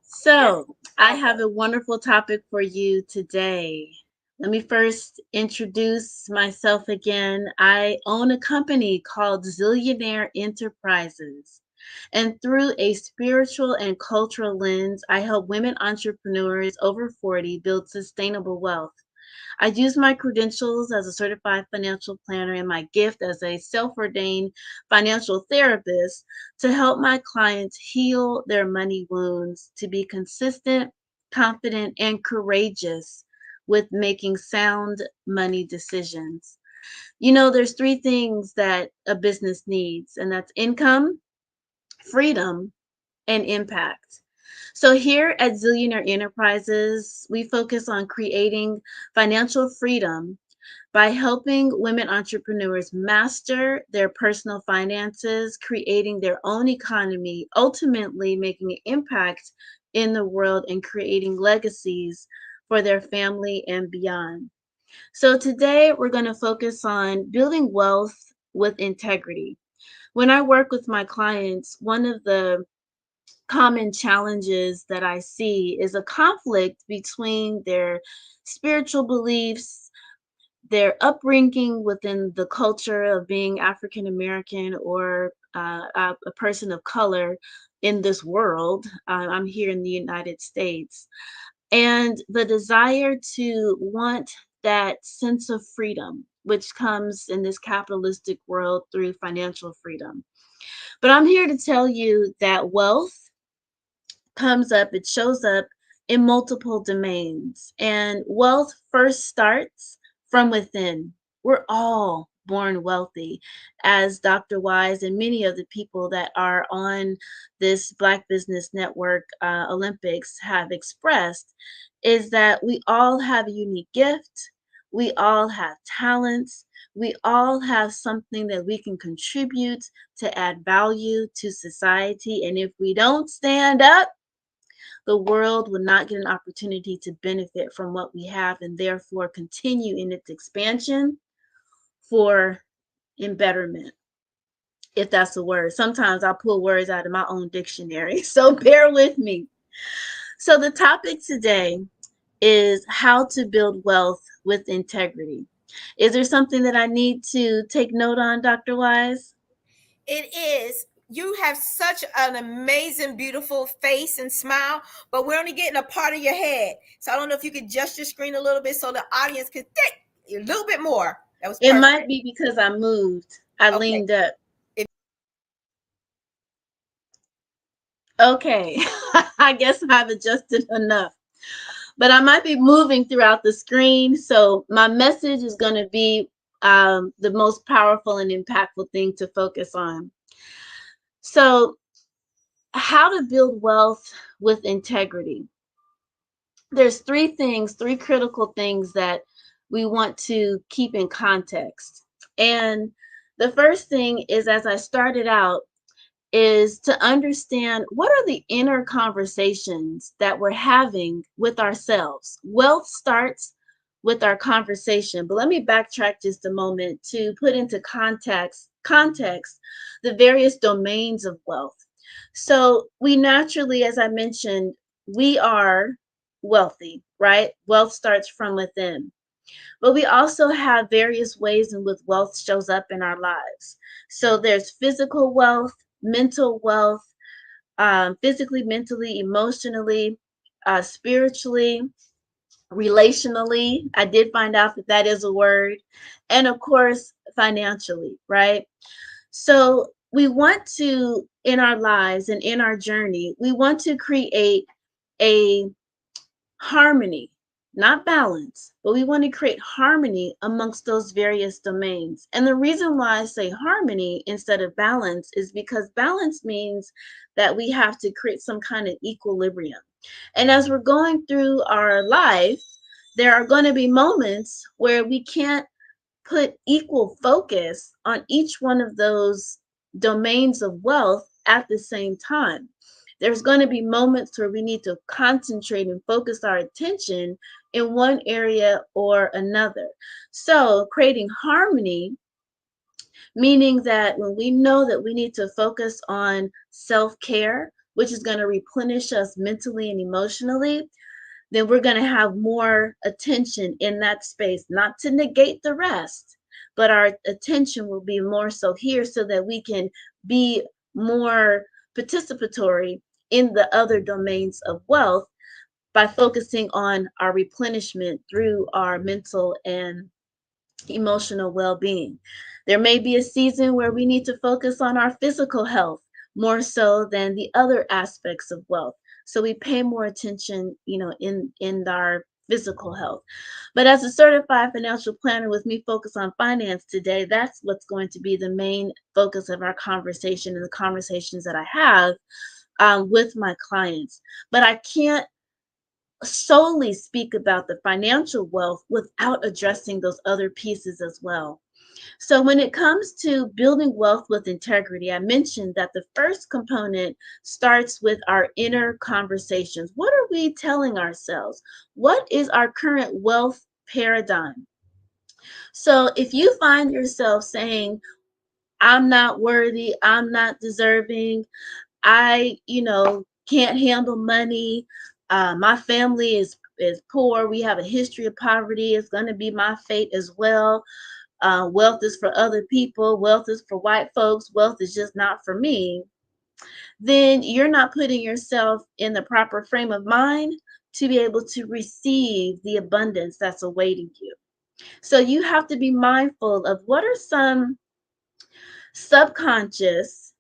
So, I have a wonderful topic for you today. Let me first introduce myself again. I own a company called Zillionaire Enterprises. And through a spiritual and cultural lens, I help women entrepreneurs over 40 build sustainable wealth. I use my credentials as a certified financial planner and my gift as a self-ordained financial therapist to help my clients heal their money wounds, to be consistent, confident, and courageous with making sound money decisions. You know, there's 3 things that a business needs, and that's income, freedom, and impact. So here at Zillionaire Enterprises, we focus on creating financial freedom by helping women entrepreneurs master their personal finances, creating their own economy, ultimately making an impact in the world and creating legacies for their family and beyond. So today we're going to focus on building wealth with integrity. When I work with my clients, one of the common challenges that I see is a conflict between their spiritual beliefs, their upbringing within the culture of being African American or a person of color in this world. I'm here in the United States, and the desire to want that sense of freedom, which comes in this capitalistic world through financial freedom. But I'm here to tell you that wealth comes up, it shows up in multiple domains. And wealth first starts from within. We're all born wealthy, as Dr. Wise and many of the people that are on this Black Business Network Olympics have expressed, is that we all have a unique gift. We all have talents. We all have something that we can contribute to add value to society. And if we don't stand up, the world will not get an opportunity to benefit from what we have and therefore continue in its expansion for embetterment, if that's a word. Sometimes I pull words out of my own dictionary, so bear with me. So the topic today is how to build wealth with integrity. Is there something that I need to take note on, Dr. Wise? It is. You have such an amazing, beautiful face and smile, but we're only getting a part of your head. So I don't know if you could adjust your screen a little bit so the audience could think a little bit more. That was perfect. It might be because I moved. I leaned up. Okay, I guess I've adjusted enough. But I might be moving throughout the screen, so my message is going to be the most powerful and impactful thing to focus on. So, how to build wealth with integrity. There's 3 things, 3 critical things that we want to keep in context. And the first thing is, as I started out, is to understand what are the inner conversations that we're having with ourselves. Wealth starts with our conversation, but let me backtrack just a moment to put into context the various domains of wealth. So we naturally, as I mentioned, we are wealthy, right? Wealth starts from within. But we also have various ways in which wealth shows up in our lives. So there's physical wealth, mental wealth, physically, mentally, emotionally, spiritually, relationally. I did find out that that is a word. And of course, financially, right? So we want to, in our lives and in our journey, we want to create a harmony, not balance, but we want to create harmony amongst those various domains. And the reason why I say harmony instead of balance is because balance means that we have to create some kind of equilibrium. And as we're going through our life, there are going to be moments where we can't put equal focus on each one of those domains of wealth at the same time. There's going to be moments where we need to concentrate and focus our attention in one area or another. So, creating harmony, meaning that when we know that we need to focus on self care, which is going to replenish us mentally and emotionally, then we're going to have more attention in that space, not to negate the rest, but our attention will be more so here so that we can be more participatory in the other domains of wealth by focusing on our replenishment through our mental and emotional well-being. There may be a season where we need to focus on our physical health more so than the other aspects of wealth. So we pay more attention, in our physical health. But as a certified financial planner with me focus on finance today, that's what's going to be the main focus of our conversation and the conversations that I have with my clients. But I can't solely speak about the financial wealth without addressing those other pieces as well. So, when it comes to building wealth with integrity, I mentioned that the first component starts with our inner conversations. What are we telling ourselves? What is our current wealth paradigm? So, if you find yourself saying, I'm not worthy, I'm not deserving, I, can't handle money. My family is poor. We have a history of poverty. It's going to be my fate as well. Wealth is for other people. Wealth is for white folks. Wealth is just not for me. Then you're not putting yourself in the proper frame of mind to be able to receive the abundance that's awaiting you. So you have to be mindful of what are some subconscious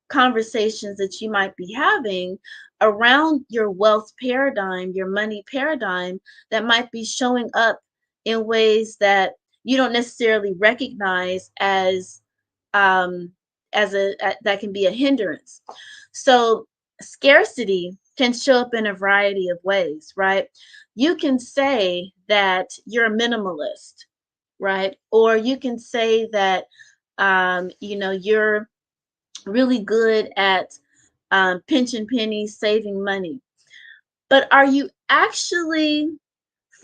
conversations that you might be having around your wealth paradigm, your money paradigm, that might be showing up in ways that you don't necessarily recognize um, that can be a hindrance. So scarcity can show up in a variety of ways, right? You can say that you're a minimalist, right? Or you can say that you're really good at pinching pennies, saving money. But are you actually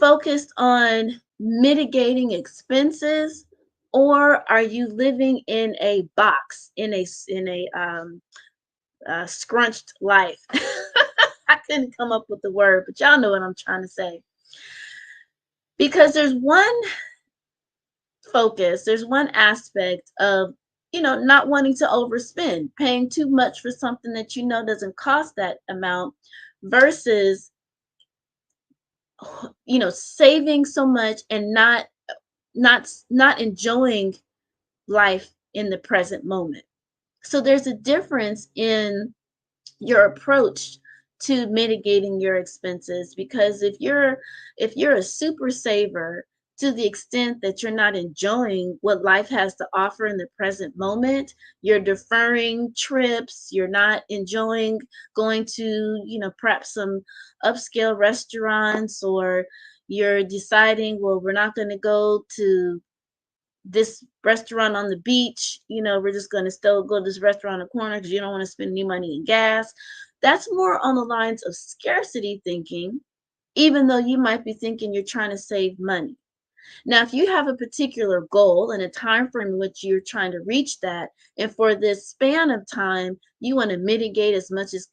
focused on mitigating expenses, or are you living in a box, in a scrunched life? I couldn't come up with the word, but y'all know what I'm trying to say. Because there's one aspect of not wanting to overspend, paying too much for something that doesn't cost that amount, versus saving so much and not enjoying life in the present moment. So there's a difference in your approach to mitigating your expenses, because if you're a super saver to the extent that you're not enjoying what life has to offer in the present moment, you're deferring trips, you're not enjoying going to perhaps some upscale restaurants, or you're deciding, well, we're not going to go to this restaurant on the beach, we're just going to still go to this restaurant on the corner because you don't want to spend any money in gas. That's more on the lines of scarcity thinking, even though you might be thinking you're trying to save money. Now, if you have a particular goal and a time frame in which you're trying to reach that, and for this span of time, you want to mitigate as much as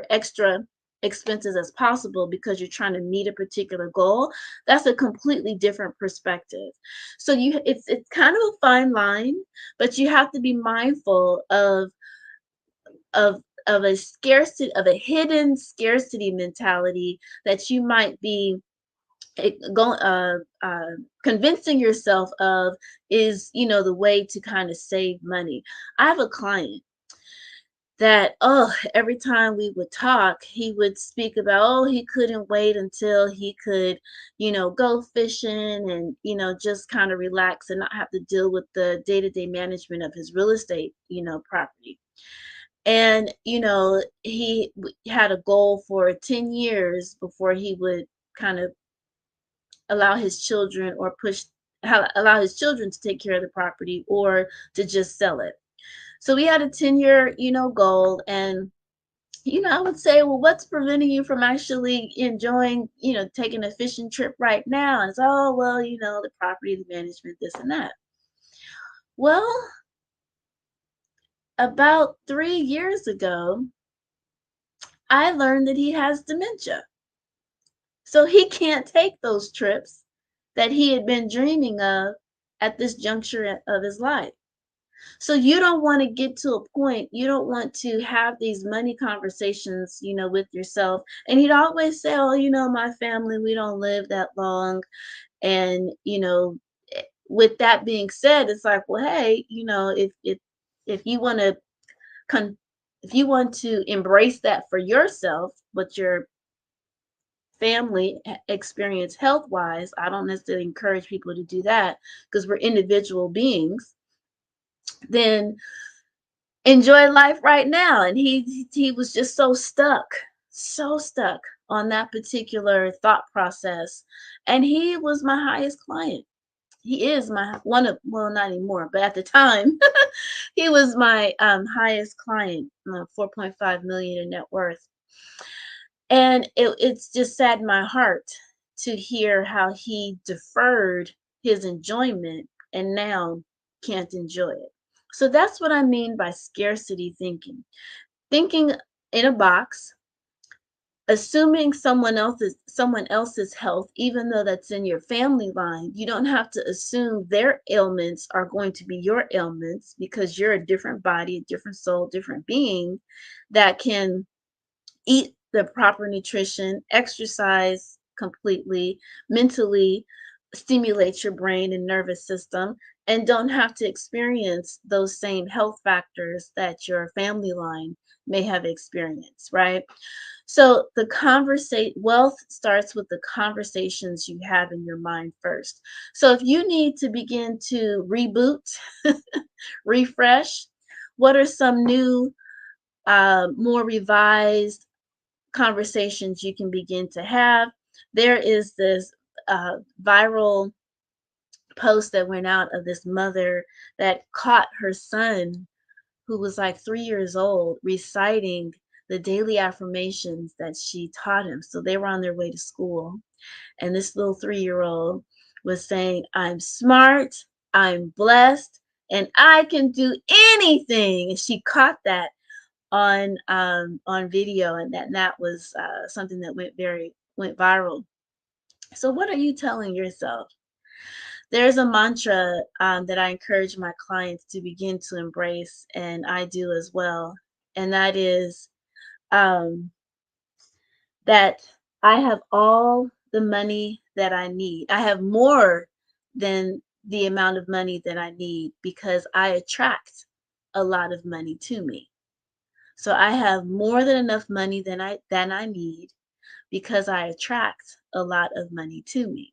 extra expenses as possible because you're trying to meet a particular goal, that's a completely different perspective. So it's kind of a fine line, but you have to be mindful of of a scarcity, of a hidden scarcity mentality that you might be going convincing yourself of is, the way to kind of save money. I have a client that, every time we would talk, he would speak about, he couldn't wait until he could, go fishing and, just kind of relax and not have to deal with the day-to-day management of his real estate, property. And, he had a goal for 10 years before he would kind of allow his children or allow his children to take care of the property or to just sell it. So we had a 10-year, goal. And, I would say, well, what's preventing you from actually enjoying, taking a fishing trip right now? And it's, oh, well, the property, the management, this and that. Well, about 3 years ago, I learned that he has dementia. So he can't take those trips that he had been dreaming of at this juncture of his life. So you don't want to get to a point, you don't want to have these money conversations, with yourself. And he'd always say, oh, my family, we don't live that long. And, with that being said, it's like, well, hey, if you want to if you want to embrace that for yourself, what your family experience health wise, I don't necessarily encourage people to do that because we're individual beings, then enjoy life right now. And he was just so stuck on that particular thought process. And he was my highest client. He is my one of, well, not anymore, but at the time, he was my highest client, 4.5 million in net worth. And it's just saddened my heart to hear how he deferred his enjoyment and now can't enjoy it. So that's what I mean by scarcity thinking. Thinking in a box, assuming someone else's health, even though that's in your family line. You don't have to assume their ailments are going to be your ailments because you're a different body, a different soul, different being that can eat the proper nutrition, exercise completely, mentally stimulate your brain and nervous system, and don't have to experience those same health factors that your family line may have experienced, right? So wealth starts with the conversations you have in your mind first. So if you need to begin to reboot, refresh, what are some new, more revised conversations you can begin to have? There is this viral post that went out of this mother that caught her son, who was like 3 years old, reciting the daily affirmations that she taught him. So they were on their way to school. And this little 3-year-old was saying, I'm smart, I'm blessed, and I can do anything. And she caught that on video, and that was something that went viral. So what are you telling yourself? There's a mantra that I encourage my clients to begin to embrace, and I do as well. And that is that I have all the money that I need. I have more than the amount of money that I need because I attract a lot of money to me. So I have more than enough money than I need because I attract a lot of money to me.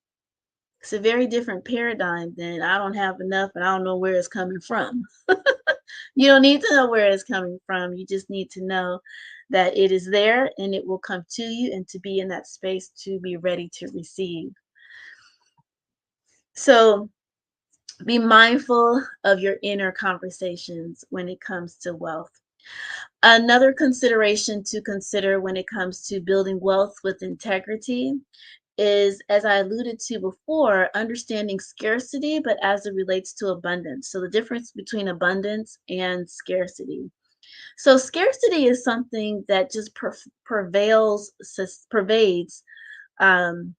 It's a very different paradigm than I don't have enough and I don't know where it's coming from. You don't need to know where it's coming from. You just need to know that it is there and it will come to you, and to be in that space to be ready to receive. So be mindful of your inner conversations when it comes to wealth. Another consideration to consider when it comes to building wealth with integrity is, as I alluded to before, understanding scarcity, but as it relates to abundance. So the difference between abundance and scarcity. So scarcity is something that just pervades um,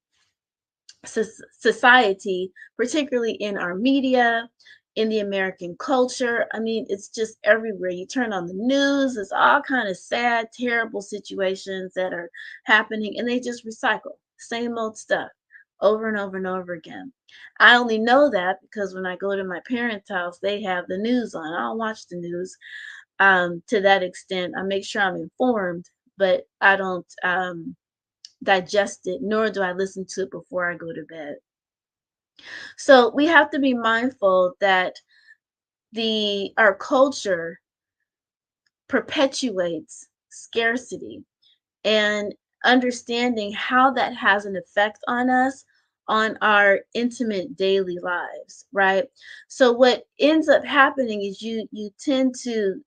society, particularly in our media, in the American culture. I mean, it's just everywhere. You turn on the news, there's all kind of sad, terrible situations that are happening, and they just recycle same old stuff over and over and over again. I only know that because when I go to my parents' house, they have the news on. I don't watch the news to that extent. I make sure I'm informed, but I don't digest it, nor do I listen to it before I go to bed. So we have to be mindful that our culture perpetuates scarcity, and understanding how that has an effect on us on our intimate daily lives, right? So what ends up happening is you tend to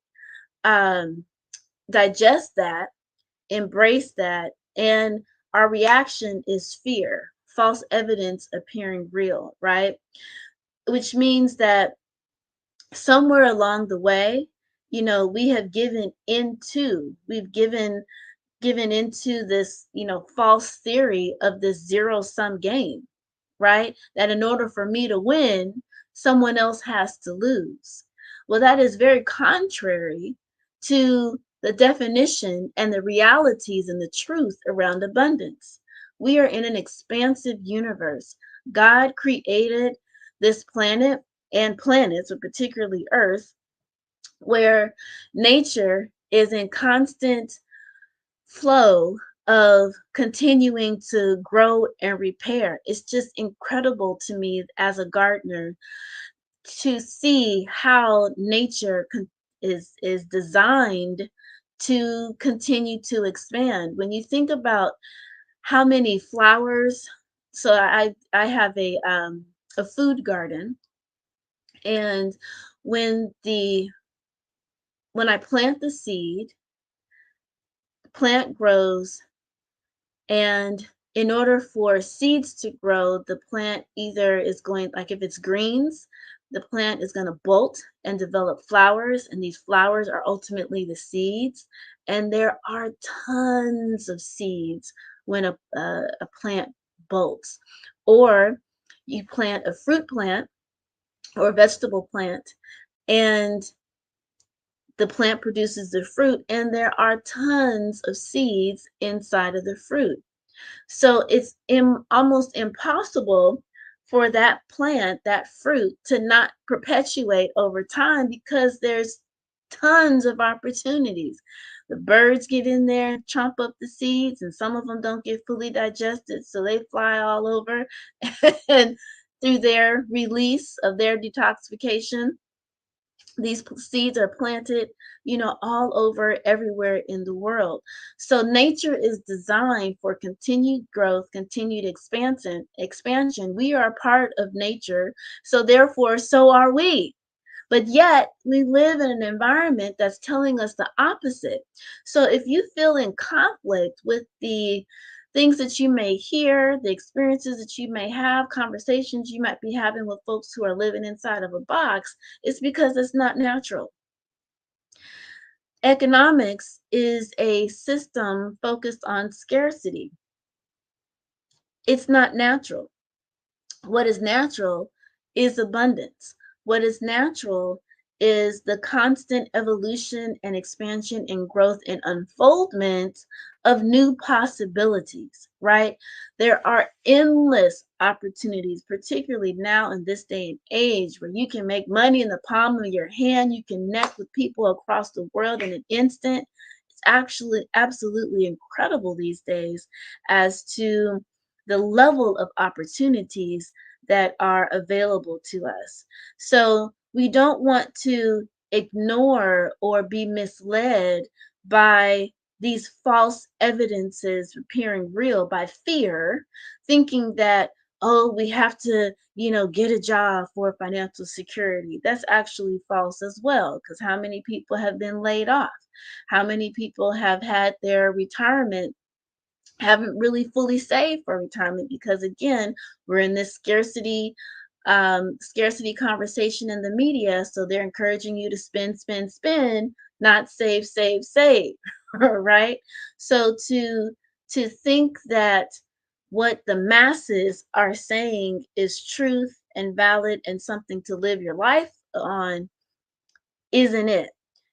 um, digest that, embrace that, and our reaction is fear, false evidence appearing real, right? Which means that somewhere along the way, we have we've given into this, false theory of this zero sum game, right? That in order for me to win, someone else has to lose. Well, that is very contrary to the definition and the realities and the truth around abundance. We are in an expansive universe. God created this planet and planets, but particularly Earth, where nature is in constant flow of continuing to grow and repair. It's just incredible to me as a gardener to see how nature is designed to continue to expand. When you think about how many flowers, so I have a food garden, and when the when I plant the seed, the plant grows. And in order for seeds to grow, the plant either is going, like if it's greens, the plant is going to bolt and develop flowers, and these flowers are ultimately the seeds. And there are tons of seeds when a plant bolts. Or you plant a fruit plant or a vegetable plant, and the plant produces the fruit, and there are tons of seeds inside of the fruit. So it's almost impossible for that plant, that fruit, to not perpetuate over time because there's tons of opportunities. The birds get in there and chomp up the seeds, and some of them don't get fully digested, so they fly all over. And through their release of their detoxification, these seeds are planted, all over everywhere in the world. So nature is designed for continued growth, continued expansion. We are part of nature, so therefore so are we. But yet we live in an environment that's telling us the opposite. So if you feel in conflict with the things that you may hear, the experiences that you may have, conversations you might be having with folks who are living inside of a box, it's because it's not natural. Economics is a system focused on scarcity. It's not natural. What is natural is abundance. What is natural is the constant evolution and expansion and growth and unfoldment of new possibilities, right? There are endless opportunities, particularly now in this day and age, where you can make money in the palm of your hand. You can connect with people across the world in an instant. It's actually absolutely incredible these days as to the level of opportunities that are available to us. So we don't want to ignore or be misled by these false evidences appearing real by fear, thinking that, oh, we have to, get a job for financial security. That's actually false as well, because how many people have been laid off? How many people have had their retirement haven't really fully saved for retirement because again we're in this scarcity conversation in the media, so they're encouraging you to spend not save, save, save, right? So to think that what the masses are saying is truth and valid and something to live your life on isn't it.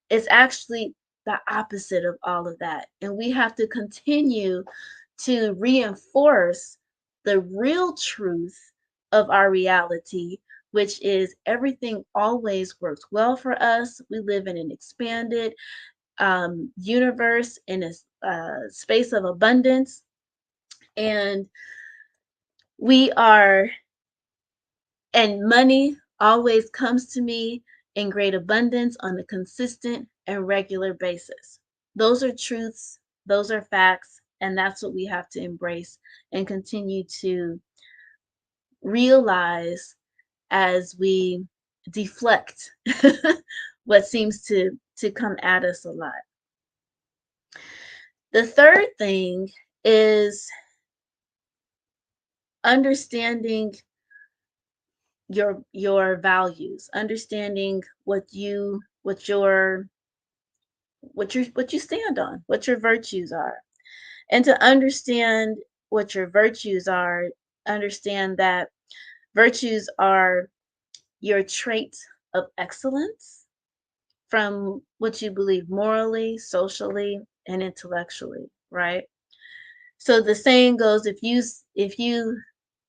It's actually the opposite of all of that. And we have to continue to reinforce the real truth of our reality, which is everything always works well for us. We live in an expanded universe, in a space of abundance. And we are, and money always comes to me in great abundance on a consistent and regular basis. Those are truths, those are facts, and that's what we have to embrace and continue to realize as we deflect what seems to come at us a lot. The third thing is understanding your values, understanding what you stand on, what your virtues are. And to understand what your virtues are, understand that virtues are your traits of excellence from what you believe morally, socially, and intellectually, right? So the saying goes, if you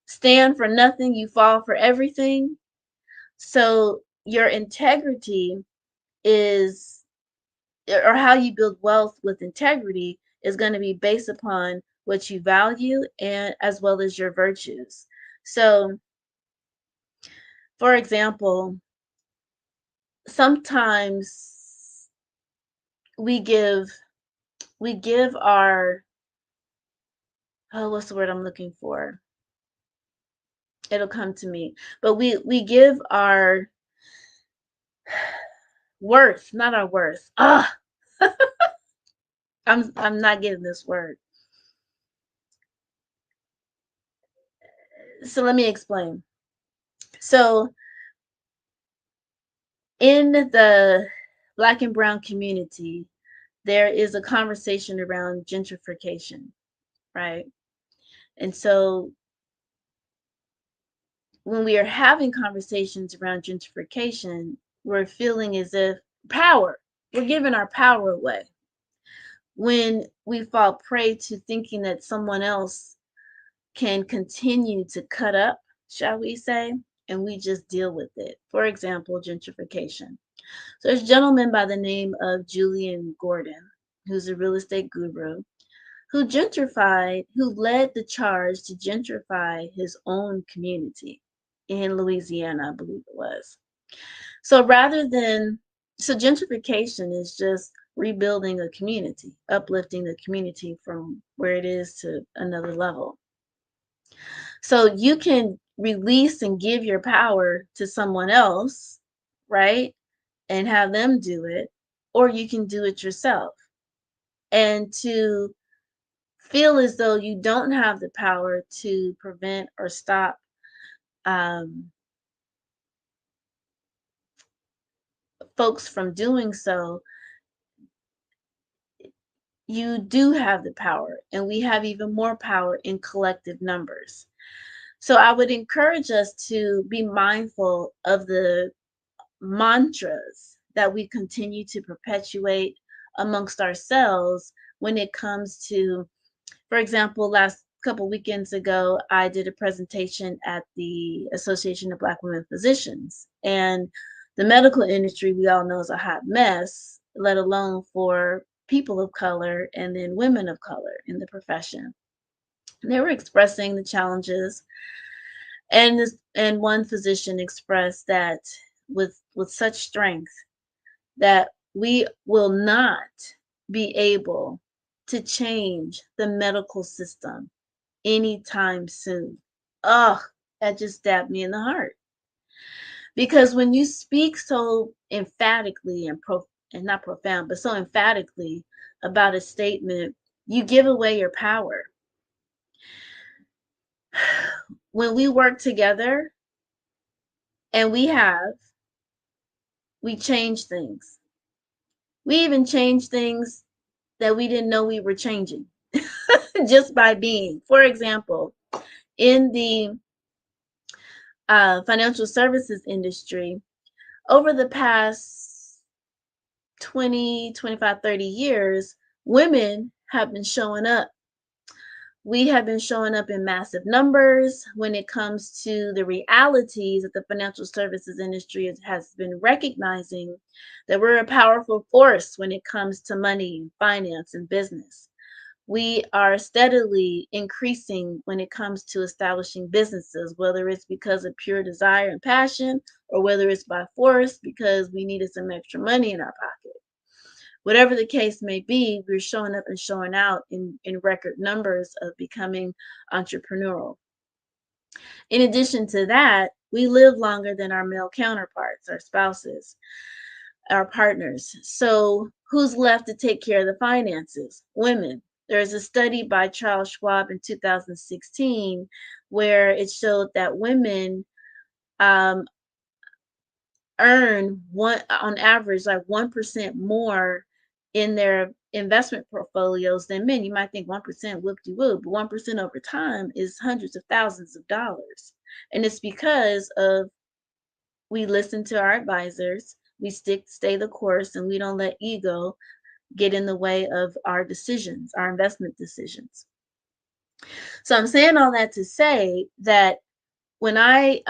stand for nothing, you fall for everything. So your integrity is, or how you build wealth with integrity is going to be based upon what you value and as well as your virtues. So, for example, sometimes we give our, oh, what's the word I'm looking for? It'll come to me. But we give our worth, not our worth. I'm not getting this word. So let me explain. So in the Black and brown community, there is a conversation around gentrification, right? And so when we are having conversations around gentrification, we're feeling as if we're giving our power away. When we fall prey to thinking that someone else can continue to cut up, shall we say, and we just deal with it. For example, gentrification. So there's a gentleman by the name of Julian Gordon, who's a real estate guru, who led the charge to gentrify his own community in Louisiana, I believe it was. So gentrification is just rebuilding a community, uplifting the community from where it is to another level. So you can release and give your power to someone else, right? And have them do it, or you can do it yourself. And to feel as though you don't have the power to prevent or stop folks from doing so, you do have the power, and we have even more power in collective numbers. So I would encourage us to be mindful of the mantras that we continue to perpetuate amongst ourselves when it comes to, for example, last couple weekends ago, I did a presentation at the Association of Black Women Physicians, and the medical industry, we all know, is a hot mess, let alone for people of color and then women of color in the profession. And they were expressing the challenges, and one physician expressed that with such strength that we will not be able to change the medical system anytime soon. Ugh, that just stabbed me in the heart. Because when you speak so emphatically and not profound, but so emphatically about a statement, you give away your power. When we work together, and we change things. We even change things that we didn't know we were changing just by being. For example, in the financial services industry, over the past 20, 25, 30 years, women have been showing up. We have been showing up in massive numbers when it comes to the realities that the financial services industry has been recognizing that we're a powerful force when it comes to money, finance, and business. We are steadily increasing when it comes to establishing businesses, whether it's because of pure desire and passion, or whether it's by force because we needed some extra money in our pocket. Whatever the case may be, we're showing up and showing out in record numbers of becoming entrepreneurial. In addition to that, we live longer than our male counterparts, our spouses, our partners. So who's left to take care of the finances? Women. There's a study by Charles Schwab in 2016 where it showed that women earn on average like 1% more in their investment portfolios than men. You might think 1% whoop-de-whoop, but 1% over time is hundreds of thousands of dollars. And it's because of we listen to our advisors, we stay the course, and we don't let ego get in the way of our decisions, our investment decisions. So I'm saying all that to say that when I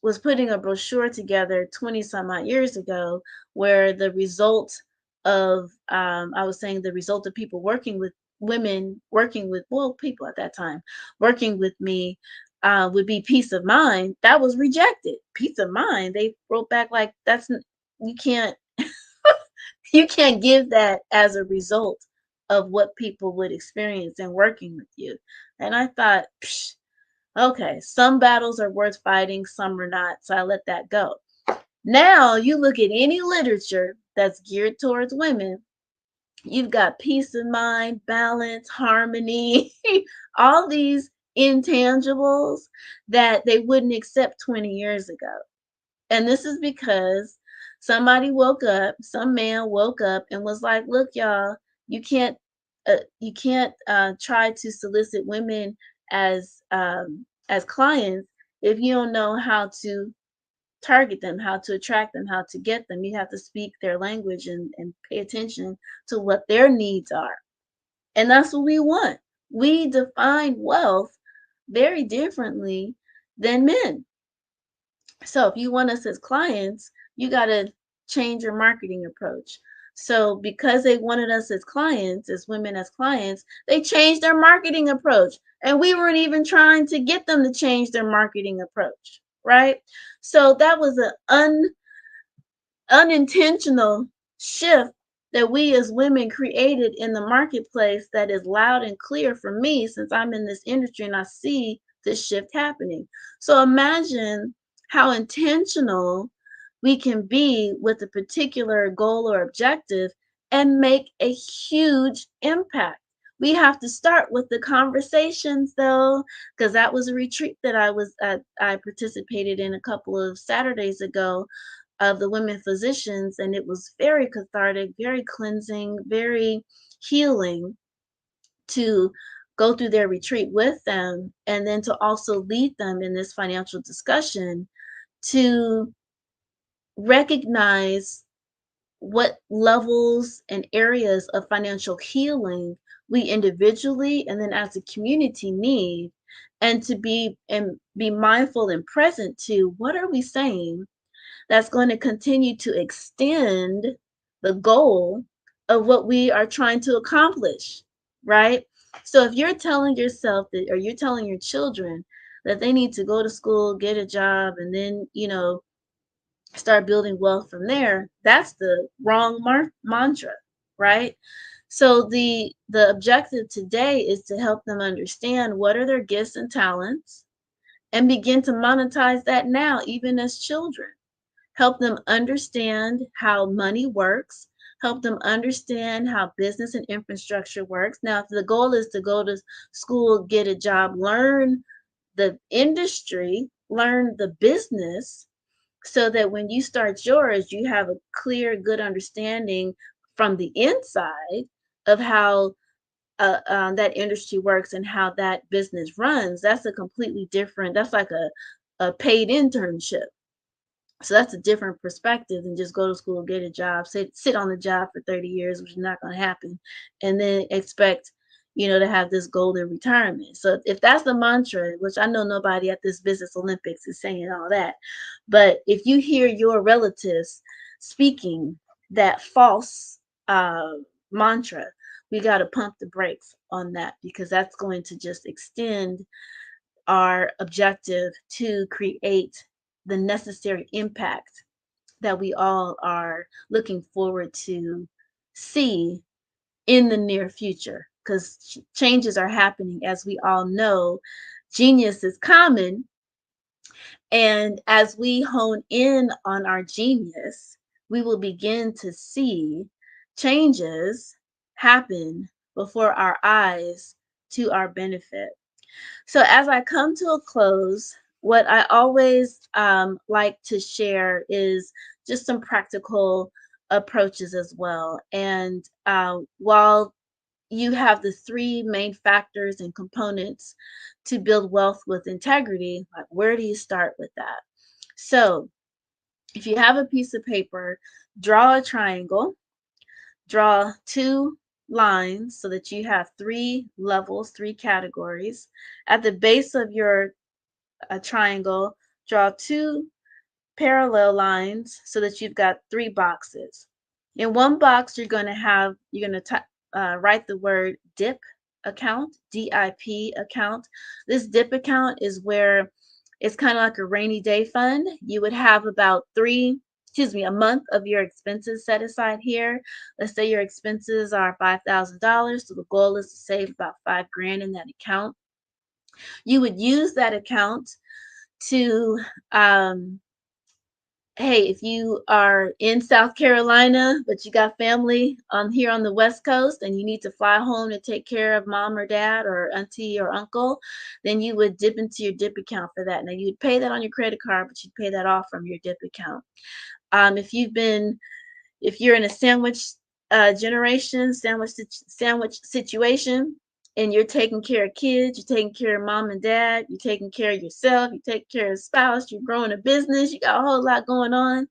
was putting a brochure together 20 some odd years ago, where the result of, I was saying the result of people working with women, working with, well, people at that time, working with me would be peace of mind, that was rejected. Peace of mind, they wrote back like, you can't, you can't give that as a result of what people would experience in working with you. And I thought, psh, okay, some battles are worth fighting, some are not. So I let that go. Now you look at any literature that's geared towards women, you've got peace of mind, balance, harmony, all these intangibles that they wouldn't accept 20 years ago. And this is because somebody woke up, some man woke up and was like, look, y'all, you can't try to solicit women as clients if you don't know how to target them, how to attract them, how to get them. You have to speak their language and pay attention to what their needs are. And that's what we want. We define wealth very differently than men. So if you want us as clients, you got to change your marketing approach. So because they wanted us as clients, as women as clients, they changed their marketing approach. And we weren't even trying to get them to change their marketing approach, right? So that was an unintentional shift that we as women created in the marketplace that is loud and clear for me since I'm in this industry and I see this shift happening. So imagine how intentional we can be with a particular goal or objective and make a huge impact. We have to start with the conversations though, because that was a retreat that I participated in a couple of Saturdays ago of the women physicians, and it was very cathartic, very cleansing, very healing to go through their retreat with them, and then to also lead them in this financial discussion to recognize what levels and areas of financial healing we individually and then as a community need, and to be mindful and present to what are we saying that's going to continue to extend the goal of what we are trying to accomplish, right? So if you're telling yourself that, or you're telling your children that they need to go to school, get a job, and then, start building wealth from there, that's the wrong mantra, right? So the objective today is to help them understand what are their gifts and talents and begin to monetize that now, even as children. Help them understand how money works, help them understand how business and infrastructure works. Now, if the goal is to go to school, get a job, learn the industry, learn the business, so that when you start yours, you have a clear, good understanding from the inside of how that industry works and how that business runs. That's a completely different, that's like a paid internship. So that's a different perspective than just go to school, get a job, sit on the job for 30 years, which is not going to happen, and then expect, to have this golden retirement. So if that's the mantra, which I know nobody at this Business Olympics is saying all that, but if you hear your relatives speaking that false mantra, we got to pump the brakes on that, because that's going to just extend our objective to create the necessary impact that we all are looking forward to see in the near future, because changes are happening. As we all know, genius is common, and as we hone in on our genius, we will begin to see changes happen before our eyes to our benefit. So as I come to a close, what I always like to share is just some practical approaches as well. And while you have the three main factors and components to build wealth with integrity, like where do you start with that? So if you have a piece of paper, draw a triangle, draw two lines so that you have three levels, three categories. At the base of your triangle, draw two parallel lines so that you've got three boxes. In one box, you're going to write the word DIP account, DIP account. This DIP account is where it's kind of like a rainy day fund. You would have about a month of your expenses set aside here. Let's say your expenses are $5,000. So the goal is to save about $5,000 in that account. You would use that account to, hey, if you are in South Carolina, but you got family here on the West Coast and you need to fly home to take care of mom or dad or auntie or uncle, then you would dip into your DIP account for that. Now you'd pay that on your credit card, but you'd pay that off from your DIP account. If you're in a sandwich sandwich situation, and you're taking care of kids, you're taking care of mom and dad, you're taking care of yourself, you take care of spouse, you're growing a business, you got a whole lot going on,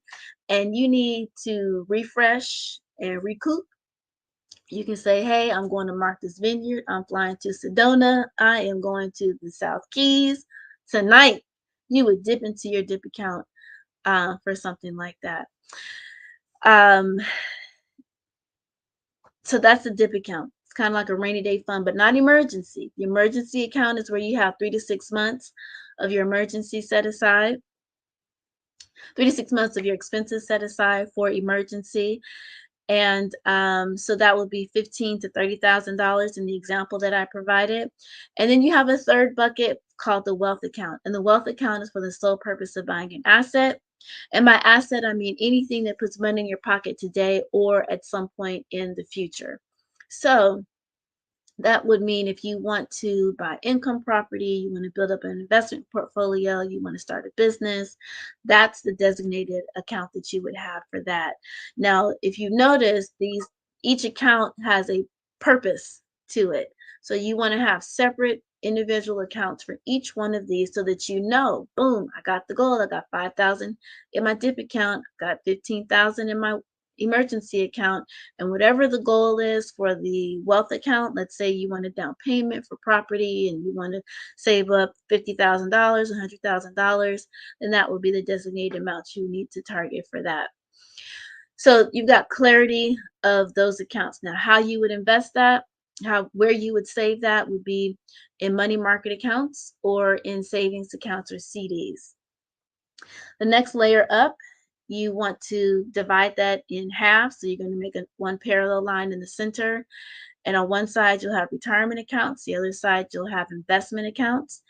and you need to refresh and recoup, you can say, hey, I'm going to Martha's Vineyard, I'm flying to Sedona, I am going to the South Keys tonight. You would dip into your DIP account for something like that. So that's the DIP account. It's kind of like a rainy day fund, but not emergency. The emergency account is where you have 3 to 6 months of your emergency set aside, 3 to 6 months of your expenses set aside for emergency. And so that would be $15,000 to $30,000 in the example that I provided. And then you have a third bucket called the wealth account. And the wealth account is for the sole purpose of buying an asset. And by asset, I mean anything that puts money in your pocket today or at some point in the future. So that would mean if you want to buy income property, you want to build up an investment portfolio, you want to start a business, that's the designated account that you would have for that. Now, if you notice, each account has a purpose to it. So you want to have separate individual accounts for each one of these so that boom, I got the goal. I got 5,000 in my DIP account, I got 15,000 in my emergency account, and whatever the goal is for the wealth account, let's say you want a down payment for property and you want to save up $50,000, $100,000, then that would be the designated amount you need to target for that. So you've got clarity of those accounts. Now, how you would invest that, where you would save that would be in money market accounts or in savings accounts or CDs. The next layer up, you want to divide that in half. So you're going to make one parallel line in the center. And on one side, you'll have retirement accounts. The other side, you'll have investment accounts.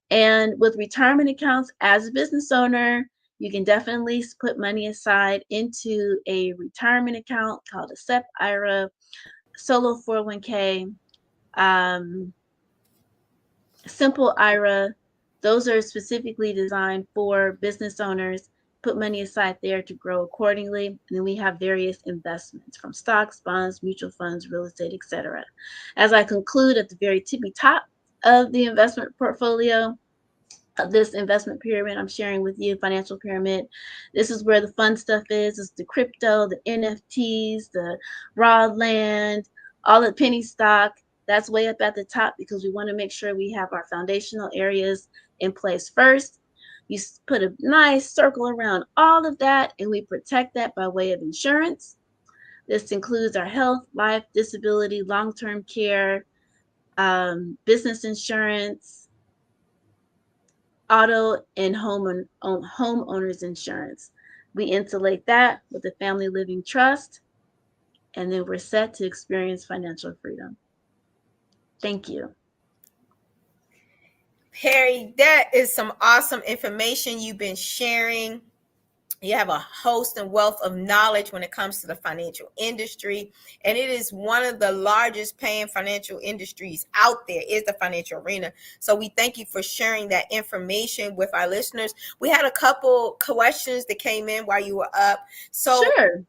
And with retirement accounts, as a business owner, you can definitely put money aside into a retirement account called a SEP IRA, solo 401k, simple IRA. Those are specifically designed for business owners put money aside there to grow accordingly. And then we have various investments from stocks, bonds, mutual funds, real estate, etc. As I conclude at the very tippy top of the investment portfolio, this investment pyramid I'm sharing with you, financial pyramid. This is where the fun stuff is. It's the crypto, the NFTs, the raw land, all the penny stock. That's way up at the top because we want to make sure we have our foundational areas in place first. You put a nice circle around all of that, and we protect that by way of insurance. This includes our health, life, disability, long-term care, business insurance, auto and homeowners insurance. We insulate that with the family living trust, and then we're set to experience financial freedom. Thank you. Perry, that is some awesome information you've been sharing. You have a host and wealth of knowledge when it comes to the financial industry, and it is one of the largest paying financial industries out there is the financial arena. So we thank you for sharing that information with our listeners. We had a couple questions that came in while you were up. So sure.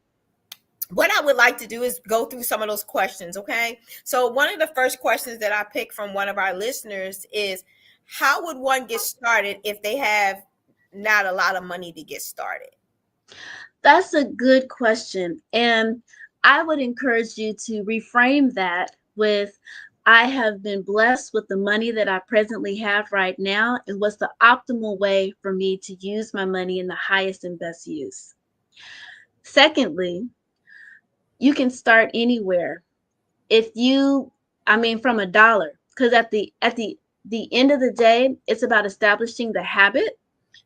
What I would like to do is go through some of those questions, okay? So one of the first questions that I picked from one of our listeners is, how would one get started if they have not a lot of money to get started? That's a good question. And I would encourage you to reframe that with, I have been blessed with the money that I presently have right now, and what's the optimal way for me to use my money in the highest and best use. Secondly, you can start anywhere. If you, from $1, because at the end of the day, it's about establishing the habit.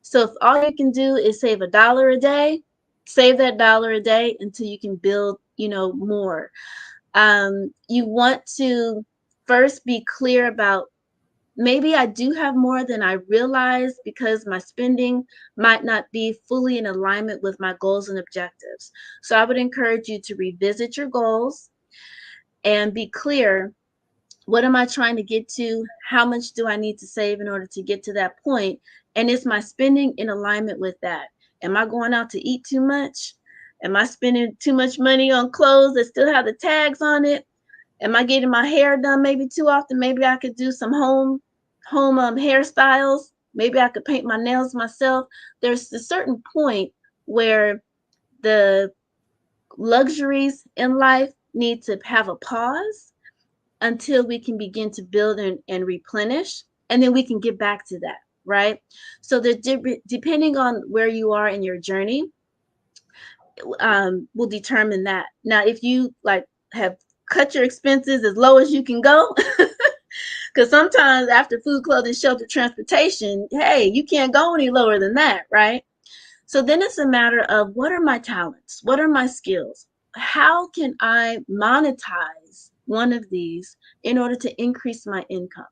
So if all you can do is save $1 a day, save that dollar a day until you can build, more. You want to first be clear about, maybe I do have more than I realize because my spending might not be fully in alignment with my goals and objectives. So I would encourage you to revisit your goals and be clear. What am I trying to get to? How much do I need to save in order to get to that point? And is my spending in alignment with that? Am I going out to eat too much? Am I spending too much money on clothes that still have the tags on it? Am I getting my hair done maybe too often? Maybe I could do some home hairstyles. Maybe I could paint my nails myself. There's a certain point where the luxuries in life need to have a pause until we can begin to build and replenish, and then we can get back to that, right? So depending on where you are in your journey, will determine that. Now, if you have cut your expenses as low as you can go, because sometimes after food, clothing, shelter, transportation, hey, you can't go any lower than that, right? So then it's a matter of, what are my talents? What are my skills? How can I monetize one of these in order to increase my income?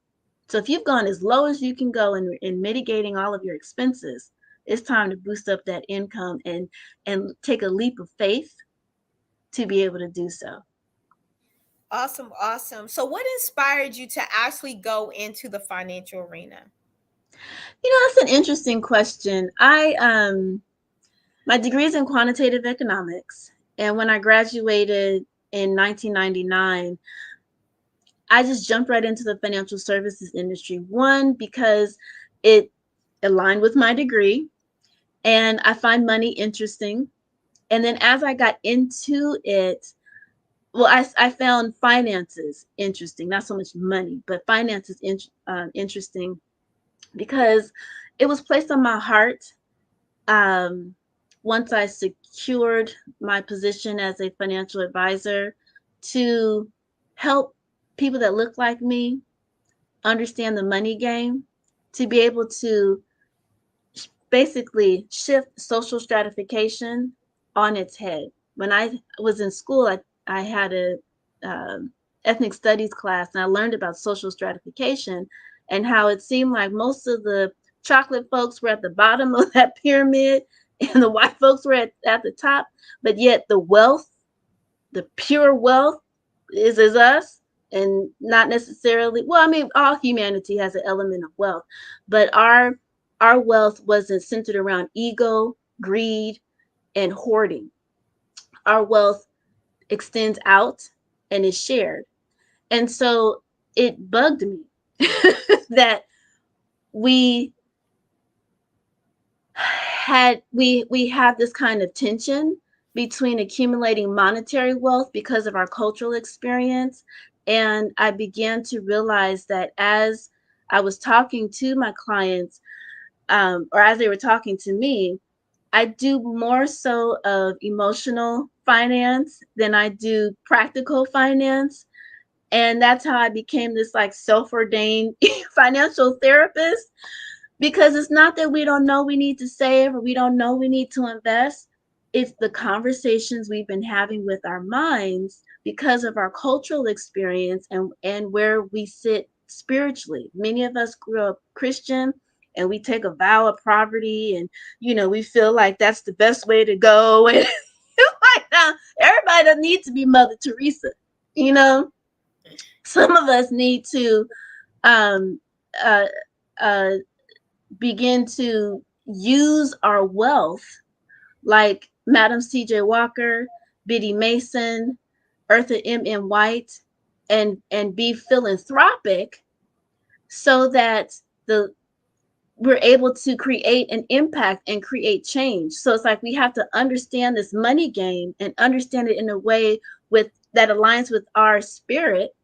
So if you've gone as low as you can go in mitigating all of your expenses, it's time to boost up that income and take a leap of faith to be able to do so. Awesome. So what inspired you to actually go into the financial arena? That's an interesting question. My degree is in quantitative economics, and when I graduated in 1999, I just jumped right into the financial services industry. One, because it aligned with my degree, and I find money interesting. And then as I got into it, well, I found finances interesting, not so much money, but finances interesting because it was placed on my heart. Once I secured my position as a financial advisor, to help people that look like me understand the money game, to be able to basically shift social stratification on its head. When I was in school, I had a ethnic studies class, and I learned about social stratification and how it seemed like most of the chocolate folks were at the bottom of that pyramid and the white folks were at the top, but yet the wealth, the pure wealth is us, and not necessarily, all humanity has an element of wealth, but our wealth wasn't centered around ego, greed, and hoarding. Our wealth extends out and is shared. And so it bugged me that we we have this kind of tension between accumulating monetary wealth because of our cultural experience. And I began to realize that as I was talking to my clients, or as they were talking to me, I do more so of emotional finance than I do practical finance. And that's how I became this like self-ordained financial therapist, because it's not that we don't know we need to save or we don't know we need to invest. It's the conversations we've been having with our minds because of our cultural experience and where we sit spiritually. Many of us grew up Christian and we take a vow of poverty, and we feel like that's the best way to go. And like now, everybody doesn't need to be Mother Teresa, you know. Some of us need to um, uh, uh, begin to use our wealth like Madam C.J. Walker, Biddy Mason, Eartha M.M. White, and be philanthropic so that we're able to create an impact and create change. So it's like we have to understand this money game and understand it in a way that aligns with our spirit,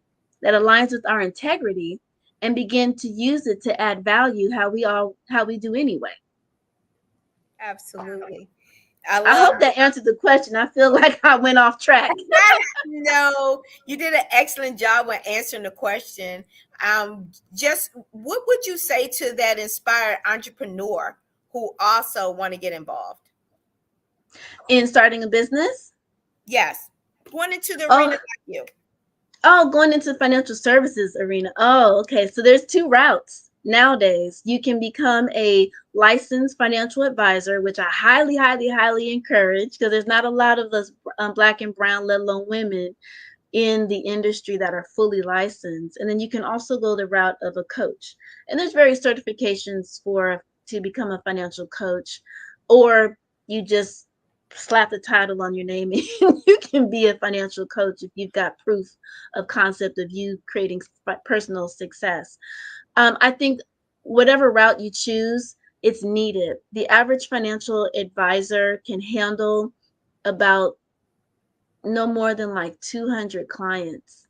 that aligns with our integrity, and begin to use it to add value how we do anyway. Absolutely. I hope that answered the question. I feel like I went off track. No, you did an excellent job with answering the question. Just what would you say to that inspired entrepreneur who also want to get involved in starting a business? Yes, going into the arena like you. Oh, going into the financial services arena. Oh, okay. So there's two routes nowadays. You can become a licensed financial advisor, which I highly, highly, highly encourage, because there's not a lot of us Black and brown, let alone women, in the industry that are fully licensed. And then you can also go the route of a coach. And there's various certifications to become a financial coach, or you just slap the title on your name and you can be a financial coach if you've got proof of concept of you creating personal success. I think whatever route you choose, it's needed. The average financial advisor can handle about no more than like 200 clients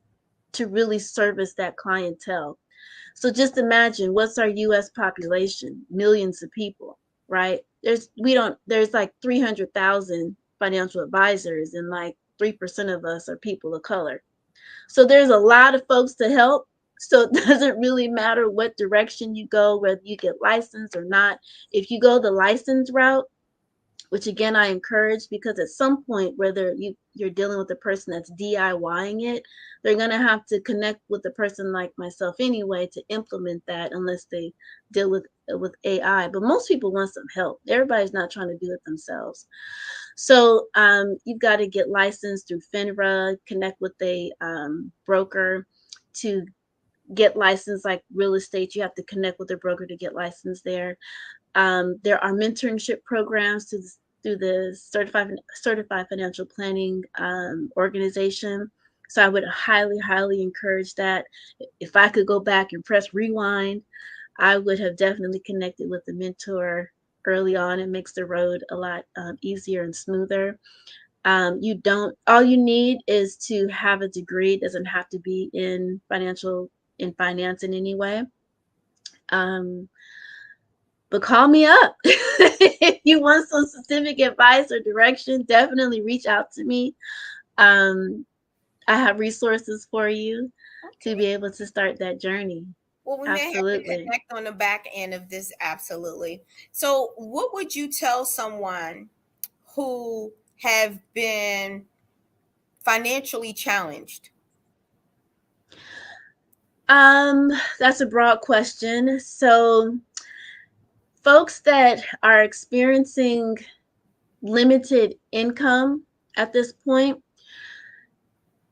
to really service that clientele. So just imagine, what's our US population? Millions of people, right? There's like 300,000 financial advisors, and like 3% of us are people of color. So there's a lot of folks to help. So it doesn't really matter what direction you go, whether you get licensed or not. If you go the license route, which again I encourage, because at some point, whether you're dealing with a person that's DIYing it, they're going to have to connect with a person like myself anyway to implement that, unless they deal with AI. But most people want some help. Everybody's not trying to do it themselves. So you've got to get licensed through FINRA, connect with a broker to get licensed. Like real estate, you have to connect with a broker to get licensed there. There are mentorship programs through the Certified Financial Planning organization. So I would highly, highly encourage that. If I could go back and press rewind, I would have definitely connected with a mentor early on. It makes the road a lot easier and smoother. All you need is to have a degree. It doesn't have to be in finance in any way. But call me up. If you want some specific advice or direction, definitely reach out to me. I have resources for you to be able to start that journey. Well, we may have to connect on the back end of this. Absolutely. So what would you tell someone who have been financially challenged? That's a broad question. So folks that are experiencing limited income at this point,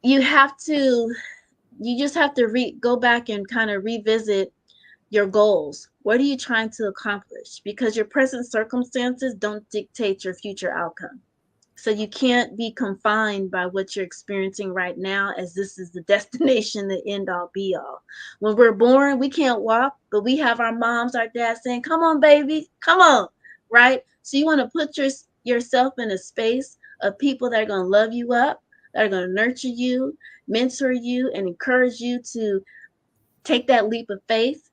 you just have to go back and kind of revisit your goals. What are you trying to accomplish? Because your present circumstances don't dictate your future outcome. So you can't be confined by what you're experiencing right now as this is the destination, the end all be all. When we're born, we can't walk, but we have our moms, our dads saying, come on, baby, come on, right? So you want to put yourself in a space of people that are going to love you up, that are going to nurture you, mentor you, and encourage you to take that leap of faith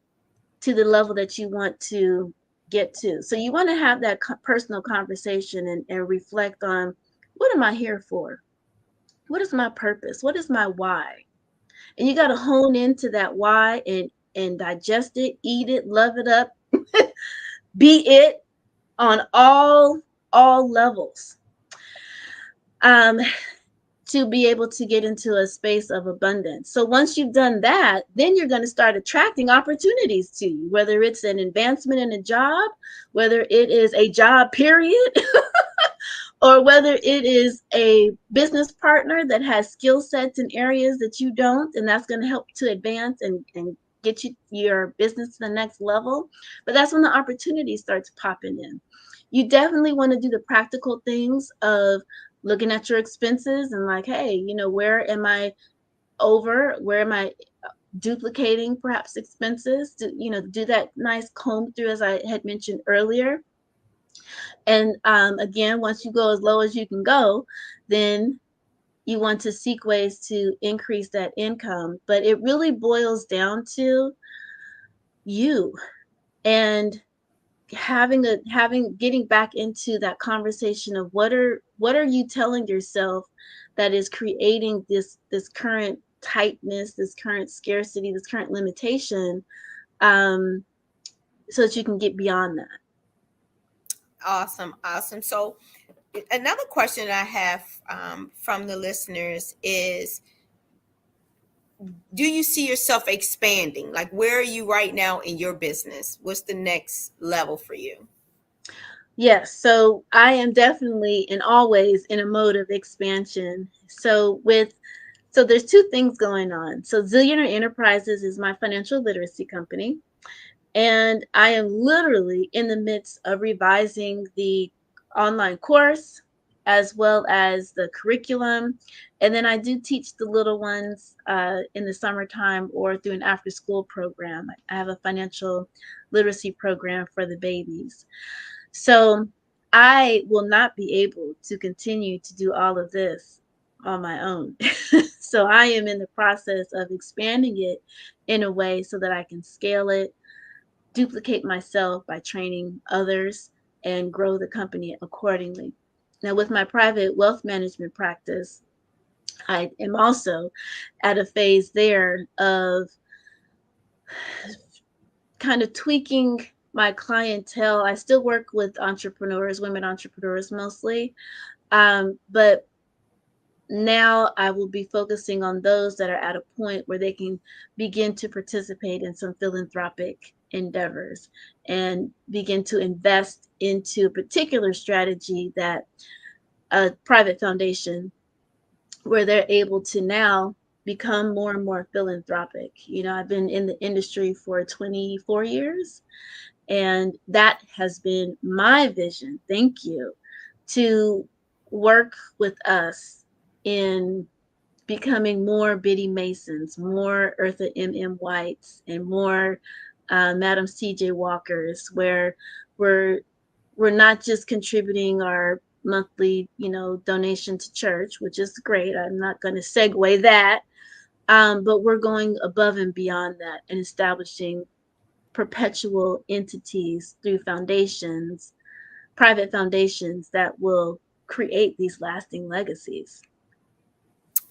to the level that you want to get to. So you want to have that personal conversation and reflect on, what am I here for? What is my purpose? What is my why? And you got to hone into that why and digest it, eat it, love it up, be it on all levels. To be able to get into a space of abundance. So once you've done that, then you're going to start attracting opportunities to you, whether it's an advancement in a job, whether it is a job period, or whether it is a business partner that has skill sets in areas that you don't, and that's going to help to advance and get your business to the next level. But that's when the opportunity starts popping in. You definitely want to do the practical things of looking at your expenses and like, hey, where am I over? Where am I duplicating perhaps expenses? Do that nice comb through, as I had mentioned earlier. And again, once you go as low as you can go, then you want to seek ways to increase that income. But it really boils down to you and getting back into that conversation of what are you telling yourself that is creating this current tightness, this current scarcity, this current limitation, so that you can get beyond that. Awesome. So another question I have from the listeners is, do you see yourself expanding? Like, where are you right now in your business? What's the next level for you? Yes, so I am definitely and always in a mode of expansion. So there's two things going on. So Zillionaire Enterprises is my financial literacy company, and I am literally in the midst of revising the online course as well as the curriculum. And then I do teach the little ones in the summertime or through an after school program. I have a financial literacy program for the babies. So I will not be able to continue to do all of this on my own. So I am in the process of expanding it in a way so that I can scale it, duplicate myself by training others, and grow the company accordingly. Now, with my private wealth management practice, I am also at a phase there of kind of tweaking my clientele. I still work with entrepreneurs, women entrepreneurs mostly, but now I will be focusing on those that are at a point where they can begin to participate in some philanthropic endeavors and begin to invest into a particular strategy, that a private foundation, where they're able to now become more and more philanthropic. I've been in the industry for 24 years, and that has been my vision. Thank you. To work with us in becoming more Biddy Masons, more Eartha M.M. Whites, and more Madam C.J. Walkers, where we're not just contributing our monthly, donation to church, which is great. I'm not going to segue that, but we're going above and beyond that and establishing perpetual entities through foundations, private foundations that will create these lasting legacies.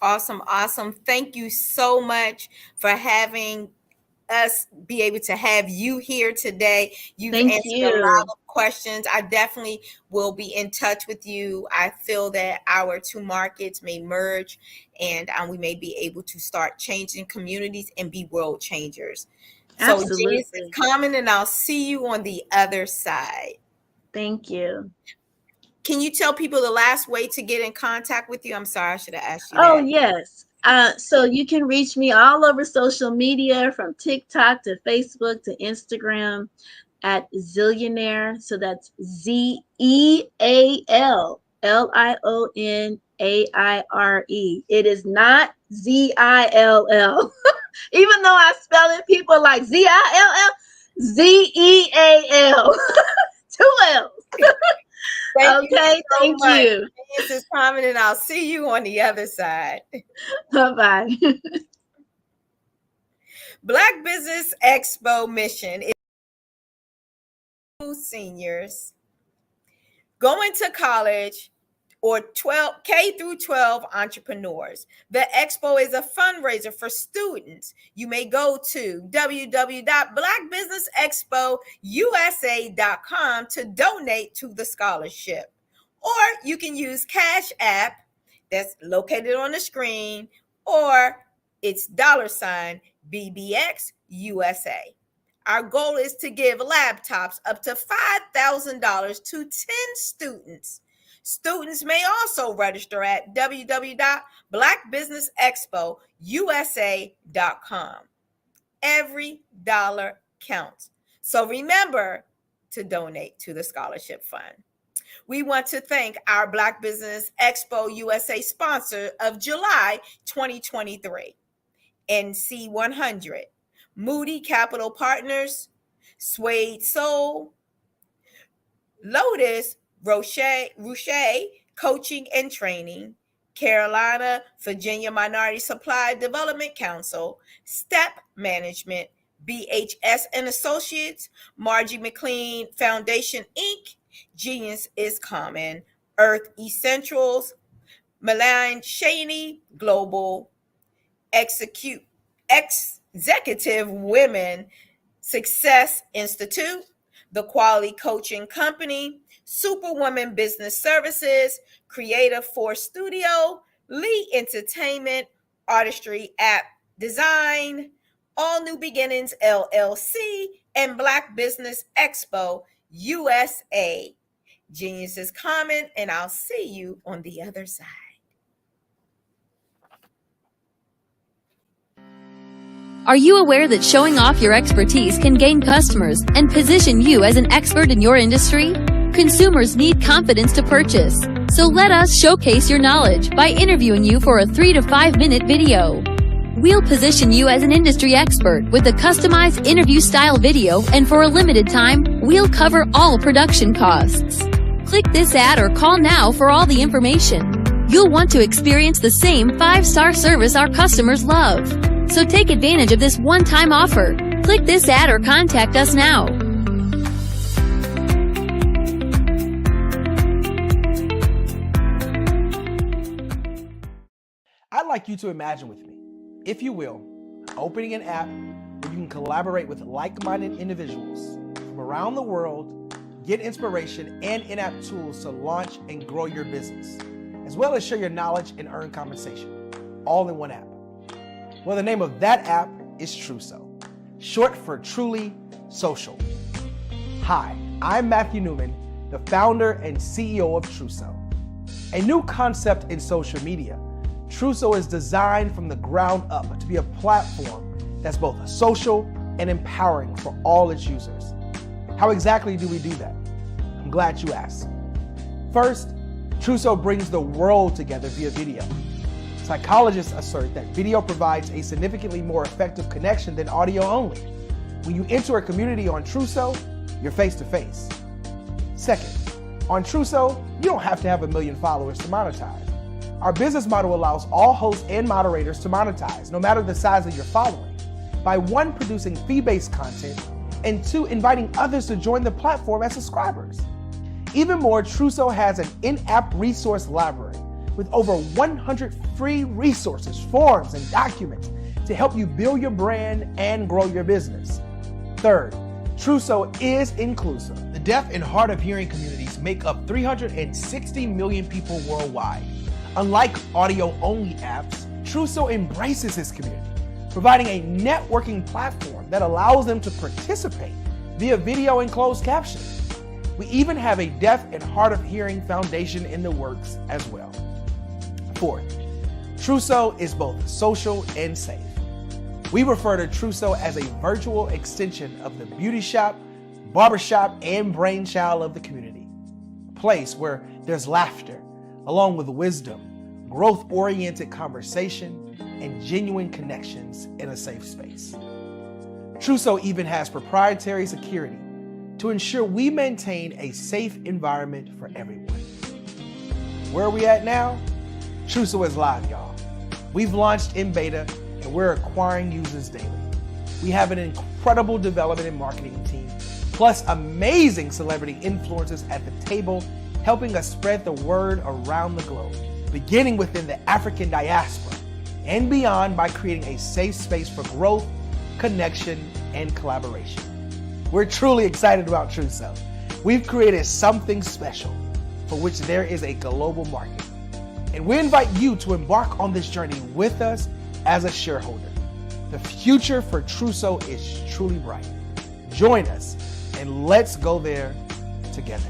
Awesome. Thank you so much for having us be able to have you here today. You've answered a lot of questions. I definitely will be in touch with you. I feel that our two markets may merge, and we may be able to start changing communities and be world changers. Absolutely. So Genius is coming, and I'll see you on the other side. Thank you. Can you tell people the last way to get in contact with you? I'm sorry, I should have asked you that. Oh, yes. So you can reach me all over social media, from TikTok to Facebook to Instagram, at Zillionaire. So that's ZEALLIONAIRE. It is not ZILL. Even though I spell it, people are like ZILL, ZEAL. 2 L's. Thank Okay, you so thank much. you. This is Carmen, and I'll see you on the other side. Bye-bye. Black Business Expo mission is seniors going to college or K through 12 entrepreneurs. The expo is a fundraiser for students. You may go to www.blackbusinessexpousa.com to donate to the scholarship. Or you can use Cash App that's located on the screen, or it's $BBX USA. Our goal is to give laptops up to $5,000 to 10 students. Students may also register at www.blackbusinessexpousa.com. Every dollar counts. So remember to donate to the scholarship fund. We want to thank our Black Business Expo USA sponsor of July 2023, NC100, Moody Capital Partners, Suede Soul, Lotus Rocher Coaching and Training, Carolina, Virginia Minority Supply Development Council, Step Management, BHS and Associates, Margie McLean Foundation, Inc., Genius is Common, Earth Essentials, Milan Shaney Global, Executive Women Success Institute, The Quality Coaching Company, Superwoman Business Services, Creative Force Studio, Lee Entertainment, Artistry App Design, All New Beginnings LLC, and Black Business Expo USA. Genius is Common, and I'll see you on the other side. Are you aware that showing off your expertise can gain customers and position you as an expert in your industry? Consumers need confidence to purchase, so let us showcase your knowledge by interviewing you for a 3 to 5 minute video. We'll position you as an industry expert with a customized interview style video, and for a limited time, we'll cover all production costs. Click this ad or call now for all the information. You'll want to experience the same 5-star service our customers love. So take advantage of this one-time offer. Click this ad or contact us now. I'd like you to imagine with me, if you will, opening an app where you can collaborate with like-minded individuals from around the world, get inspiration and in-app tools to launch and grow your business, as well as share your knowledge and earn compensation, all in one app. Well, the name of that app is Truso, short for Truly Social. Hi, I'm Matthew Newman, the founder and CEO of Truso. A new concept in social media, Truso is designed from the ground up to be a platform that's both social and empowering for all its users. How exactly do we do that? I'm glad you asked. First, Truso brings the world together via video. Psychologists assert that video provides a significantly more effective connection than audio only. When you enter a community on Truso, you're face to face. Second, on Truso, you don't have to have 1 million followers to monetize. Our business model allows all hosts and moderators to monetize, no matter the size of your following, by 1, producing fee-based content, and 2, inviting others to join the platform as subscribers. Even more, Truso has an in-app resource library with over 100 free resources, forms, and documents to help you build your brand and grow your business. Third, Truso is inclusive. The deaf and hard of hearing communities make up 360 million people worldwide. Unlike audio-only apps, Truso embraces its community, providing a networking platform that allows them to participate via video and closed captioning. We even have a deaf and hard of hearing foundation in the works as well. Fourth, Trousseau is both social and safe. We refer to Trousseau as a virtual extension of the beauty shop, barbershop, and brainchild of the community. A place where there's laughter, along with wisdom, growth-oriented conversation, and genuine connections in a safe space. Trousseau even has proprietary security to ensure we maintain a safe environment for everyone. Where are we at now? Trousseau is live, y'all. We've launched in beta and we're acquiring users daily. We have an incredible development and marketing team, plus amazing celebrity influencers at the table, helping us spread the word around the globe, beginning within the African diaspora and beyond by creating a safe space for growth, connection, and collaboration. We're truly excited about Trousseau. We've created something special for which there is a global market. And we invite you to embark on this journey with us as a shareholder. The future for Trousseau is truly bright. Join us and let's go there together.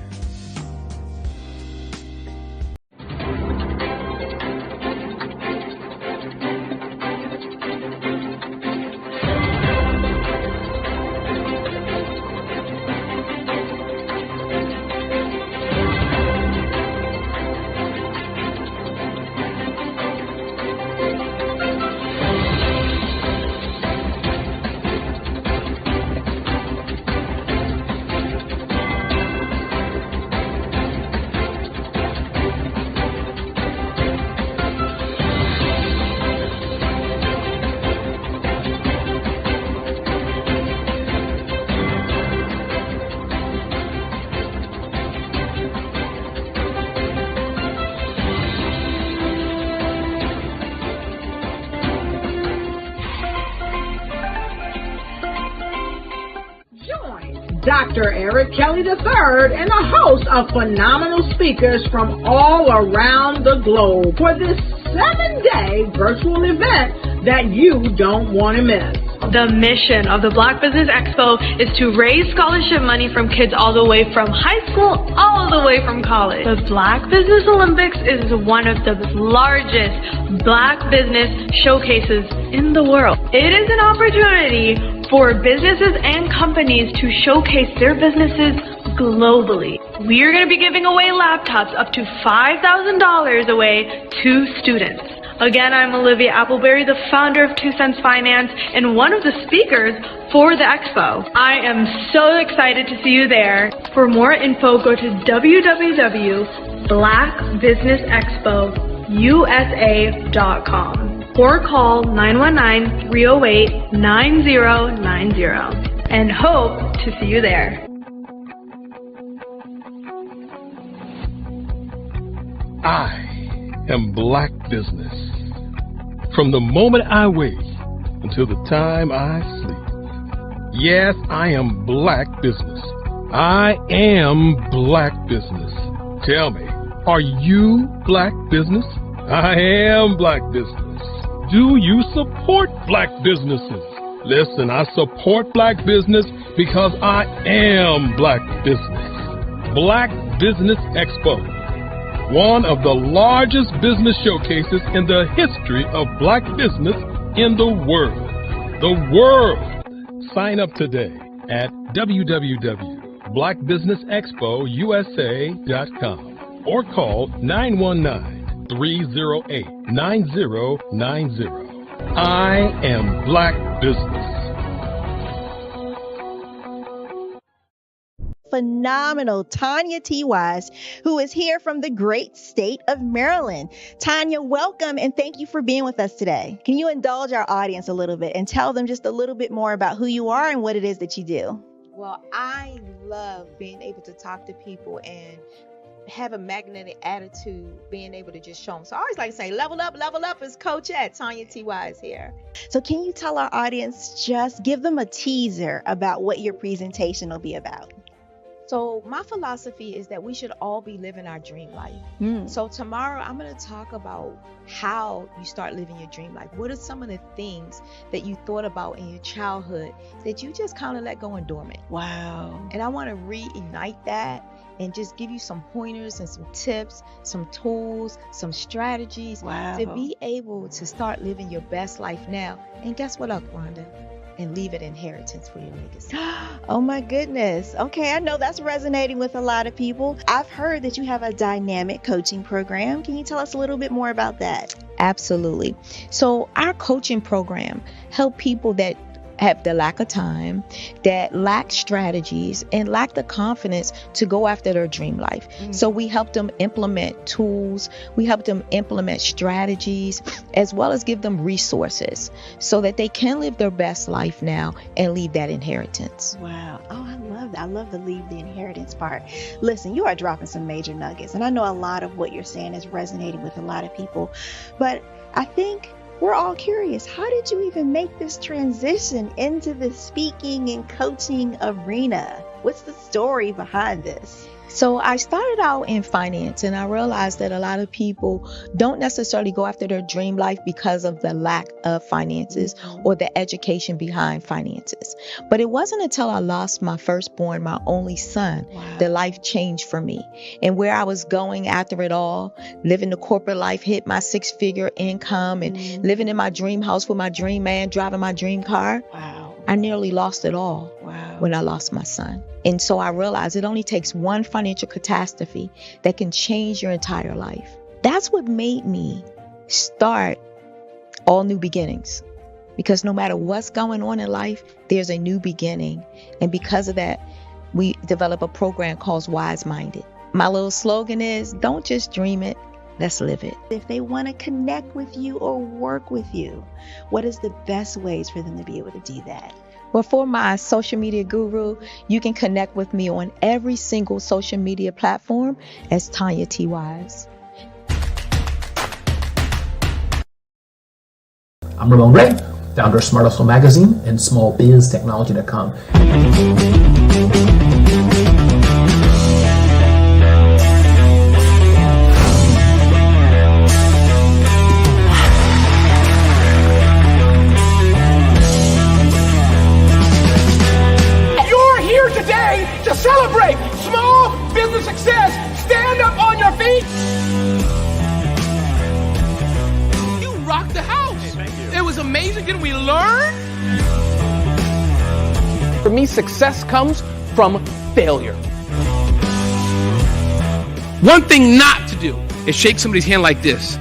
Dr. Eric Kelly III and a host of phenomenal speakers from all around the globe for this 7-day virtual event that you don't want to miss. The mission of the Black Business Expo is to raise scholarship money from kids all the way from high school all the way from college. The Black Business Olympics is one of the largest Black business showcases in the world. It is an opportunity for businesses and companies to showcase their businesses globally. We are going to be giving away laptops up to $5,000 away to students. Again, I'm Olivia Appleberry, the founder of 2 Cents Finance and one of the speakers for the expo. I am so excited to see you there. For more info, go to www.blackbusinessexpousa.com or call 919-308-9090 and hope to see you there. I am Black Business. From the moment I wake until the time I sleep. Yes, I am Black Business. I am Black Business. Tell me, are you Black Business? I am Black Business. Do you support Black businesses? Listen, I support Black business because I am Black Business. Black Business Expo. One of the largest business showcases in the history of Black business in the world. The world! Sign up today at www.blackbusinessexpousa.com or call 919-308-9090. I am Black Business. Phenomenal Tanya T. Wise, who is here from the great state of Maryland. Tanya, welcome and thank you for being with us today. Can you indulge our audience a little bit and tell them just a little bit more about who you are and what it is that you do? Well, I love being able to talk to people and have a magnetic attitude, being able to just show them. So I always like to say, level up is Coach at Tanya T. Wise here. So can you tell our audience, just give them a teaser about what your presentation will be about? So my philosophy is that we should all be living our dream life. So tomorrow I'm going to talk about how you start living your dream life. What are some of the things that you thought about in your childhood that you just kind of let go and dormant? Wow. And I want to reignite that and just give you some pointers and some tips, some tools, some strategies to be able to start living your best life now. And guess what, Rhonda? And leave an inheritance for your legacy. Oh my goodness. Okay, I know that's resonating with a lot of people. I've heard that you have a dynamic coaching program. Can you tell us a little bit more about that? Absolutely. So our coaching program help people that have the lack of time, that lack strategies, and lack the confidence to go after their dream life. So we help them implement tools, we help them implement strategies, as well as give them resources so that they can live their best life now and leave that inheritance. Wow. Oh, I love that. I love the leave the inheritance part. Listen, you are dropping some major nuggets, and I know a lot of what you're saying is resonating with a lot of people, but I think we're all curious. How did you even make this transition into the speaking and coaching arena? What's the story behind this? So I started out in finance, and I realized that a lot of people don't necessarily go after their dream life because of the lack of finances or the education behind finances. But it wasn't until I lost my firstborn, my only son, that life changed for me. And where I was going after it all, living the corporate life, hit my 6-figure income and living in my dream house with my dream man, driving my dream car. I nearly lost it all when I lost my son. And so I realized it only takes one financial catastrophe that can change your entire life. That's what made me start All New Beginnings. Because no matter what's going on in life, there's a new beginning. And because of that, we develop a program called Wise Minded. My little slogan is, don't just dream it, let's live it. If they want to connect with you or work with you, what is the best ways for them to be able to do that? Well, for my social media guru, you can connect with me on every single social media platform as Tanya T. Wise. I'm Ramon Ray, founder of Smart Hustle Magazine and smallbiztechnology.com. To celebrate small business success. Stand up on your feet. You rocked the house. Hey, thank you. It was amazing. Didn't we learn? For me, success comes from failure. One thing not to do is shake somebody's hand like this.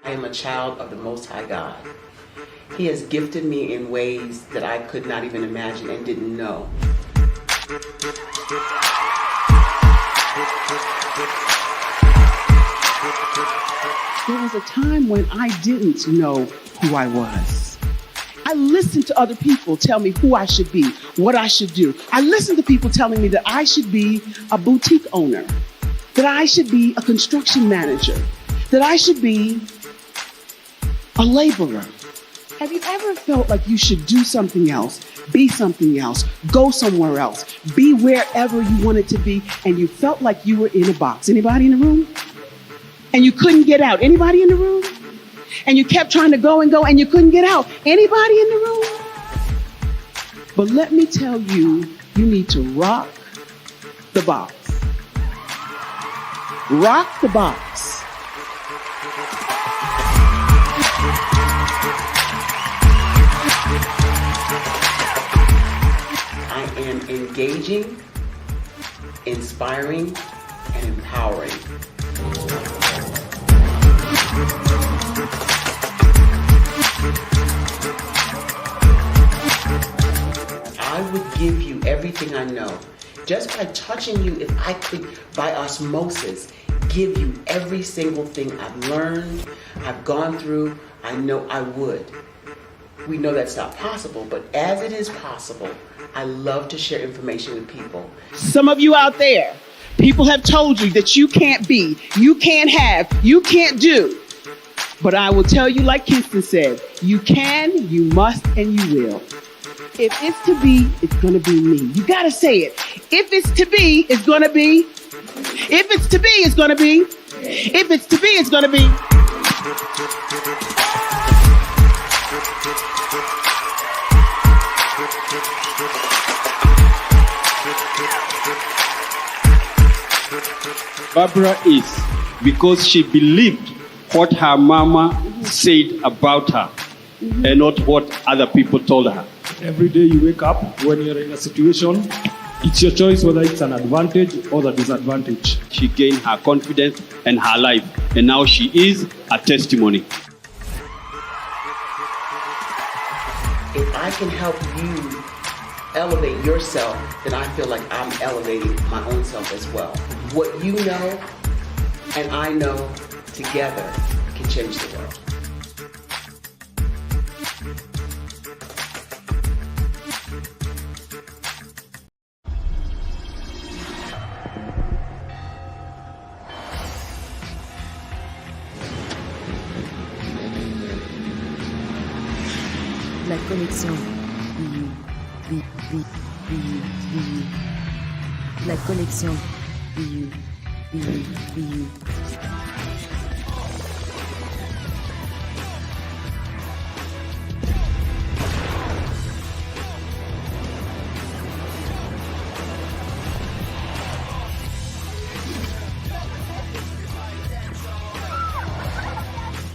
I am a child of the Most High God. He has gifted me in ways that I could not even imagine and didn't know. There was a time when I didn't know who I was. I listened to other people tell me who I should be, what I should do. I listened to people telling me that I should be a boutique owner, that I should be a construction manager, that I should be a laborer. Have you ever felt like you should do something else, be something else, go somewhere else, be wherever you wanted to be, and you felt like you were in a box? Anybody in the room? And you couldn't get out? Anybody in the room? And you kept trying to go and go and you couldn't get out? Anybody in the room? But let me tell you, you need to rock the box. Rock the box. I am engaging, inspiring, and empowering. I would give you everything I know. Just by touching you, if I could, by osmosis, give you every single thing I've learned, I've gone through, I know I would. We know that's not possible, but as it is possible, I love to share information with people. Some of you out there, people have told you that you can't be, you can't have, you can't do. But I will tell you, like Kingston said, you can, you must, and you will. If it's to be, it's gonna be me. You gotta say it. If it's to be, it's gonna be. If it's to be, it's gonna be. If it's to be, it's gonna be. Barbara is because she believed what her mama said about her and not what other people told her. Every day you wake up, when you're in a situation, it's your choice whether it's an advantage or the disadvantage. She gained her confidence and her life, and now she is a testimony. If I can help you elevate yourself, then I feel like I'm elevating my own self as well. What you know and I know together can change the world. La connexion. La connexion.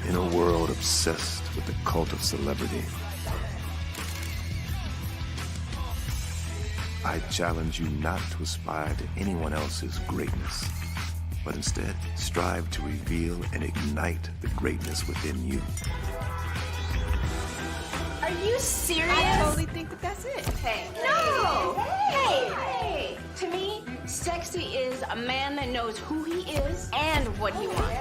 In a world obsessed with the cult of celebrity, I challenge you not to aspire to anyone else's greatness, but instead strive to reveal and ignite the greatness within you. Are you serious? I totally think that that's it. Hey. No! Hey! To me, sexy is a man that knows who he is and what he wants.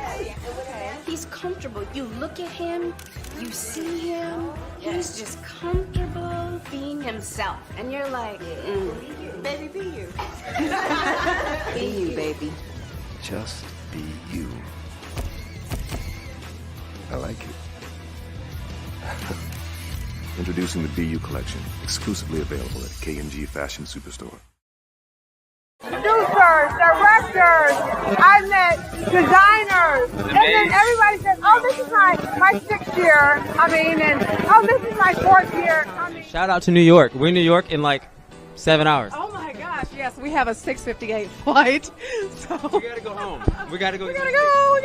He's comfortable. You look at him, you see him, he's just comfortable being himself. And you're like, baby, be you. Be you, baby. Just be you. I like it. Introducing the Be You collection, exclusively available at K&G Fashion Superstore. Producers, directors, I met designers, and then everybody says, oh, this is my 6th year coming, and oh, this is my 4th year coming. Shout out to New York. We're in New York in like 7 hours. Oh my gosh, yes, we have a 6:58 flight, so. We gotta go home. We gotta go. We gotta go.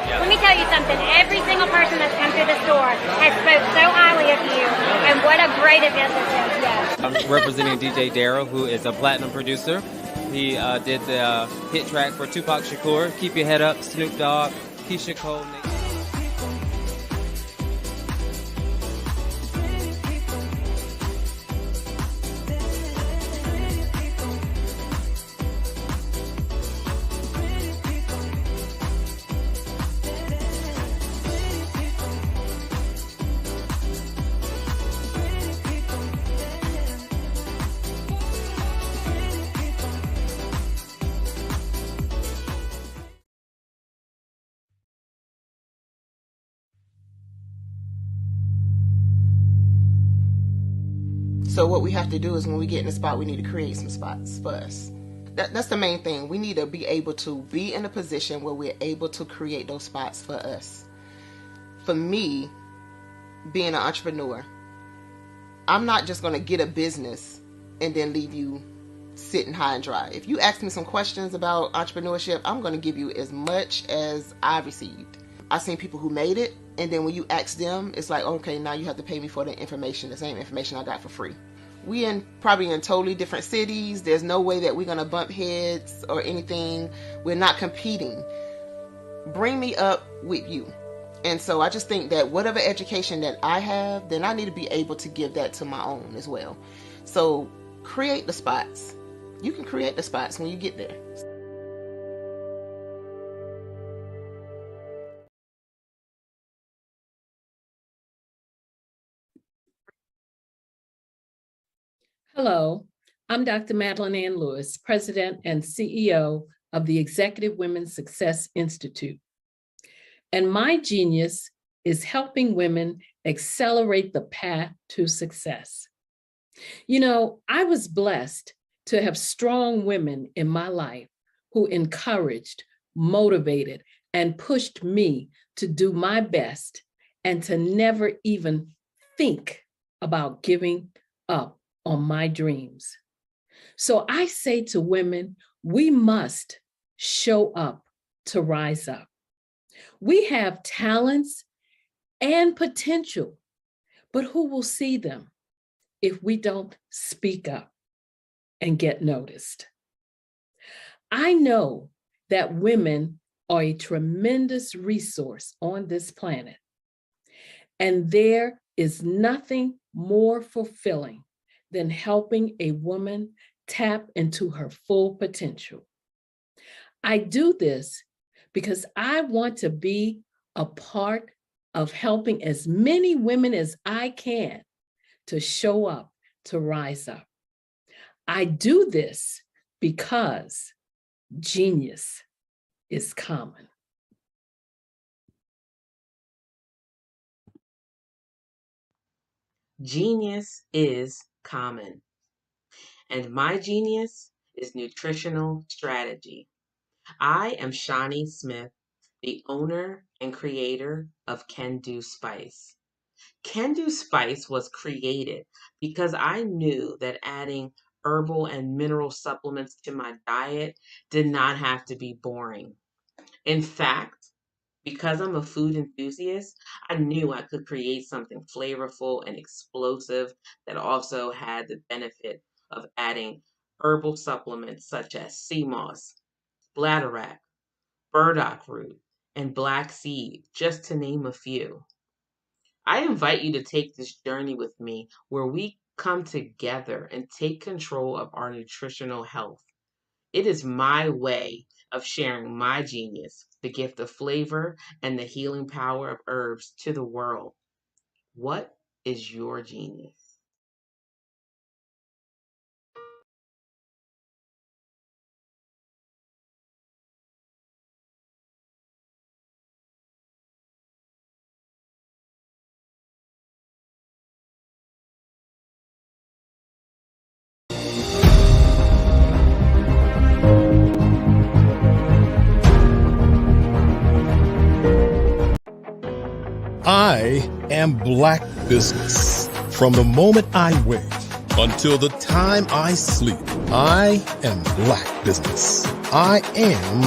Yeah. Let me tell you something. Every single person that's come through the store has spoke so highly of you, and what a great event this is. Yes. I'm representing DJ Darrow, who is a platinum producer. He did the hit track for Tupac Shakur, Keep Your Head Up, Snoop Dogg, Keisha Cole. So what we have to do is when we get in a spot, we need to create some spots for us. That's the main thing. We need to be able to be in a position where we're able to create those spots for us. For me, being an entrepreneur, I'm not just going to get a business and then leave you sitting high and dry. If you ask me some questions about entrepreneurship, I'm going to give you as much as I received. I've seen people who made it, and then when you ask them, it's like, okay, now you have to pay me for the information, the same information I got for free. We probably in totally different cities. There's no way that we're going to bump heads or anything. We're not competing. Bring me up with you. And so I just think that whatever education that I have, then I need to be able to give that to my own as well. So create the spots. You can create the spots when you get there. Hello, I'm Dr. Madeline Ann Lewis, President and CEO of the Executive Women's Success Institute. And my genius is helping women accelerate the path to success. You know, I was blessed to have strong women in my life who encouraged, motivated, and pushed me to do my best and to never even think about giving up on my dreams. So I say to women, we must show up to rise up. We have talents and potential, but who will see them if we don't speak up and get noticed? I know that women are a tremendous resource on this planet, and there is nothing more fulfilling than helping a woman tap into her full potential. I do this because I want to be a part of helping as many women as I can to show up, to rise up. I do this because genius is common. Genius is common. And my genius is nutritional strategy. I am Shawnee Smith, the owner and creator of Can Do Spice. Can Do Spice was created because I knew that adding herbal and mineral supplements to my diet did not have to be boring. In fact, because I'm a food enthusiast, I knew I could create something flavorful and explosive that also had the benefit of adding herbal supplements such as sea moss, bladderwrack, burdock root, and black seed, just to name a few. I invite you to take this journey with me where we come together and take control of our nutritional health. It is my way of sharing my genius, the gift of flavor and the healing power of herbs to the world. What is your genius? I am Black business. From the moment I wake until the time I sleep, I am Black business. I am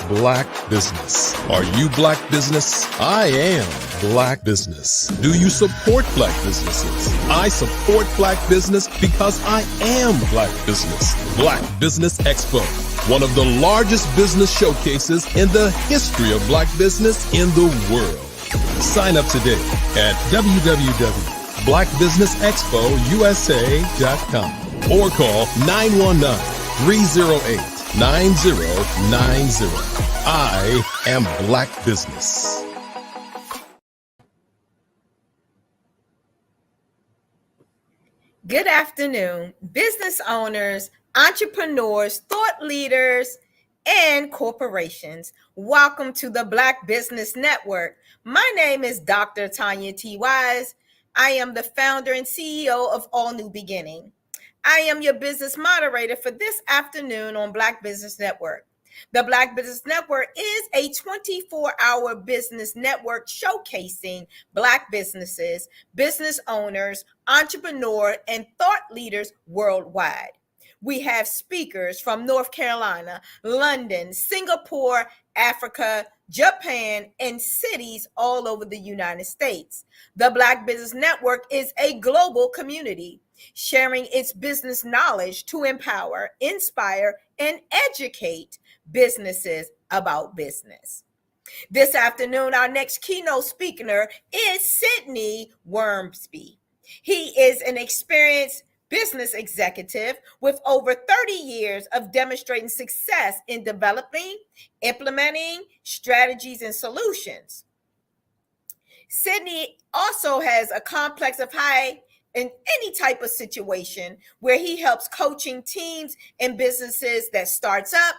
Black business. Are you Black business? I am Black business. Do you support Black businesses? I support Black business because I am Black business. Black Business Expo, one of the largest business showcases in the history of Black business in the world. Sign up today at www.blackbusinessexpousa.com or call 919-308-9090. I am Black business. Good afternoon, business owners, entrepreneurs, thought leaders, and corporations. Welcome to the Black Business Network. My name is Dr. Tanya T. Wise. I am the founder and CEO of All New Beginning. I am your business moderator for this afternoon on Black Business Network. The Black Business Network is a 24-hour business network showcasing Black businesses, business owners, entrepreneurs, and thought leaders worldwide. We have speakers from North Carolina, London, Singapore, Africa, Japan, and cities all over the United States. The Black Business Network is a global community, sharing its business knowledge to empower, inspire, and educate businesses about business. This afternoon, our next keynote speaker is Sydney Wormsby. He is an experienced business executive with over 30 years of demonstrating success in developing, implementing strategies and solutions. Sydney also has a complex of high in any type of situation where he helps coaching teams and businesses that starts up,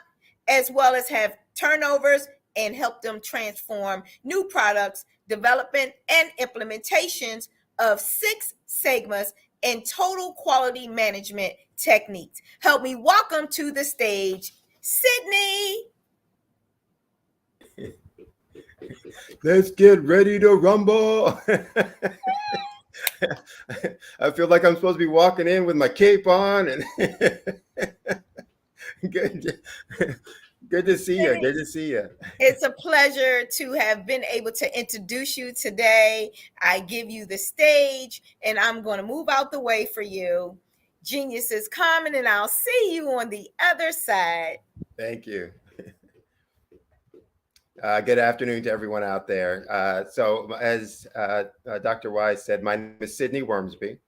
as well as have turnovers and help them transform new products, development and implementations of 6 Sigmas and total quality management techniques. Help me welcome to the stage, Sydney. Let's get ready to rumble. I feel like I'm supposed to be walking in with my cape on and good to see you. Good to see you. It's a pleasure to have been able to introduce you today. I give you the stage and I'm going to move out the way for you. Genius is coming and I'll see you on the other side. Thank you. Good afternoon to everyone out there. So as Dr. Wise said, my name is Sydney Wormsby,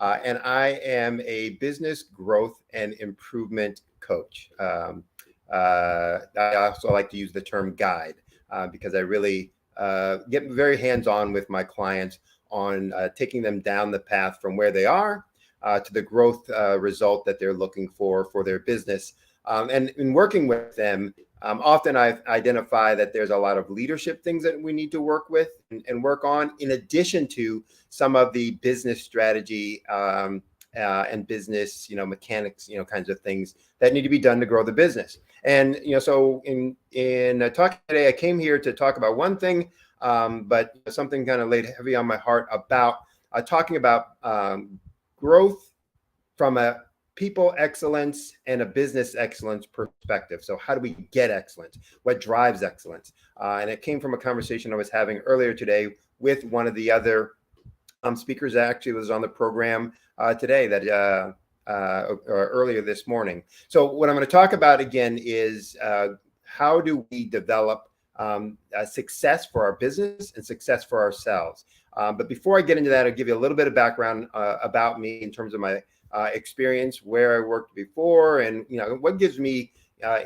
and I am a business growth and improvement coach. I also like to use the term guide because I really get very hands-on with my clients on taking them down the path from where they are to the growth result that they're looking for their business. And in working with them, often I identify that there's a lot of leadership things that we need to work with and work on, in addition to some of the business strategy and business, mechanics, kinds of things that need to be done to grow the business. And, so in talking today, I came here to talk about one thing, but something kind of laid heavy on my heart about talking about growth from a people excellence and a business excellence perspective. So how do we get excellence? What drives excellence? And it came from a conversation I was having earlier today with one of the other speakers that actually was on the program today, that earlier this morning. So what I'm going to talk about again is how do we develop success for our business and success for ourselves. But before I get into that, I'll give you a little bit of background about me in terms of my experience, where I worked before, and what gives me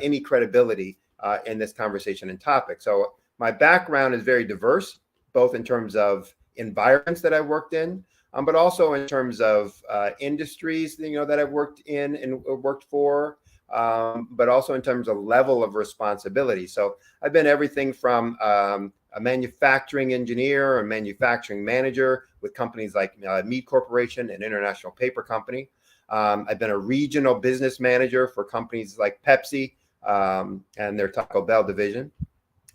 any credibility in this conversation and topic. So my background is very diverse, both in terms of environments that I've worked in, but also in terms of industries that I've worked in and worked for, but also in terms of level of responsibility. So I've been everything from a manufacturing engineer, a manufacturing manager with companies like Mead Corporation, an international paper company. I've been a regional business manager for companies like Pepsi and their Taco Bell division.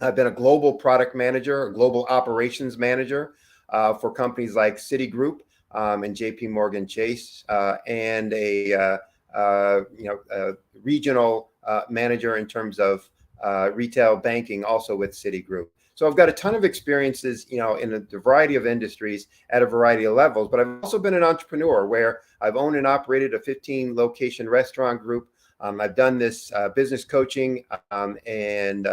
I've been a global product manager, a global operations manager for companies like Citigroup and JP Morgan Chase, and a regional manager in terms of retail banking, also with Citigroup. So I've got a ton of experiences, in a variety of industries at a variety of levels, but I've also been an entrepreneur where I've owned and operated a 15 location restaurant group. I've done this business coaching and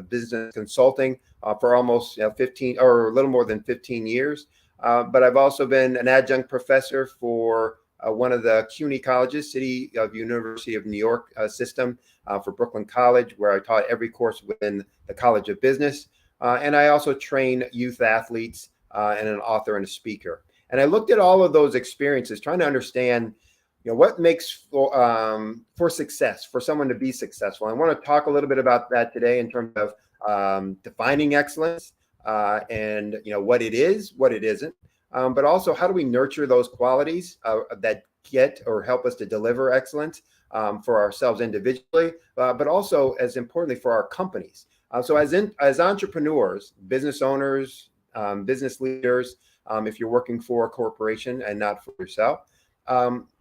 business consulting for almost 15 or a little more than 15 years. But I've also been an adjunct professor for one of the CUNY colleges, City of University of New York system for Brooklyn College, where I taught every course within the College of Business. And I also train youth athletes and an author and a speaker. And I looked at all of those experiences, trying to understand, what makes for success, for someone to be successful. I want to talk a little bit about that today in terms of defining excellence and, what it is, what it isn't. But also, how do we nurture those qualities that get or help us to deliver excellence for ourselves individually, but also, as importantly, for our companies. So as entrepreneurs, business owners, business leaders, if you're working for a corporation and not for yourself,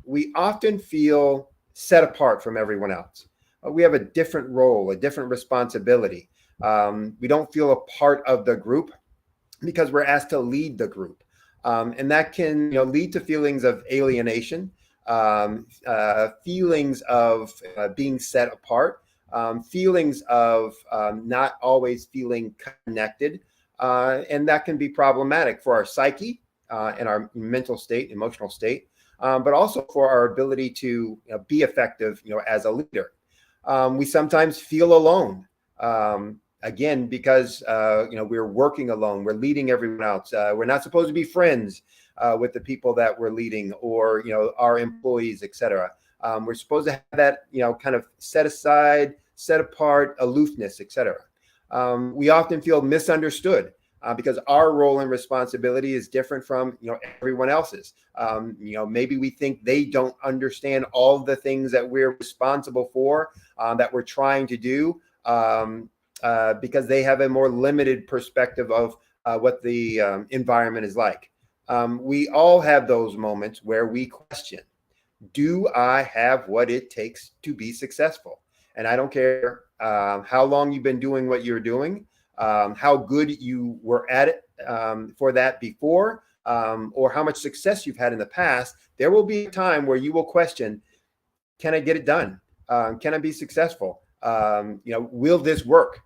we often feel set apart from everyone else. We have a different role, a different responsibility. We don't feel a part of the group because we're asked to lead the group. And that can lead to feelings of alienation, feelings of being set apart, feelings of not always feeling connected. And that can be problematic for our psyche and our mental state, emotional state, but also for our ability to be effective as a leader. We sometimes feel alone. Again, because we're working alone, we're leading everyone else. We're not supposed to be friends with the people that we're leading, or our employees, etc. We're supposed to have that kind of set aside, set apart, aloofness, etc. We often feel misunderstood because our role and responsibility is different from everyone else's. Maybe we think they don't understand all the things that we're responsible for, that we're trying to do, because they have a more limited perspective of what the environment is like. We all have those moments where we question, do I have what it takes to be successful? And I don't care how long you've been doing what you're doing, how good you were at it for that before, or how much success you've had in the past. There will be a time where you will question, can I get it done? Can I be successful? Will this work?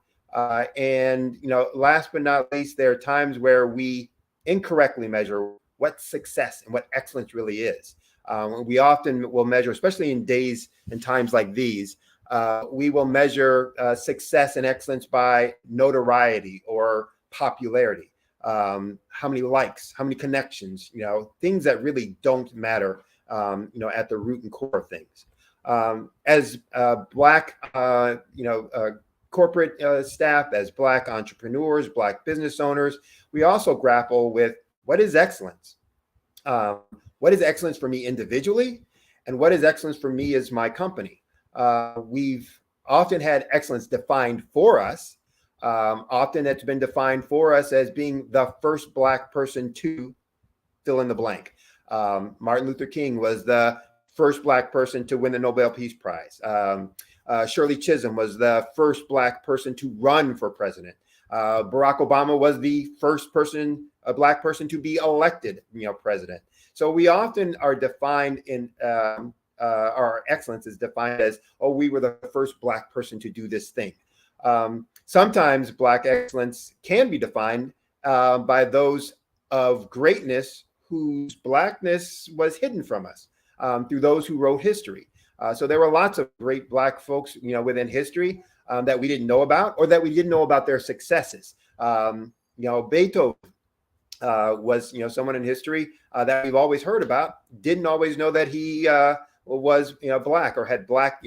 And last but not least, there are times where we incorrectly measure what success and what excellence really is. We often will measure, especially in days and times like these, we will measure success and excellence by notoriety or popularity. How many likes, how many connections, things that really don't matter, at the root and core of things. As Black, corporate staff, as Black entrepreneurs, Black business owners, we also grapple with what is excellence? What is excellence for me individually? And what is excellence for me as my company? We've often had excellence defined for us. Often it's been defined for us as being the first Black person to fill in the blank. Martin Luther King was the first Black person to win the Nobel Peace Prize. Shirley Chisholm was the first Black person to run for president. Barack Obama was the first person, a Black person, to be elected, president. So we often are defined in our excellence is defined as, oh, we were the first Black person to do this thing. Sometimes Black excellence can be defined by those of greatness whose Blackness was hidden from us through those who wrote history. So there were lots of great Black folks, within history that we didn't know about, or that we didn't know about their successes. Beethoven was, someone in history that we've always heard about. Didn't always know that he was, Black or had Black,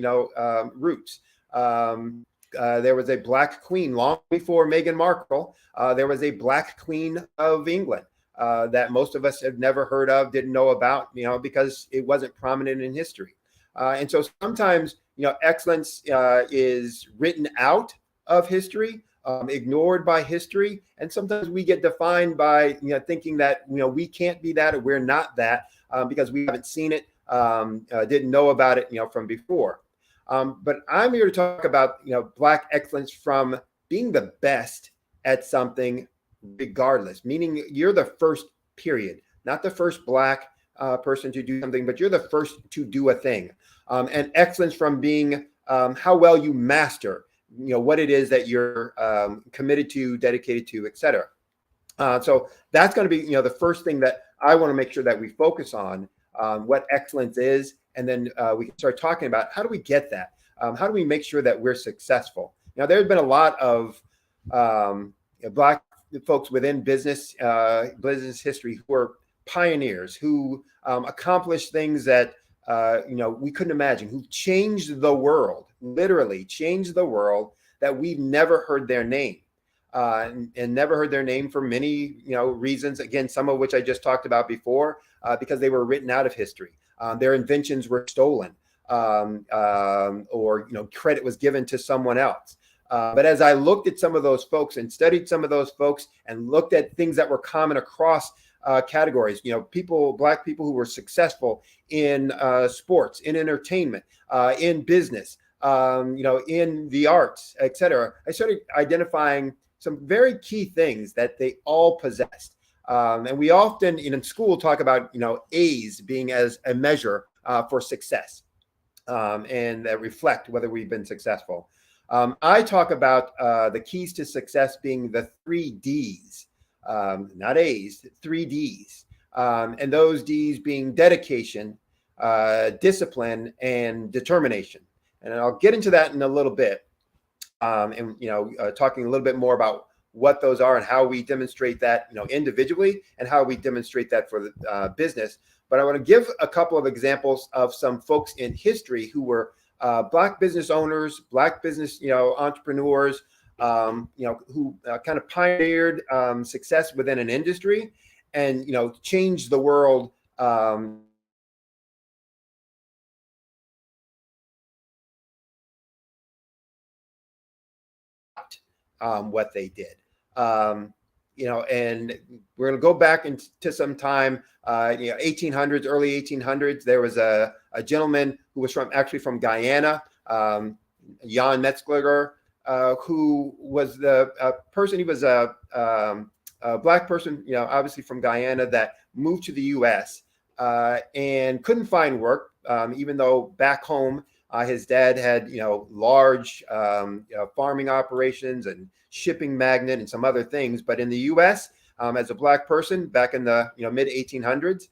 roots. There was a Black queen long before Meghan Markle. There was a Black queen of England that most of us have never heard of, didn't know about, because it wasn't prominent in history. And so sometimes, excellence is written out of history, ignored by history. And sometimes we get defined by, thinking that, we can't be that, or we're not that, because we haven't seen it, didn't know about it, from before. But I'm here to talk about, Black excellence from being the best at something regardless, meaning you're the first, period, not the first Black person to do something, but you're the first to do a thing. And excellence from being how well you master, what it is that you're committed to, dedicated to, etc. So that's going to be, the first thing that I want to make sure that we focus on, what excellence is, and then we can start talking about how do we get that? How do we make sure that we're successful? Now, there's been a lot of Black folks within business history who are pioneers, who accomplished things that we couldn't imagine, who changed the world, literally changed the world, that we've never heard their name, and never heard their name for many reasons. Again, some of which I just talked about before, because they were written out of history. Their inventions were stolen, or credit was given to someone else. But as I looked at some of those folks and studied some of those folks and looked at things that were common across categories, Black people who were successful in sports, in entertainment, in business, in the arts, etc. I started identifying some very key things that they all possessed. And we often in school talk about, A's being as a measure for success, and that reflect whether we've been successful. I talk about the keys to success being the 3 D's, not A's, 3 D's. And those D's being dedication, discipline, and determination. And I'll get into that in a little bit, and talking a little bit more about what those are and how we demonstrate that, individually, and how we demonstrate that for the business. But I want to give a couple of examples of some folks in history who were Black business owners, Black business, entrepreneurs, who kind of pioneered success within an industry and, changed the world. What they did. And we're going to go back into some time, 1800s, early 1800s. There was a gentleman who was from Guyana, Jan Metzger, who was the person. He was a black person, obviously from Guyana, that moved to the U.S. And couldn't find work, even though back home his dad had, large farming operations and shipping magnate and some other things. But in the U.S., as a black person back in the mid 1800s,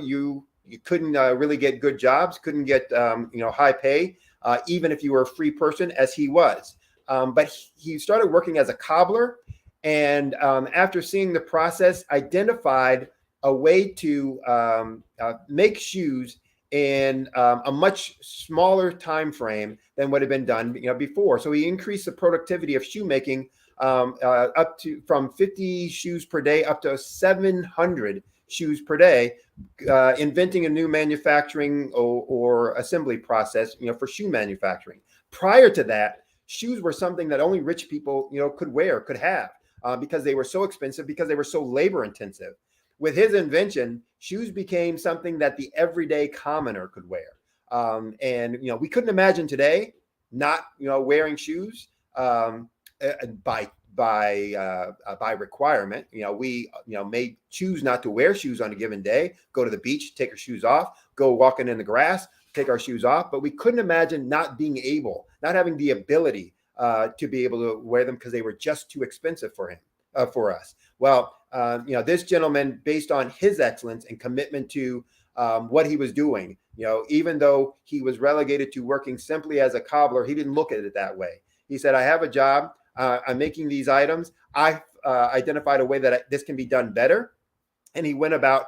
you couldn't really get good jobs, couldn't get high pay, even if you were a free person, as he was. But he started working as a cobbler, and after seeing the process, identified a way to make shoes in a much smaller time frame than what had been done before. So he increased the productivity of shoemaking up to from 50 shoes per day up to 700 shoes per day, inventing a new manufacturing or assembly process for shoe manufacturing. Prior to that, shoes were something that only rich people could have, because they were so expensive, because they were so labor intensive. With his invention, shoes became something that the everyday commoner could wear. And we couldn't imagine today not wearing shoes by requirement. We may choose not to wear shoes on a given day, go to the beach, take our shoes off, go walking in the grass, take our shoes off. But we couldn't imagine not having the ability to be able to wear them, because they were just too expensive for us. Well, this gentleman, based on his excellence and commitment to what he was doing, even though he was relegated to working simply as a cobbler, he didn't look at it that way. He said, I have a job. I'm making these items. I identified a way that this can be done better. And he went about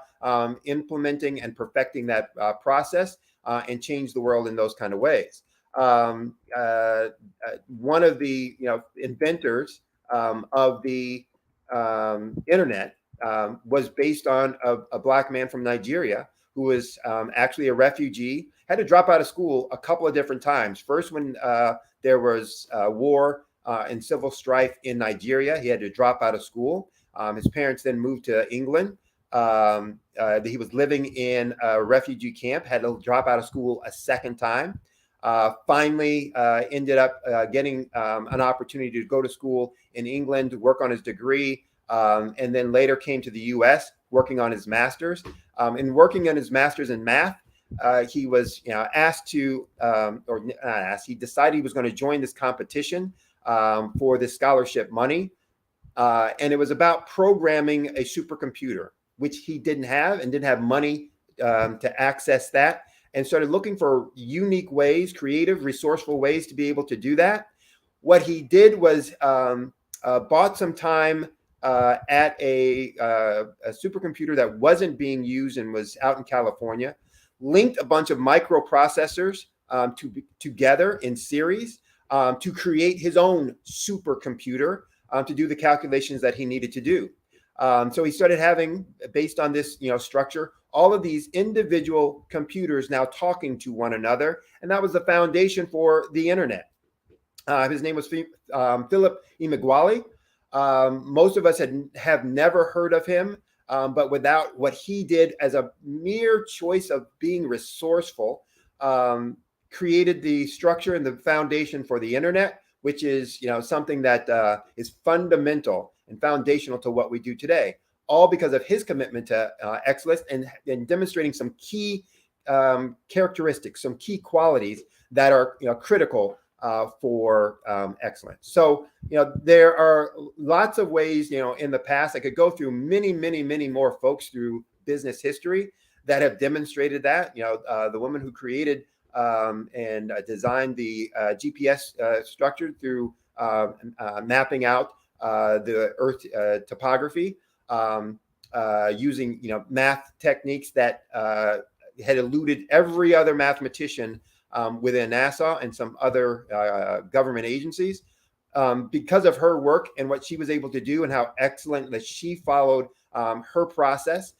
implementing and perfecting that process and changed the world in those kind of ways. One of the inventors of the internet was based on a black man from Nigeria who was actually a refugee, had to drop out of school a couple of different times. First, when there was war and civil strife in Nigeria, he had to drop out of school. His parents then moved to England. He was living in a refugee camp, had to drop out of school a second time. Finally ended up getting an opportunity to go to school in England to work on his degree, and then later came to the U.S. working on his master's. In working on his master's in math, he was asked to, or not asked, he decided he was going to join this competition for this scholarship money. And it was about programming a supercomputer, which he didn't have and didn't have money to access that, and started looking for unique ways, creative, resourceful ways to be able to do that. What he did was bought some time at a supercomputer that wasn't being used and was out in California, linked a bunch of microprocessors together in series to create his own supercomputer to do the calculations that he needed to do. So he started having, based on this structure, all of these individual computers now talking to one another, and that was the foundation for the internet. His name was Philip Emeagwali. Most of us have never heard of him, but without what he did as a mere choice of being resourceful, created the structure and the foundation for the internet, which is something that is fundamental and foundational to what we do today, all because of his commitment to excellence and demonstrating some key characteristics, some key qualities that are critical for excellence. So there are lots of ways in the past. I could go through many more folks through business history that have demonstrated that. The woman who created and designed the GPS structure through mapping out the Earth topography, using math techniques that had eluded every other mathematician within NASA and some other government agencies. because of her work and what she was able to do and how excellent that she followed her process,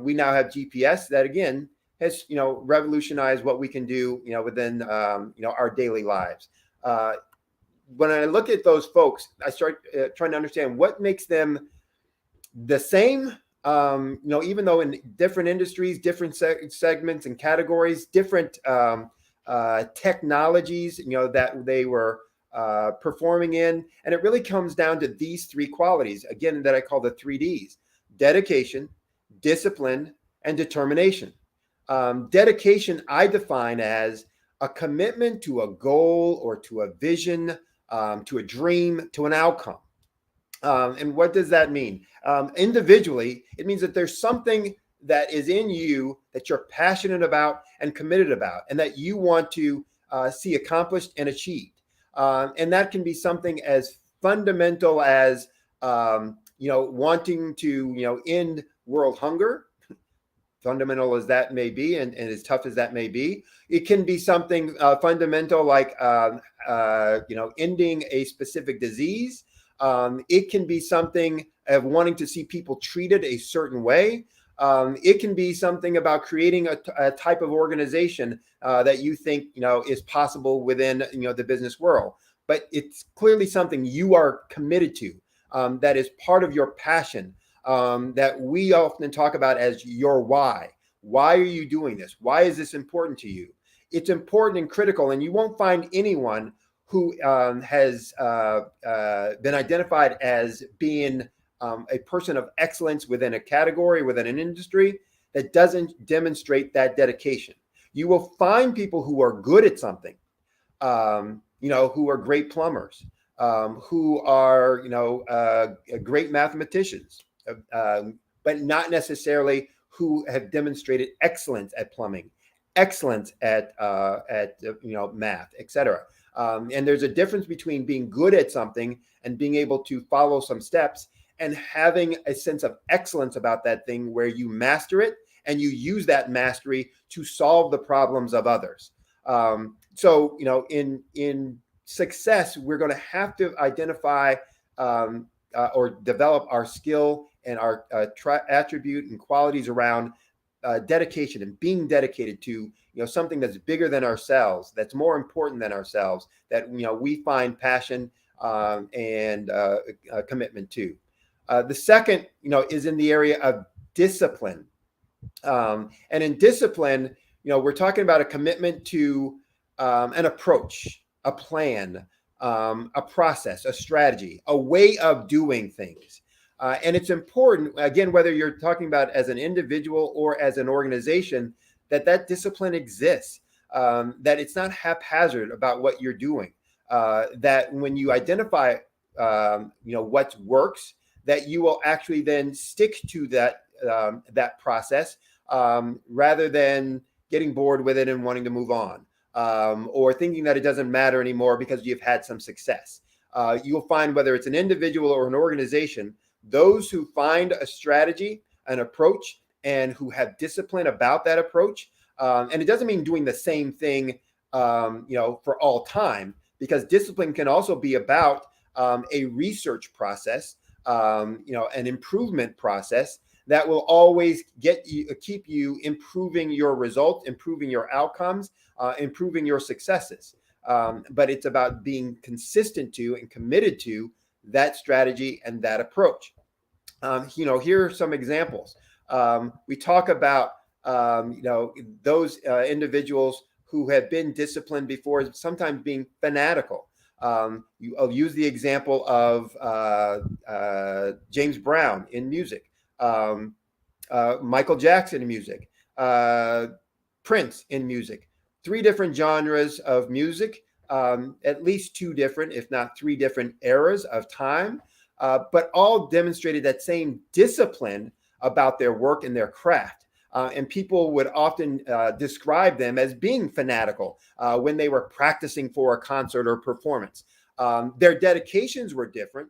we now have GPS that again has revolutionized what we can do within our daily lives. When I look at those folks, I start trying to understand what makes them the same. Even though in different industries, different segments and categories, different technologies, that they were performing in. And it really comes down to these three qualities, again, that I call the 3Ds: dedication, discipline, and determination. Dedication, I define as a commitment to a goal or to a vision, to a dream, to an outcome. And what does that mean? Individually, it means that there's something that is in you that you're passionate about and committed about, and that you want to see accomplished and achieved. And that can be something as fundamental as, wanting to, end world hunger, fundamental as that may be, and as tough as that may be. It can be something fundamental like, ending a specific disease. It can be something of wanting to see people treated a certain way. It can be something about creating a type of organization that you think is possible within the business world. But it's clearly something you are committed to, that is part of your passion, that we often talk about as your why. Why are you doing this? Why is this important to you? It's important and critical, and you won't find anyone who has been identified as being a person of excellence within a category, within an industry, that doesn't demonstrate that dedication. You will find people who are good at something, who are great plumbers, who are, great mathematicians, but not necessarily who have demonstrated excellence at plumbing, excellence at math, etc. And there's a difference between being good at something and being able to follow some steps and having a sense of excellence about that thing where you master it and you use that mastery to solve the problems of others. So, in success, we're going to have to identify or develop our skill and our attribute and qualities around dedication and being dedicated to something that's bigger than ourselves, that's more important than ourselves, that we find passion and commitment to. The second is in the area of discipline, and in discipline, we're talking about a commitment to an approach, a plan, a process, a strategy, a way of doing things. And it's important, again, whether you're talking about as an individual or as an organization, that discipline exists, that it's not haphazard about what you're doing, that when you identify, what works, that you will actually then stick to that process, rather than getting bored with it and wanting to move on, or thinking that it doesn't matter anymore because you've had some success. You'll find, whether it's an individual or an organization, those who find a strategy, an approach, and who have discipline about that approach. And it doesn't mean doing the same thing, for all time, because discipline can also be about a research process, an improvement process that will always keep you improving your results, improving your outcomes, improving your successes. But it's about being consistent to and committed to that strategy and that approach. Here are some examples. We talk about, those individuals who have been disciplined before, sometimes being fanatical. I'll use the example of James Brown in music, Michael Jackson in music, Prince in music. 3 different genres of music, at least 2 different, if not 3 different eras of time, but all demonstrated that same discipline about their work and their craft. And people would often describe them as being fanatical when they were practicing for a concert or performance. Their dedications were different.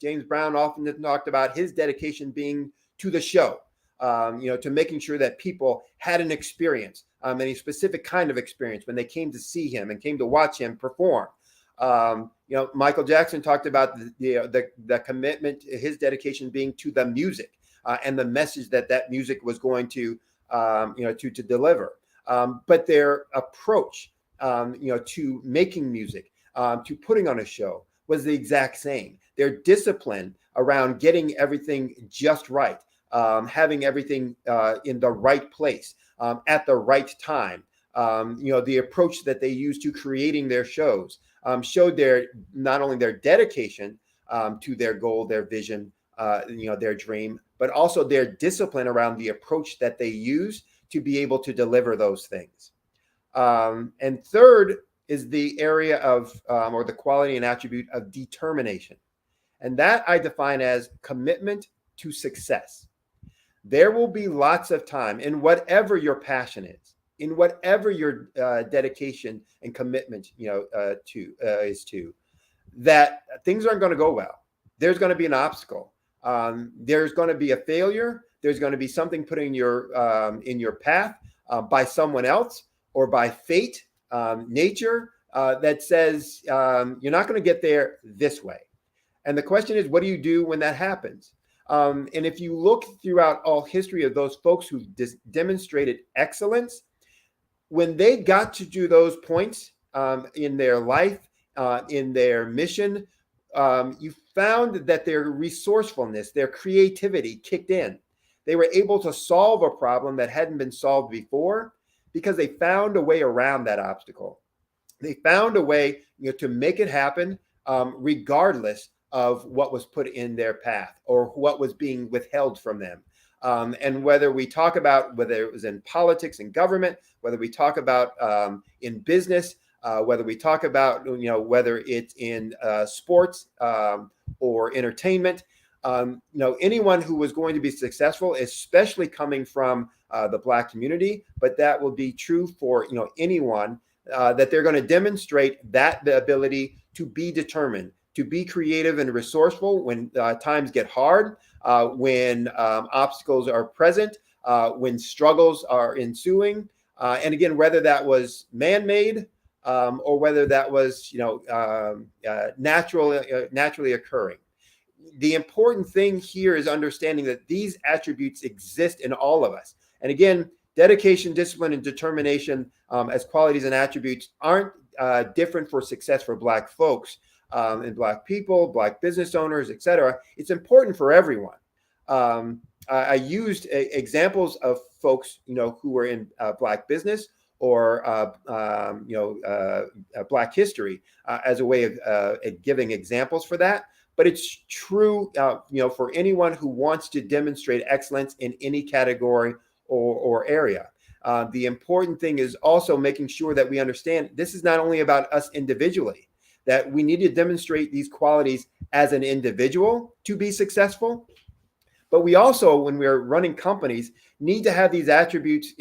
James Brown often talked about his dedication being to the show, to making sure that people had an experience, and a specific kind of experience when they came to see him and came to watch him perform. Michael Jackson talked about the commitment, his dedication being to the music and the message that music was going to to deliver. But their approach, to making music, to putting on a show was the exact same. Their discipline around getting everything just right, having everything in the right place at the right time. The approach that they used to creating their shows showed not only their dedication to their goal, their vision, their dream, but also their discipline around the approach that they use to be able to deliver those things. And third is the area of, or the quality and attribute of determination. And that I define as commitment to success. There will be lots of time in whatever your passion is, in whatever your dedication and commitment, is to, that things aren't going to go well. There's going to be an obstacle. There's going to be a failure. There's going to be something put in your path by someone else or by fate, nature, that says you're not going to get there this way. And the question is, what do you do when that happens? And if you look throughout all history of those folks who demonstrated excellence, when they got to do those points in their life, in their mission, you found that their resourcefulness, their creativity kicked in. They were able to solve a problem that hadn't been solved before because they found a way around that obstacle. They found a way to make it happen regardless of what was put in their path or what was being withheld from them. And whether we talk about whether it was in politics and government, whether we talk about in business, whether we talk about whether it's in sports or entertainment, anyone who was going to be successful, especially coming from the Black community, but that will be true for anyone, that they're going to demonstrate that the ability to be determined, to be creative and resourceful when times get hard, when obstacles are present, when struggles are ensuing, and again, whether that was man-made or whether that was naturally occurring. The important thing here is understanding that these attributes exist in all of us. And again, dedication, discipline, and determination as qualities and attributes aren't different for success for Black folks and Black people, Black business owners, etc. It's important for everyone. I used examples of folks, who were in Black business or Black history as a way of giving examples for that. But it's true, for anyone who wants to demonstrate excellence in any category or area. The important thing is also making sure that we understand this is not only about us individually, that we need to demonstrate these qualities as an individual to be successful. But we also, when we're running companies, need to have these attributes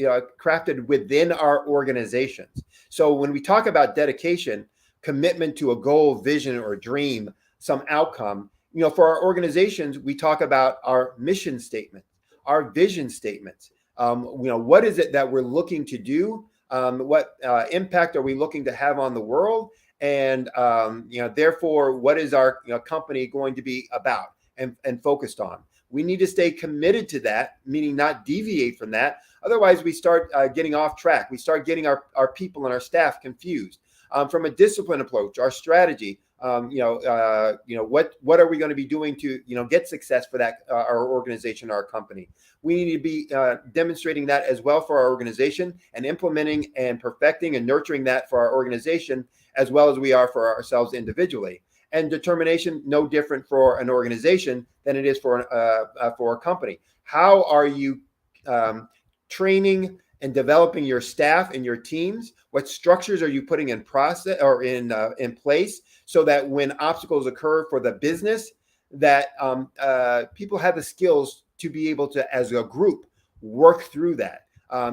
crafted within our organizations. So when we talk about dedication, commitment to a goal, vision, or dream, some outcome, for our organizations, we talk about our mission statement, our vision statements. What is it that we're looking to do? What impact are we looking to have on the world? And therefore, what is our company going to be about and focused on? We need to stay committed to that, meaning not deviate from that. Otherwise, we start getting off track. We start getting our people and our staff confused. From a discipline approach, our strategy, what are we going to be doing to get success for that our organization, our company? We need to be demonstrating that as well for our organization and implementing and perfecting and nurturing that for our organization as well as we are for ourselves individually. And determination, no different for an organization than it is for a company. How are you training and developing your staff and your teams? What structures are you putting in process or in place so that when obstacles occur for the business, that people have the skills to be able to, as a group, work through that,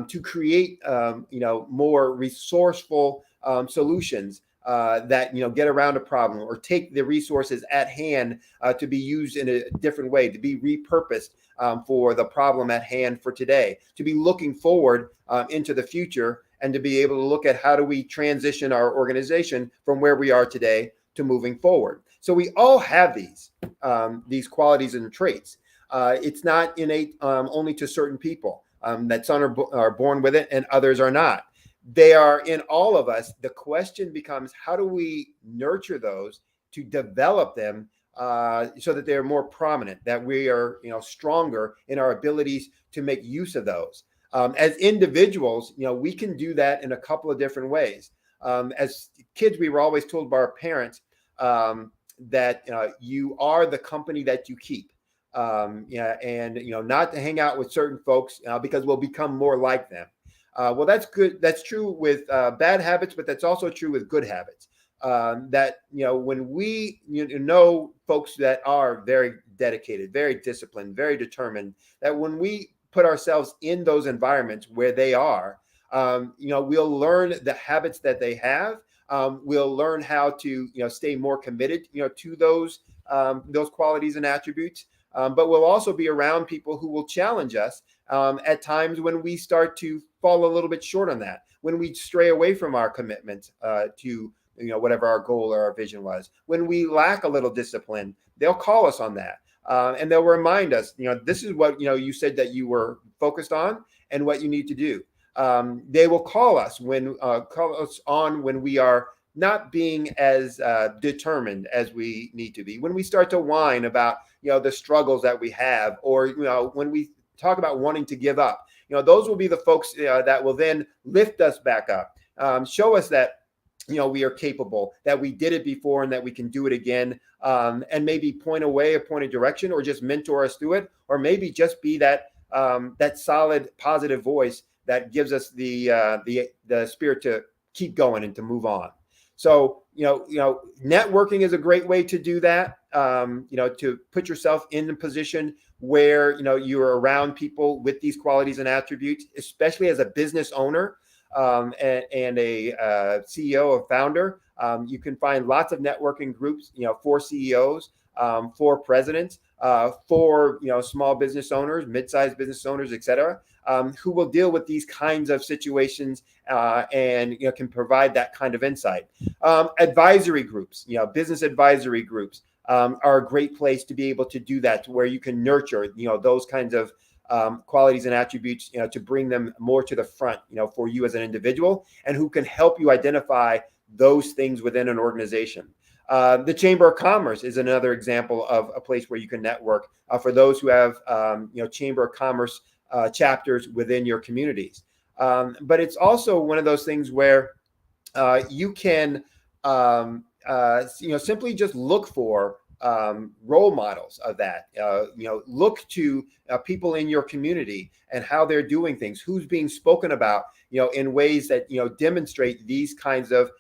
to create more resourceful solutions that get around a problem or take the resources at hand to be used in a different way, to be repurposed for the problem at hand for today, to be looking forward into the future and to be able to look at how do we transition our organization from where we are today to moving forward. So we all have these qualities and traits. It's not innate only to certain people. That some are born with it and others are not. They are in all of us. The question becomes, how do we nurture those to develop them so that they're more prominent, that we are stronger in our abilities to make use of those. As individuals, we can do that in a couple of different ways. As kids, we were always told by our parents that you are the company that you keep. And not to hang out with certain folks because we'll become more like them. Well, that's good. That's true with bad habits, but that's also true with good habits. That when we folks that are very dedicated, very disciplined, very determined, that when we put ourselves in those environments where they are, we'll learn the habits that they have. We'll learn how to stay more committed to those qualities and attributes. But we'll also be around people who will challenge us at times when we start to fall a little bit short on that, when we stray away from our commitment to whatever our goal or our vision was. When we lack a little discipline, they'll call us on that. And they'll remind us, this is what you said that you were focused on and what you need to do. They will call us on when we are not being as determined as we need to be. When we start to whine about the struggles that we have, or when we talk about wanting to give up, those will be the folks that will then lift us back up, show us that we are capable, that we did it before and that we can do it again, and maybe point a direction, or just mentor us through it, or maybe just be that solid positive voice that gives us the spirit to keep going and to move on. So networking is a great way to do that. To put yourself in a position where you're around people with these qualities and attributes, especially as a business owner. And a CEO or founder. You can find lots of networking groups, for CEOs, for presidents, for small business owners, mid-sized business owners, etc., who will deal with these kinds of situations and can provide that kind of insight. Advisory groups, business advisory groups are a great place to be able to do that, to where you can nurture those kinds of qualities and attributes, to bring them more to the front, for you as an individual, and who can help you identify those things within an organization. The Chamber of Commerce is another example of a place where you can network for those who have, Chamber of Commerce chapters within your communities. But it's also one of those things where you can, simply just look for role models of that. Look to people in your community and how they're doing things, who's being spoken about, in ways that demonstrate these kinds of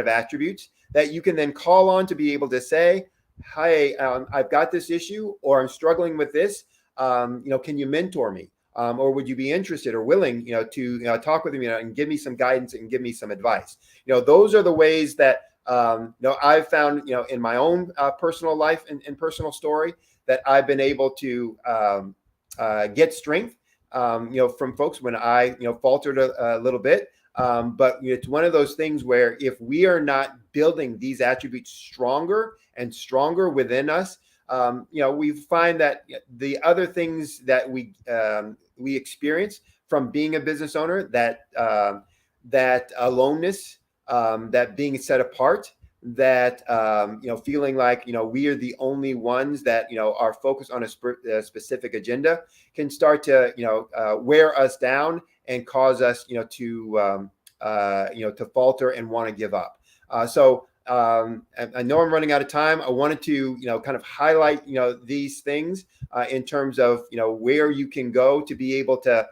attributes that you can then call on to be able to say, "Hi, I've got this issue, or I'm struggling with this. Can you mentor me? Or would you be interested or willing, to talk with me and give me some guidance and give me some advice?" Those are the ways that I've found, in my own personal life and personal story, that I've been able to get strength, from folks when I, faltered a little bit. But it's one of those things where if we are not building these attributes stronger and stronger within us, we find that the other things that we experience from being a business owner, that aloneness, that being set apart, that feeling like we are the only ones that are focused on a specific agenda, can start to wear us down and cause us to falter and want to give up. So I know I'm running out of time. I wanted to kind of highlight these things in terms of where you can go to be able to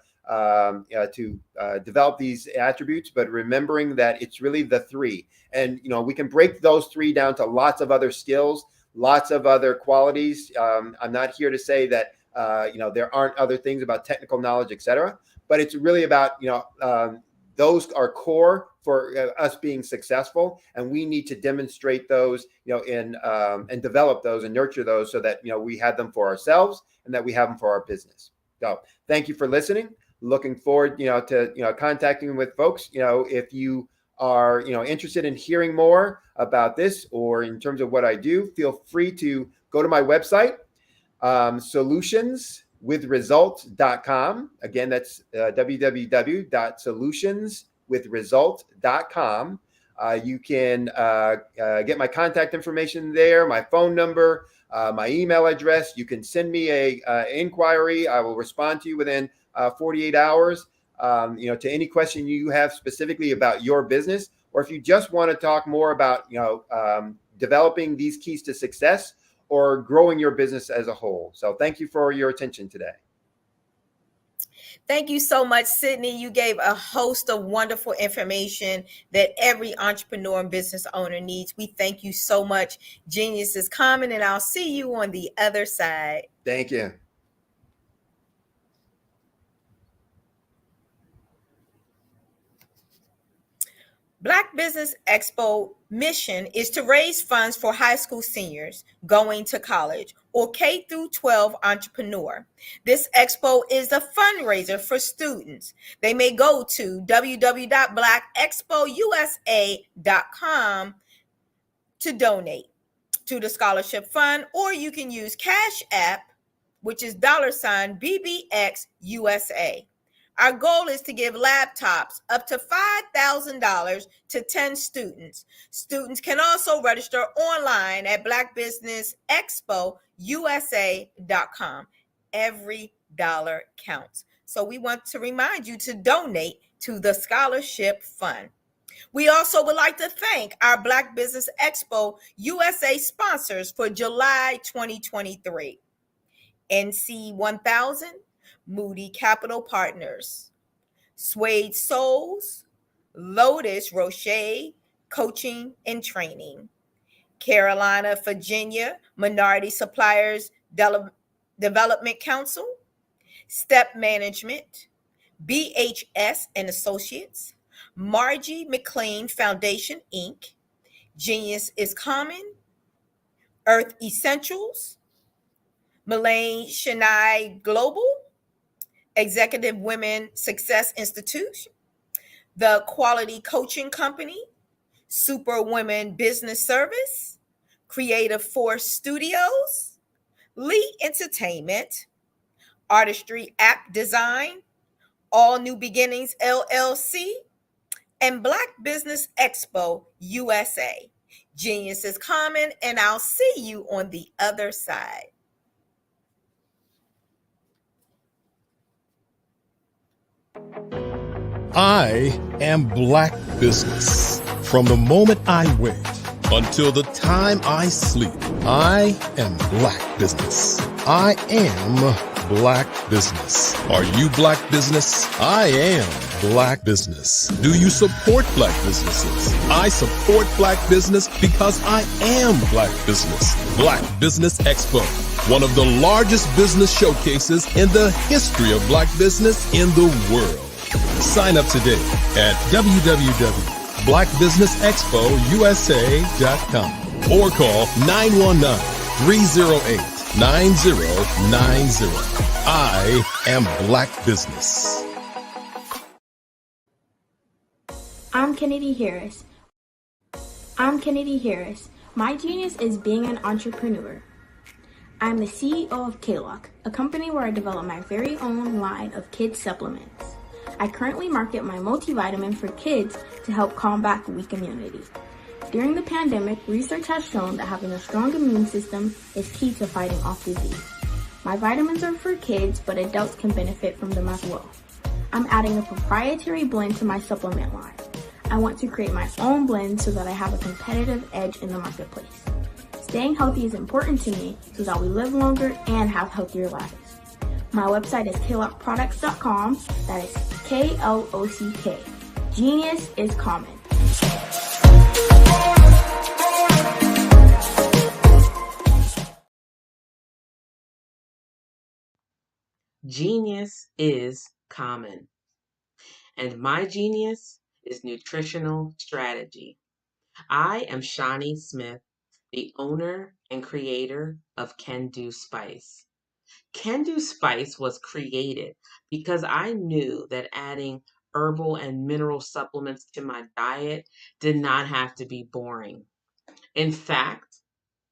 develop these attributes, but remembering that it's really the three. And we can break those three down to lots of other skills, lots of other qualities. I'm not here to say that there aren't other things about technical knowledge, etc., but it's really about those are core for us being successful, and we need to demonstrate those and develop those and nurture those so that we have them for ourselves and that we have them for our business. So thank you for listening. looking forward, to contacting with folks. If you are interested in hearing more about this or in terms of what I do, feel free to go to my website, solutionswithresult.com. Again, that's www.solutionswithresult.com. You can get my contact information there, my phone number, my email address. You can send me a inquiry. I will respond to you within 48 hours. To any question you have specifically about your business, or if you just want to talk more about developing these keys to success or growing your business as a whole. So thank you for your attention today. Thank you so much, Sydney. You gave a host of wonderful information that every entrepreneur and business owner needs. We thank you so much. Genius is common, and I'll see you on the other side. Thank you. Black Business Expo mission is to raise funds for high school seniors going to college or K through 12 entrepreneur. This expo is a fundraiser for students. They may go to www.blackexpousa.com to donate to the scholarship fund, or you can use Cash App, which is $BBXUSA. Our goal is to give laptops up to $5,000 to 10 students. Students can also register online at blackbusinessexpousa.com. Every dollar counts. So we want to remind you to donate to the scholarship fund. We also would like to thank our Black Business Expo USA sponsors for July 2023. NC 1000, Moody Capital Partners, Suede Souls, Lotus Rocher Coaching and Training, Carolina, Virginia Minority Suppliers Development Council, Step Management, BHS and Associates, Margie McLean Foundation, Inc., Genius is Common, Earth Essentials, Melaine Chennai Global, Executive Women Success Institute, the Quality Coaching Company, Super Women Business Service, Creative Force Studios, Lee Entertainment, Artistry App Design, All New Beginnings LLC, and Black Business Expo USA. Genius is common, and I'll see you on the other side. I am Black business. From the moment I wake until the time I sleep, I am Black business. I am Black business. Are you Black business? I am Black business. Do you support Black businesses? I support Black business because I am Black business. Black Business Expo, one of the largest business showcases in the history of Black business in the world. Sign up today at www.blackbusinessexpousa.com or call 919-308-9090. I am Black business. I'm Kennedy Harris. My genius is being an entrepreneur. I'm the CEO of K-Lock, a company where I develop my very own line of kids supplements. I currently market my multivitamin for kids to help combat weak immunity. During the pandemic, research has shown that having a strong immune system is key to fighting off disease. My vitamins are for kids, but adults can benefit from them as well. I'm adding a proprietary blend to my supplement line. I want to create my own blend so that I have a competitive edge in the marketplace. Staying healthy is important to me so that we live longer and have healthier lives. My website is klockproducts.com. That is K-L-O-C-K. Genius is common. Genius is common. And my genius is nutritional strategy. I am Shawnee Smith, the owner and creator of Can Do Spice. Can-Do Spice was created because I knew that adding herbal and mineral supplements to my diet did not have to be boring. In fact,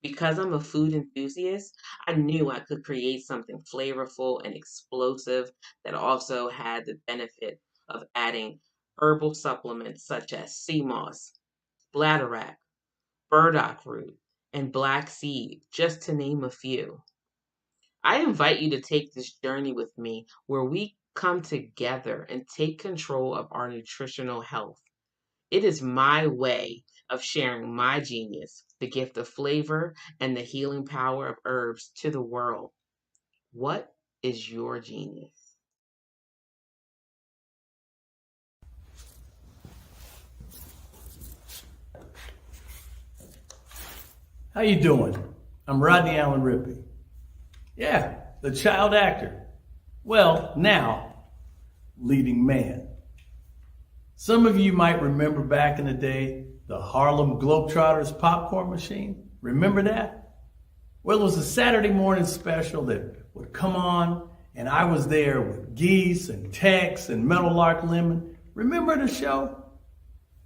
because I'm a food enthusiast, I knew I could create something flavorful and explosive that also had the benefit of adding herbal supplements such as sea moss, bladderwrack, burdock root, and black seed, just to name a few. I invite you to take this journey with me where we come together and take control of our nutritional health. It is my way of sharing my genius, the gift of flavor and the healing power of herbs to the world. What is your genius? How you doing? I'm Rodney Allen Rippey. Yeah, the child actor. Well, now, leading man. Some of you might remember back in the day, the Harlem Globetrotters popcorn machine. Remember that? Well, it was a Saturday morning special that would come on, and I was there with Geese and Tex and Meadowlark Lemon. Remember the show?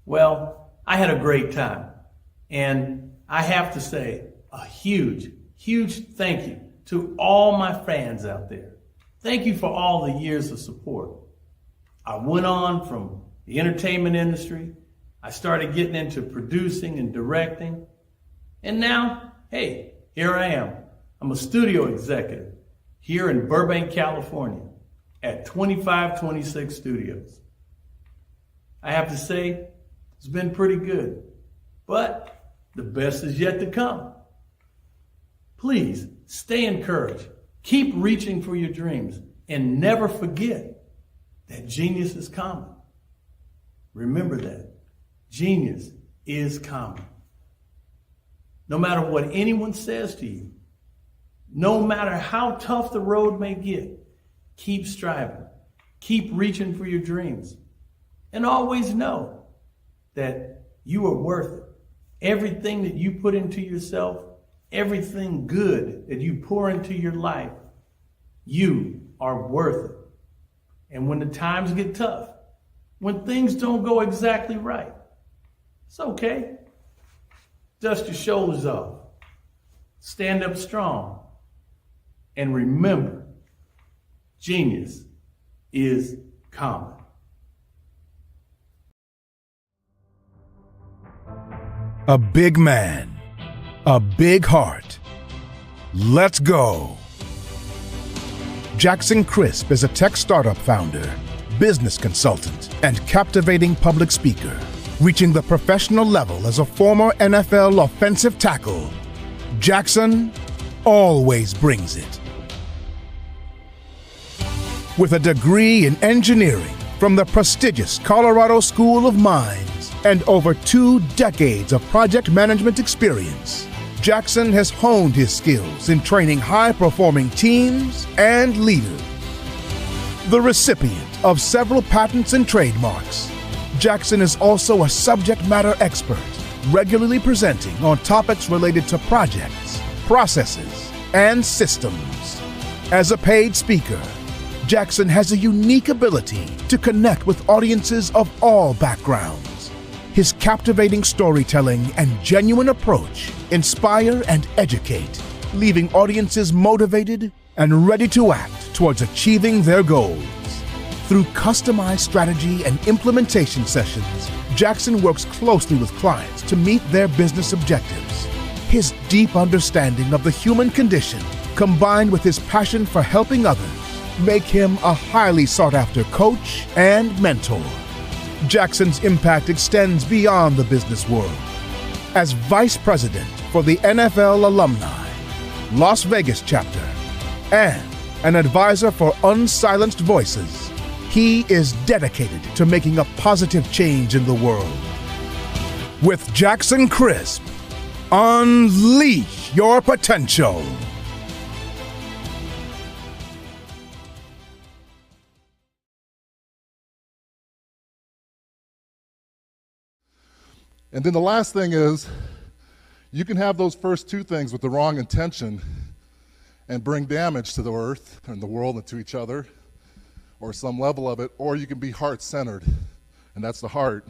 Well, I had a great time. And I have to say a huge, huge thank you to all my fans out there. Thank you for all the years of support. I went on from the entertainment industry. I started getting into producing and directing. And now, hey, here I am. I'm a studio executive here in Burbank, California at 2526 Studios. I have to say, it's been pretty good, but the best is yet to come. Please stay encouraged. Keep reaching for your dreams and never forget that genius is common. Remember that. Genius is common. No matter what anyone says to you, no matter how tough the road may get, keep striving. Keep reaching for your dreams. And always know that you are worth it. Everything that you put into yourself, everything good that you pour into your life, you are worth it. And when the times get tough, when things don't go exactly right, it's okay. Dust your shoulders off. Stand up strong. And remember, genius is common. A big man, a big heart. Let's go. Jackson Crisp is a tech startup founder, business consultant, and captivating public speaker, reaching the professional level as a former NFL offensive tackle. Jackson always brings it. With a degree in engineering from the prestigious Colorado School of Mines and over 2 decades of project management experience, Jackson has honed his skills in training high-performing teams and leaders. The recipient of several patents and trademarks, Jackson is also a subject matter expert, regularly presenting on topics related to projects, processes, and systems. As a paid speaker, Jackson has a unique ability to connect with audiences of all backgrounds. His captivating storytelling and genuine approach inspire and educate, leaving audiences motivated and ready to act towards achieving their goals. Through customized strategy and implementation sessions, Jackson works closely with clients to meet their business objectives. His deep understanding of the human condition, combined with his passion for helping others, make him a highly sought-after coach and mentor. Jackson's impact extends beyond the business world. As Vice President for the NFL Alumni, Las Vegas chapter, and an advisor for Unsilenced Voices, he is dedicated to making a positive change in the world. With Jackson Crisp, unleash your potential. And then the last thing is, you can have those first 2 things with the wrong intention, and bring damage to the earth and the world and to each other, or some level of it, or you can be heart-centered, and that's the heart.